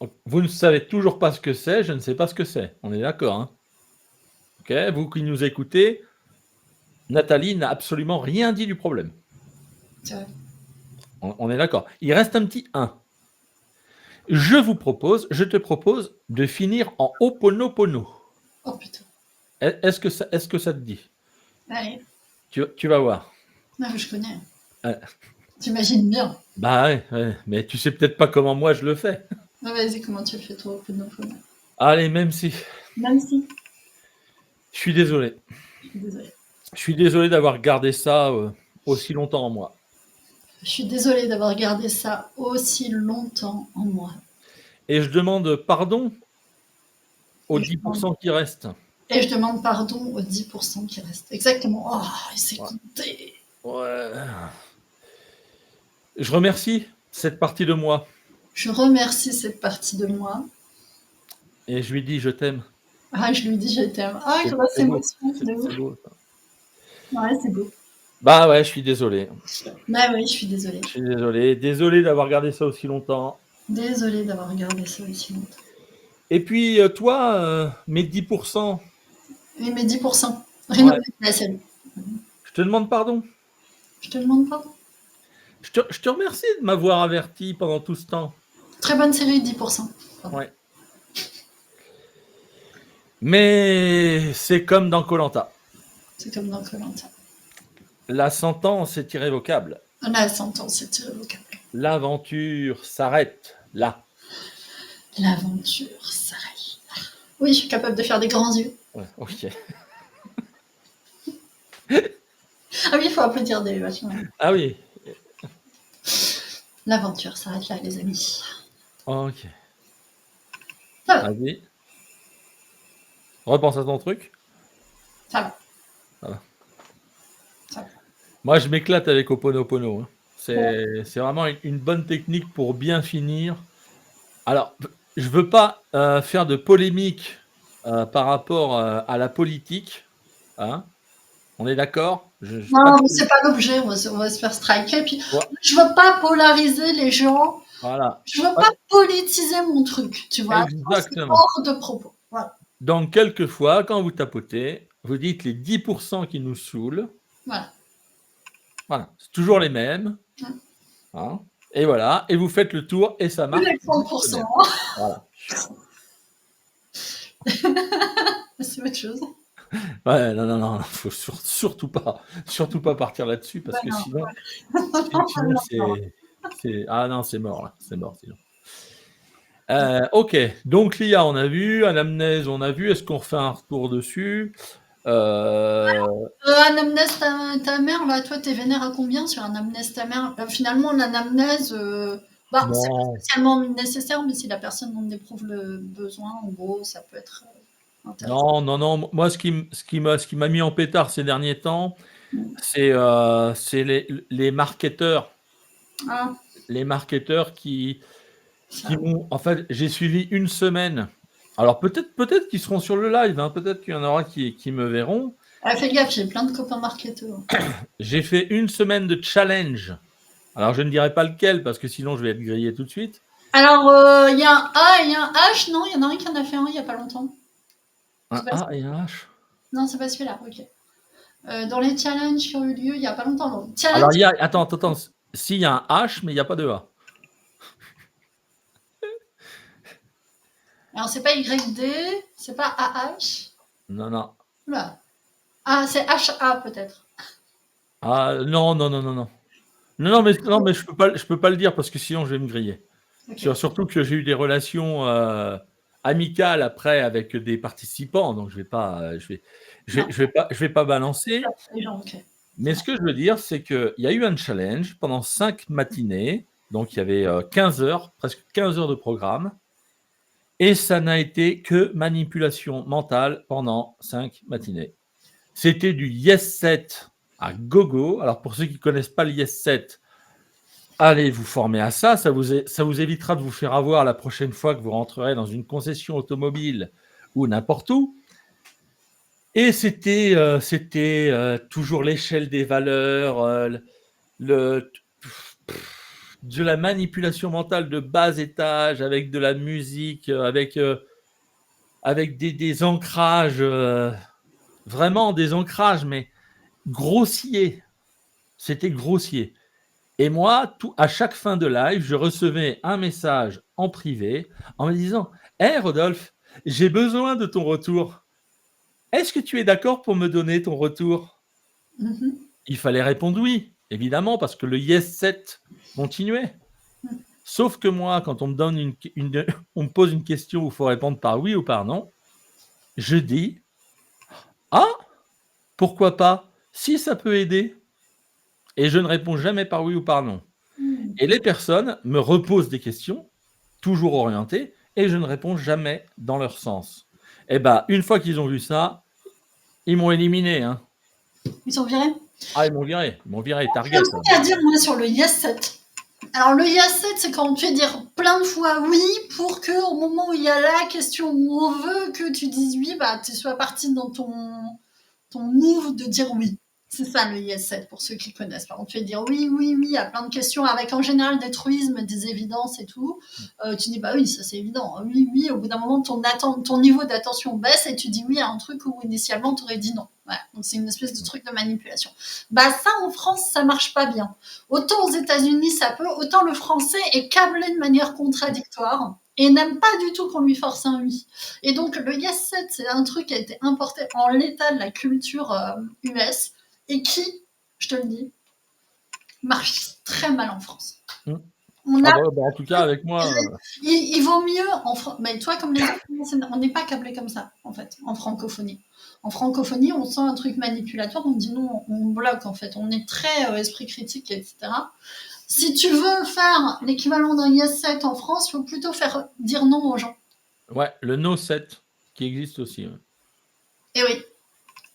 A: 1.
B: Vous ne savez toujours pas ce que c'est, je ne sais pas ce que c'est. On est d'accord, hein? Ok, vous qui nous écoutez, Nathalie n'a absolument rien dit du problème.
A: C'est vrai.
B: On est d'accord. Il reste un petit 1. Je te propose de finir en Ho'oponopono.
A: Oh putain.
B: Est-ce que ça te dit?
A: Allez.
B: Tu vas voir.
A: Non, mais je connais.
B: Ouais.
A: T'imagines bien.
B: Bah ouais, mais tu sais peut-être pas comment moi je le fais.
A: Ah, vas-y, comment tu le fais, toi, Oponopono?
B: Allez, même si.
A: Même si.
B: Je suis désolé.
A: Je suis désolée.
B: Je suis désolé d'avoir gardé ça aussi longtemps en moi.
A: Je suis désolée d'avoir gardé ça aussi longtemps en moi.
B: Et je demande pardon aux 10% qui restent.
A: Et je demande pardon aux 10% qui restent. Exactement. Oh, il s'est compté.
B: Ouais. Je remercie cette partie de moi.
A: Je remercie cette partie de moi.
B: Et je lui dis je t'aime.
A: Ah, je lui dis je t'aime. Ah,
B: C'est
A: grosse
B: c'est beau.
A: émotion, de ouf.
B: C'est beau, ça.
A: Ouais, c'est beau.
B: Bah ouais, je suis désolé.
A: Bah oui, je suis désolée.
B: Je suis désolé. Désolé d'avoir gardé ça aussi longtemps.
A: Désolée d'avoir regardé ça aussi longtemps.
B: Et puis, toi, mes 10%,
A: Oui, mais 10%.
B: ouais,
A: Rénover la salle.
B: je te demande pardon.
A: Je te demande pardon.
B: Je te remercie de m'avoir averti pendant tout ce temps.
A: Très bonne série, 10%. Pardon.
B: Ouais. Mais c'est comme dans koh.
A: C'est comme dans Koh-Lanta.
B: La sentence est irrévocable.
A: La sentence est irrévocable.
B: L'aventure s'arrête là.
A: L'aventure s'arrête. Oui, je suis capable de faire des grands yeux.
B: Ouais, ok.
A: Ah oui, il faut applaudir des vachement.
B: Ah oui.
A: L'aventure s'arrête là, les amis.
B: Ok.
A: Ça va,
B: Vas-y. Repense à ton truc.
A: ça va.
B: Voilà.
A: Ça va.
B: Moi, je m'éclate avec Ho'oponopono. Hein. C'est vraiment une bonne technique pour bien finir. Alors, je veux pas faire de polémique par rapport à la politique. Hein. On est d'accord?
A: Non, mais c'est pas l'objet, on va se faire striker. Puis,
B: Ouais,
A: je veux pas polariser les gens.
B: voilà.
A: Je veux pas politiser mon truc, tu vois. C'est
B: Exactement.
A: hors de propos. Voilà.
B: Donc, quelquefois, quand vous tapotez, vous dites les 10% qui nous saoulent.
A: Voilà.
B: Voilà. C'est toujours les mêmes. Hein. Et voilà. Et vous faites le tour et ça marche.
A: Les 30%.
B: Voilà.
A: C'est autre chose.
B: Ouais, non, faut surtout pas partir là-dessus parce que
A: non,
B: sinon, ah non, c'est mort là, c'est mort sinon. Ok, donc l'IA on a vu, anamnèse on a vu, est-ce qu'on refait un retour dessus?
A: Anamnèse ta mère, là, toi, t'es vénère à combien sur anamnèse ta mère? Finalement, l'anamnèse, c'est pas
B: Non,
A: spécialement nécessaire, mais si la personne en éprouve le besoin, en gros, ça peut être intéressant.
B: non, moi ce qui m'a mis en pétard ces derniers temps,
A: Mm.
B: c'est les marketeurs.
A: Ah,
B: Les marketeurs qui
A: ça.
B: m'ont. En fait, j'ai suivi une semaine. Alors peut-être qu'ils seront sur le live, hein, peut-être qu'il y en aura qui me verront.
A: Ah, fais gaffe, j'ai plein de copains marketeurs.
B: J'ai fait une semaine de challenge. Alors je ne dirai pas lequel parce que sinon je vais être grillé tout de suite.
A: Alors, il y a un A et il y a un H, non? Il y en a un qui en a fait un il y a pas longtemps.
B: Un
A: C'est pas
B: A et un H.
A: Non, c'est pas celui-là, ok. Dans les challenges qui ont eu lieu il y a pas longtemps. Donc,
B: Alors
A: challenge,
B: il y a. Attends. S'il y a un H, mais il n'y a pas de A.
A: alors c'est pas YD, c'est pas AH.
B: Non.
A: Oula. Ah, c'est HA peut-être.
B: Ah non. Non, mais je peux pas le dire parce que sinon je vais me griller.
A: Ok.
B: Surtout que j'ai eu des relations amicales après avec des participants, donc je vais pas balancer.
A: Les gens, ok.
B: Mais ce que je veux dire, c'est qu'il y a eu un challenge pendant 5 matinées, donc il y avait 15 heures, presque 15 heures de programme, et ça n'a été que manipulation mentale pendant 5 matinées. C'était du Yes Set à gogo. Alors pour ceux qui ne connaissent pas le Yes Set, allez vous former à ça, ça vous évitera de vous faire avoir la prochaine fois que vous rentrerez dans une concession automobile ou n'importe où. Et c'était toujours l'échelle des valeurs, de la manipulation mentale de bas étage, avec de la musique, avec des ancrages, vraiment des ancrages, mais grossiers. C'était grossier. Et moi, à chaque fin de live, je recevais un message en privé en me disant « Hey Rodolphe, j'ai besoin de ton retour. Est-ce que tu es d'accord pour me donner ton retour ?» Il fallait répondre oui, évidemment, parce que le yes set continuait. Sauf que moi, quand on me donne on me pose une question où il faut répondre par oui ou par non, je dis « Ah, pourquoi pas? Si ça peut aider. » Et je ne réponds jamais par oui ou par non. Et les personnes me reposent des questions, toujours orientées, et je ne réponds jamais dans leur sens. Et bien, une fois qu'ils ont vu ça, ils m'ont éliminé. Hein.
A: Ils sont virés.
B: Ah, ils m'ont viré, target.
A: J'ai un truc à dire, moi, sur le Yes 7. Alors, le yes set, c'est quand on te fait dire plein de fois oui pour que, au moment où il y a la question où on veut que tu dises oui, bah, tu sois parti dans ton move de dire oui. C'est ça le yes set pour ceux qui connaissent pas. On te fait dire oui, oui, oui à plein de questions avec en général des truismes, des évidences et tout. Tu dis bah oui, ça c'est évident. Oui, oui. Au bout d'un moment, ton niveau d'attention baisse et tu dis oui à un truc où initialement tu aurais dit non. Voilà. Donc c'est une espèce de truc de manipulation. Bah ça en France ça marche pas bien. Autant aux États-Unis ça peut, autant le français est câblé de manière contradictoire et n'aime pas du tout qu'on lui force un oui. Et donc le yes set c'est un truc qui a été importé en l'état de la culture US et qui, je te le dis, marche très mal en France. On a,
B: en tout cas, avec moi.
A: il vaut mieux en France. Mais toi, comme les autres, on n'est pas câblé comme ça, en fait, en francophonie. En francophonie, on sent un truc manipulatoire, on dit non, on bloque, en fait. On est très esprit critique, etc. Si tu veux faire l'équivalent d'un yes set en France, il faut plutôt faire dire non aux gens.
B: Ouais, le no set qui existe aussi. Ouais.
A: Et oui.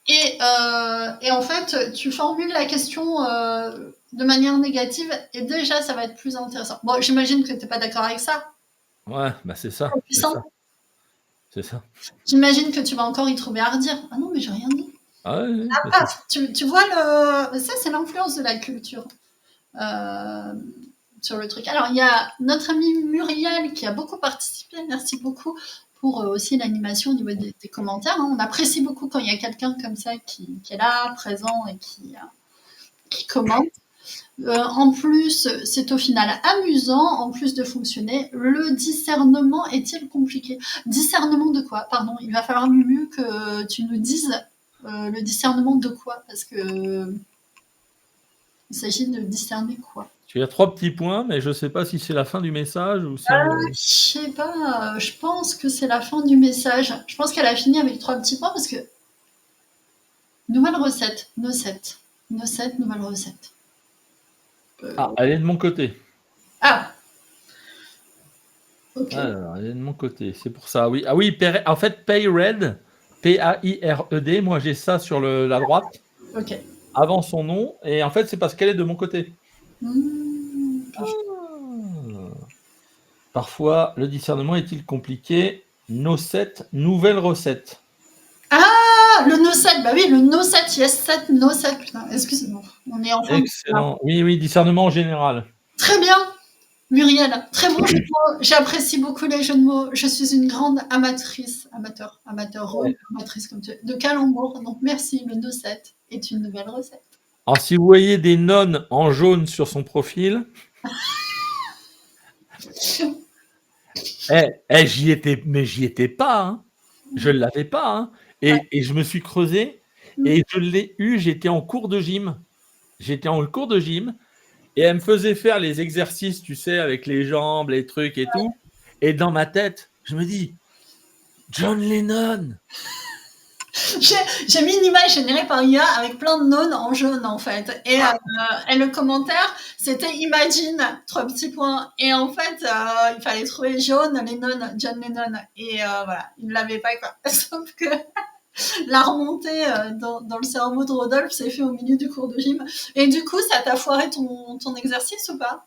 A: Et en fait, tu formules la question de manière négative et déjà, ça va être plus intéressant. Bon, j'imagine que tu n'es pas d'accord avec ça.
B: Ouais, bah c'est ça. C'est ça.
A: J'imagine que tu vas encore y trouver à redire. Ah non, mais j'ai rien dit.
B: Ah ouais,
A: paf, tu vois, ça, c'est l'influence de la culture sur le truc. Alors, il y a notre amie Muriel qui a beaucoup participé. Merci beaucoup pour aussi l'animation au niveau des commentaires. Hein. On apprécie beaucoup quand il y a quelqu'un comme ça qui est là, présent et qui commente. En plus, c'est au final amusant, en plus de fonctionner. Le discernement est-il compliqué? Discernement de quoi? Pardon, il va falloir Mumu que tu nous dises le discernement de quoi? Parce que il s'agit de discerner quoi?
B: Il y a 3 petits points, mais je ne sais pas si c'est la fin du message ou si.
A: Je sais pas, je pense que c'est la fin du message. Je pense qu'elle a fini avec 3 petits points parce que nouvelle recette, nouvelle recette.
B: Ah, elle est de mon côté.
A: Ah. Ok.
B: Alors, elle est de mon côté, c'est pour ça. Oui, ah oui, en fait, Payred, P-A-I-R-E-D. Moi, j'ai ça sur la droite.
A: Ok.
B: Avant son nom, et en fait, c'est parce qu'elle est de mon côté. Parfois, le discernement est-il compliqué? No set, nouvelle recette.
A: Ah, le no set, bah oui, le no set, yes set, no set, putain, excusez-moi, on est enfin.
B: Excellent, oui, discernement en général.
A: Très bien, Muriel, très bon jeu de mots, j'apprécie beaucoup les jeux de mots, je suis une grande amatrice comme tu es, de calembour, donc merci, le no set est une nouvelle recette.
B: Alors, si vous voyez des nonnes en jaune sur son profil, j'y étais pas, hein. Je ne l'avais pas, hein. Et je me suis creusé, et je l'ai eu, j'étais en cours de gym, et elle me faisait faire les exercices, tu sais, avec les jambes, les trucs et tout, et dans ma tête, je me dis, John Lennon.
A: J'ai mis une image générée par IA avec plein de nonnes en jaune en fait. Et le commentaire, c'était Imagine, 3 petits points. Et en fait, il fallait trouver jaune, Lennon, John Lennon. Et voilà, il ne l'avait pas quoi. Sauf que la remontée dans le cerveau de Rodolphe s'est fait au milieu du cours de gym. Et du coup, ça t'a foiré ton exercice ou pas?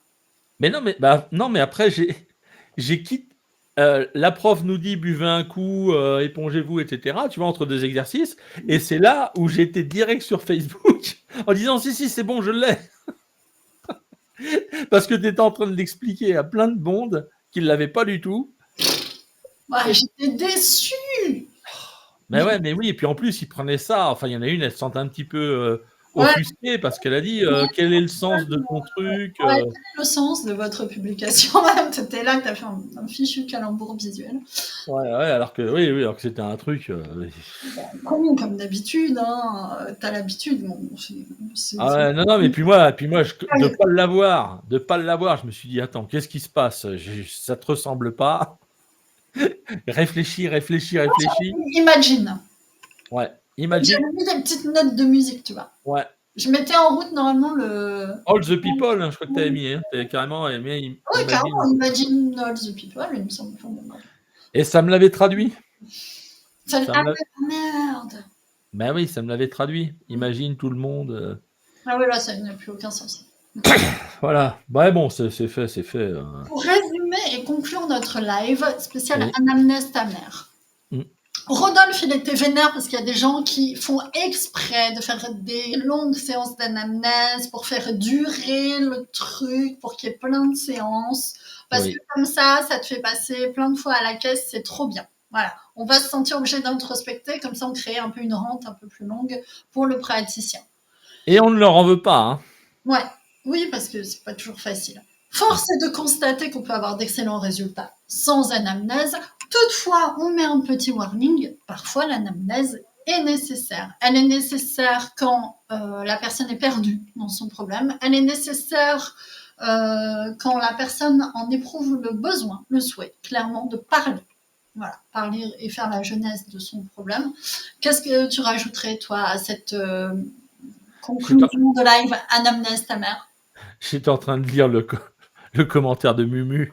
B: Mais non, mais après, j'ai quitté. La prof nous dit buvez un coup, épongez-vous, etc. Tu vois, entre 2 exercices. Et c'est là où j'étais direct sur Facebook en disant si, c'est bon, je l'ai. Parce que tu étais en train de l'expliquer à plein de monde qui ne l'avaient pas du tout.
A: Ouais, j'étais déçue.
B: Mais oui, et puis en plus, ils prenaient ça. Enfin, il y en a une, elle se sentait un petit peu offusquée parce qu'elle a dit quel est le sens de ton truc
A: Quel est le sens de votre publication? Madame, t'étais là, que t'as fait un fichu calembour visuel.
B: Ouais, alors que alors que c'était un truc.
A: Comme d'habitude, hein, t'as l'habitude. Bon,
B: non, mais puis moi, de pas l'avoir, je me suis dit attends, qu'est-ce qui se passe? Ça te ressemble pas? Réfléchis.
A: Imagine.
B: Ouais, imagine.
A: J'avais mis des petites notes de musique, tu vois.
B: Ouais.
A: Je mettais en route normalement le.
B: All the people, hein, je crois que t'avais mis. Hein. T'avais carrément aimé.
A: Oui, carrément, Imagine All the People, il me semble.
B: Et ça me l'avait traduit.
A: Merde.
B: Ben oui, ça me l'avait traduit. Imagine tout le monde.
A: Ah oui, là, ça n'a plus aucun sens.
B: Voilà. Ouais, bon, c'est fait,
A: Pour résumer et conclure notre live spécial
B: Oui.
A: Anamnèse ta mère.
B: Mm.
A: Rodolphe, il était vénère parce qu'il y a des gens qui font exprès de faire des longues séances d'anamnèse pour faire durer le truc, pour qu'il y ait plein de séances. Parce que
B: Oui.
A: comme ça te fait passer plein de fois à la caisse, c'est trop bien. Voilà. On va se sentir obligé d'introspecter, comme ça on crée un peu une rente un peu plus longue pour le praticien.
B: Et on ne leur en veut pas, hein.
A: Ouais, oui, parce que c'est pas toujours facile. Force est de constater qu'on peut avoir d'excellents résultats sans anamnèse. Toutefois, on met un petit warning. Parfois, l'anamnèse est nécessaire. Elle est nécessaire quand la personne est perdue dans son problème. Elle est nécessaire quand la personne en éprouve le besoin, le souhait, clairement, de parler. Voilà, parler et faire la genèse de son problème. Qu'est-ce que tu rajouterais, toi, à cette conclusion de live Anamnèse ta mère?
B: J'étais en train de lire le commentaire de Mumu.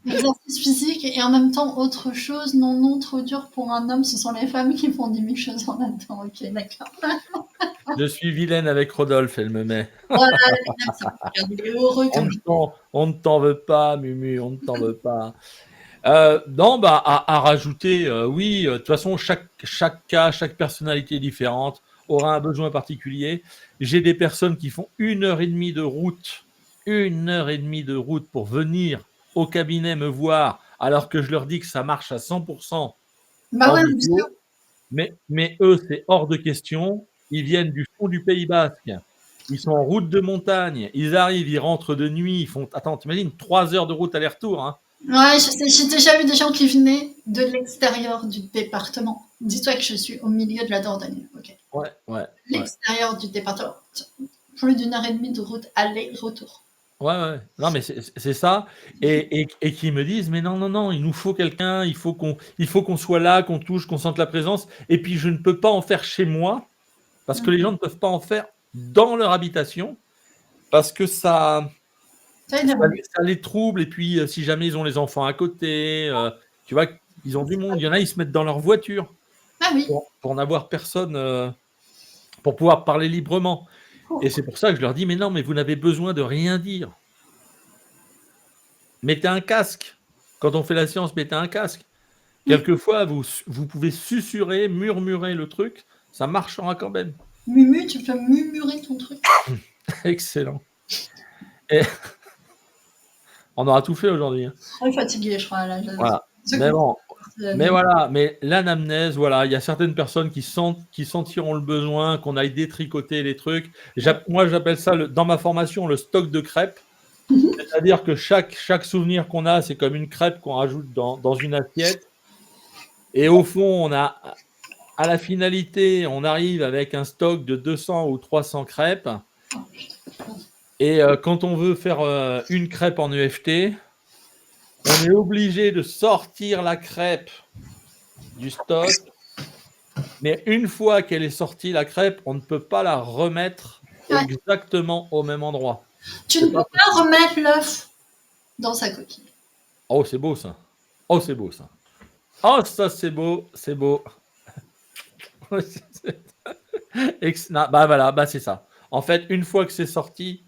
A: Exercice physique et en même temps autre chose, non, trop dur pour un homme, ce sont les femmes qui font 10 000 choses en même temps. Ok, d'accord.
B: Je suis vilaine avec Rodolphe, elle me met.
A: Voilà, regarde, il est heureux comme
B: On ne t'en veut pas, Mumu, on ne t'en veut pas. Non, bah, à rajouter, oui, de toute façon, chaque cas, chaque personnalité différente aura un besoin particulier. J'ai des personnes qui font 1h30 de route, 1h30 de route pour venir au cabinet me voir, alors que je leur dis que ça marche à 100%
A: Bah
B: en
A: ouais,
B: visio. Mais eux, c'est hors de question. Ils viennent du fond du Pays Basque. Ils sont en route de montagne. Ils arrivent, ils rentrent de nuit. Ils font, attends, t'imagines, 3 heures de route aller-retour, hein.
A: ouais, j'ai déjà eu des gens qui venaient de l'extérieur du département. Dis-toi que je suis au milieu de la Dordogne. Ok.
B: Ouais.
A: L'extérieur du département. Plus d'1h30 de route aller-retour.
B: Ouais. Non, mais c'est ça. Et qui me disent, mais non, il nous faut quelqu'un, il faut qu'on soit là, qu'on touche, qu'on sente la présence. Et puis, je ne peux pas en faire chez moi, parce que les gens ne peuvent pas en faire dans leur habitation, parce que ça les trouble. Et puis, si jamais ils ont les enfants à côté, tu vois, ils ont du monde. Il y en a, ils se mettent dans leur voiture
A: Ah oui.
B: pour n'avoir personne, pour pouvoir parler librement. Et c'est pour ça que je leur dis, mais non, mais vous n'avez besoin de rien dire. Mettez un casque. Quand on fait la séance, mettez un casque. Quelquefois, vous pouvez susurrer, murmurer le truc, ça marchera quand même.
A: Mumu, tu peux murmurer ton truc.
B: Excellent. Et on aura tout fait aujourd'hui, hein.
A: On est fatigué, je crois. Là,
B: Voilà. Mais bon, mais l'anamnèse, voilà, il y a certaines personnes qui sentiront le besoin qu'on aille détricoter les trucs. Moi, j'appelle ça, dans ma formation, le stock de crêpes. C'est-à-dire que chaque souvenir qu'on a, c'est comme une crêpe qu'on rajoute dans une assiette. Et au fond, on a, à la finalité, on arrive avec un stock de 200 ou 300 crêpes. Et quand on veut faire une crêpe en EFT, on est obligé de sortir la crêpe du stock. Mais une fois qu'elle est sortie, la crêpe, on ne peut pas la remettre exactement au même endroit.
A: Tu ne peux pas remettre l'œuf dans sa coquille.
B: Oh, c'est beau ça. Oh, c'est beau ça. Oh, ça, c'est beau, c'est beau. Bah voilà, bah c'est ça. En fait, une fois que c'est sorti,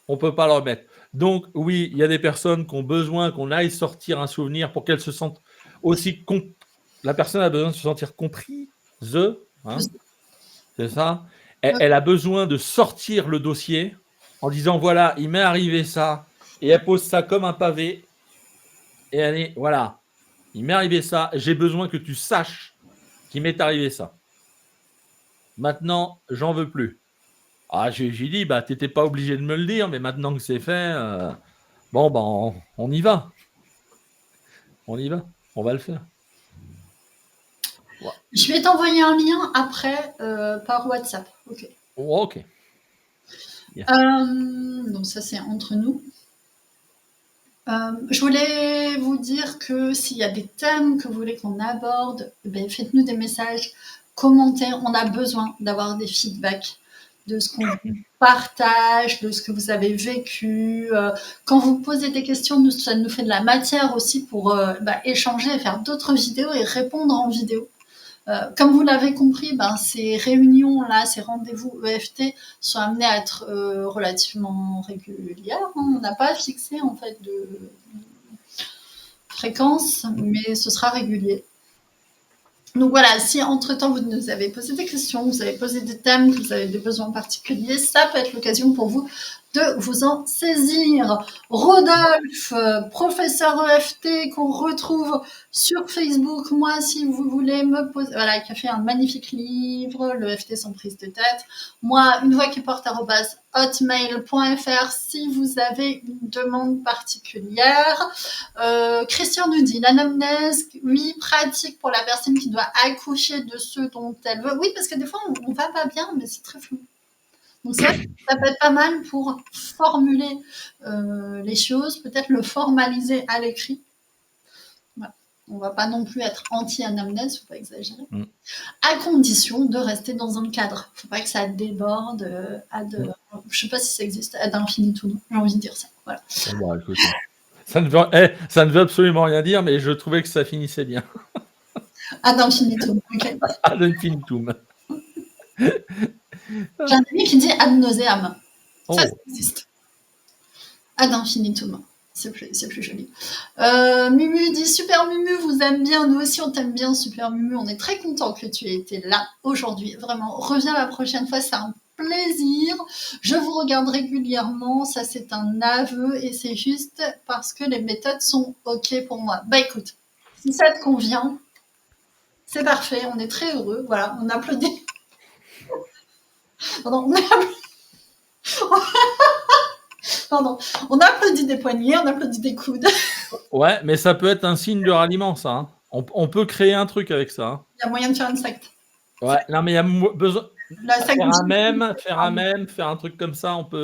B: on peut pas le remettre. Donc oui, il y a des personnes qui ont besoin qu'on aille sortir un souvenir pour qu'elles se sentent aussi. La personne a besoin de se sentir comprise, hein, c'est ça. Elle a besoin de sortir le dossier en disant voilà, il m'est arrivé ça, et elle pose ça comme un pavé. Et elle est voilà, il m'est arrivé ça. J'ai besoin que tu saches qu'il m'est arrivé ça. Maintenant, j'en veux plus. Ah, j'ai dit, bah, t'étais pas obligé de me le dire, mais maintenant que c'est fait, bon, bah, on y va. On y va. On va le faire.
A: Ouais. Je vais t'envoyer un lien après par WhatsApp. Ok.
B: Oh, ok.
A: Yeah. Donc ça, c'est entre nous. Je voulais vous dire que s'il y a des thèmes que vous voulez qu'on aborde, ben, faites-nous des messages, commentez. On a besoin d'avoir des feedbacks de ce qu'on vous partage, de ce que vous avez vécu. Quand vous posez des questions, ça nous fait de la matière aussi pour échanger et faire d'autres vidéos et répondre en vidéo. Comme vous l'avez compris, ces réunions-là, ces rendez-vous EFT sont amenés à être relativement régulières. On n'a pas fixé en fait de fréquence, mais ce sera régulier. Donc voilà, si entre-temps vous nous avez posé des questions, vous avez posé des thèmes, que vous avez des besoins particuliers, ça peut être l'occasion pour vous de vous en saisir. Rodolphe, professeur EFT qu'on retrouve sur Facebook, moi si vous voulez me poser, voilà, qui a fait un magnifique livre, l'EFT sans prise de tête. Moi, une voix qui porte @hotmail.fr si vous avez une demande particulière. Christian nous dit l'anamnèse, oui, pratique pour la personne qui doit accoucher de ce dont elle veut. Oui, parce que des fois on va pas bien, mais c'est très flou. Donc ça peut être pas mal pour formuler les choses, peut-être le formaliser à l'écrit. Voilà. On va pas non plus être anti-anamnèse, faut pas exagérer. À condition de rester dans un cadre. Faut pas que ça déborde je sais pas si ça existe ad infinitum, j'ai envie de dire ça. Voilà.
B: Bon, écoute, ça ne veut absolument rien dire, mais je trouvais que ça finissait bien.
A: Ad infinitum, ok.
B: Ad infinitum.
A: J'ai un ami qui dit ad nauseam.
B: Oh.
A: Ça existe. Ad infinitum. C'est plus joli. Mumu dit Super Mumu vous aime bien. Nous aussi, on t'aime bien, Super Mumu. On est très content que tu aies été là aujourd'hui. Vraiment, reviens la prochaine fois. C'est un plaisir. Je vous regarde régulièrement. Ça, c'est un aveu et c'est juste parce que les méthodes sont OK pour moi. Bah écoute, si ça te convient, c'est parfait. On est très heureux. Voilà, on applaudit. Pardon, on applaudit des poignets, on applaudit des coudes.
B: Ouais, mais ça peut être un signe de ralliement, ça. Hein. On peut créer un truc avec ça. Hein.
A: Il y a moyen de faire une secte.
B: Ouais, non, mais il y a besoin.
A: La secte
B: Faire un mème, faire un truc comme ça, on peut.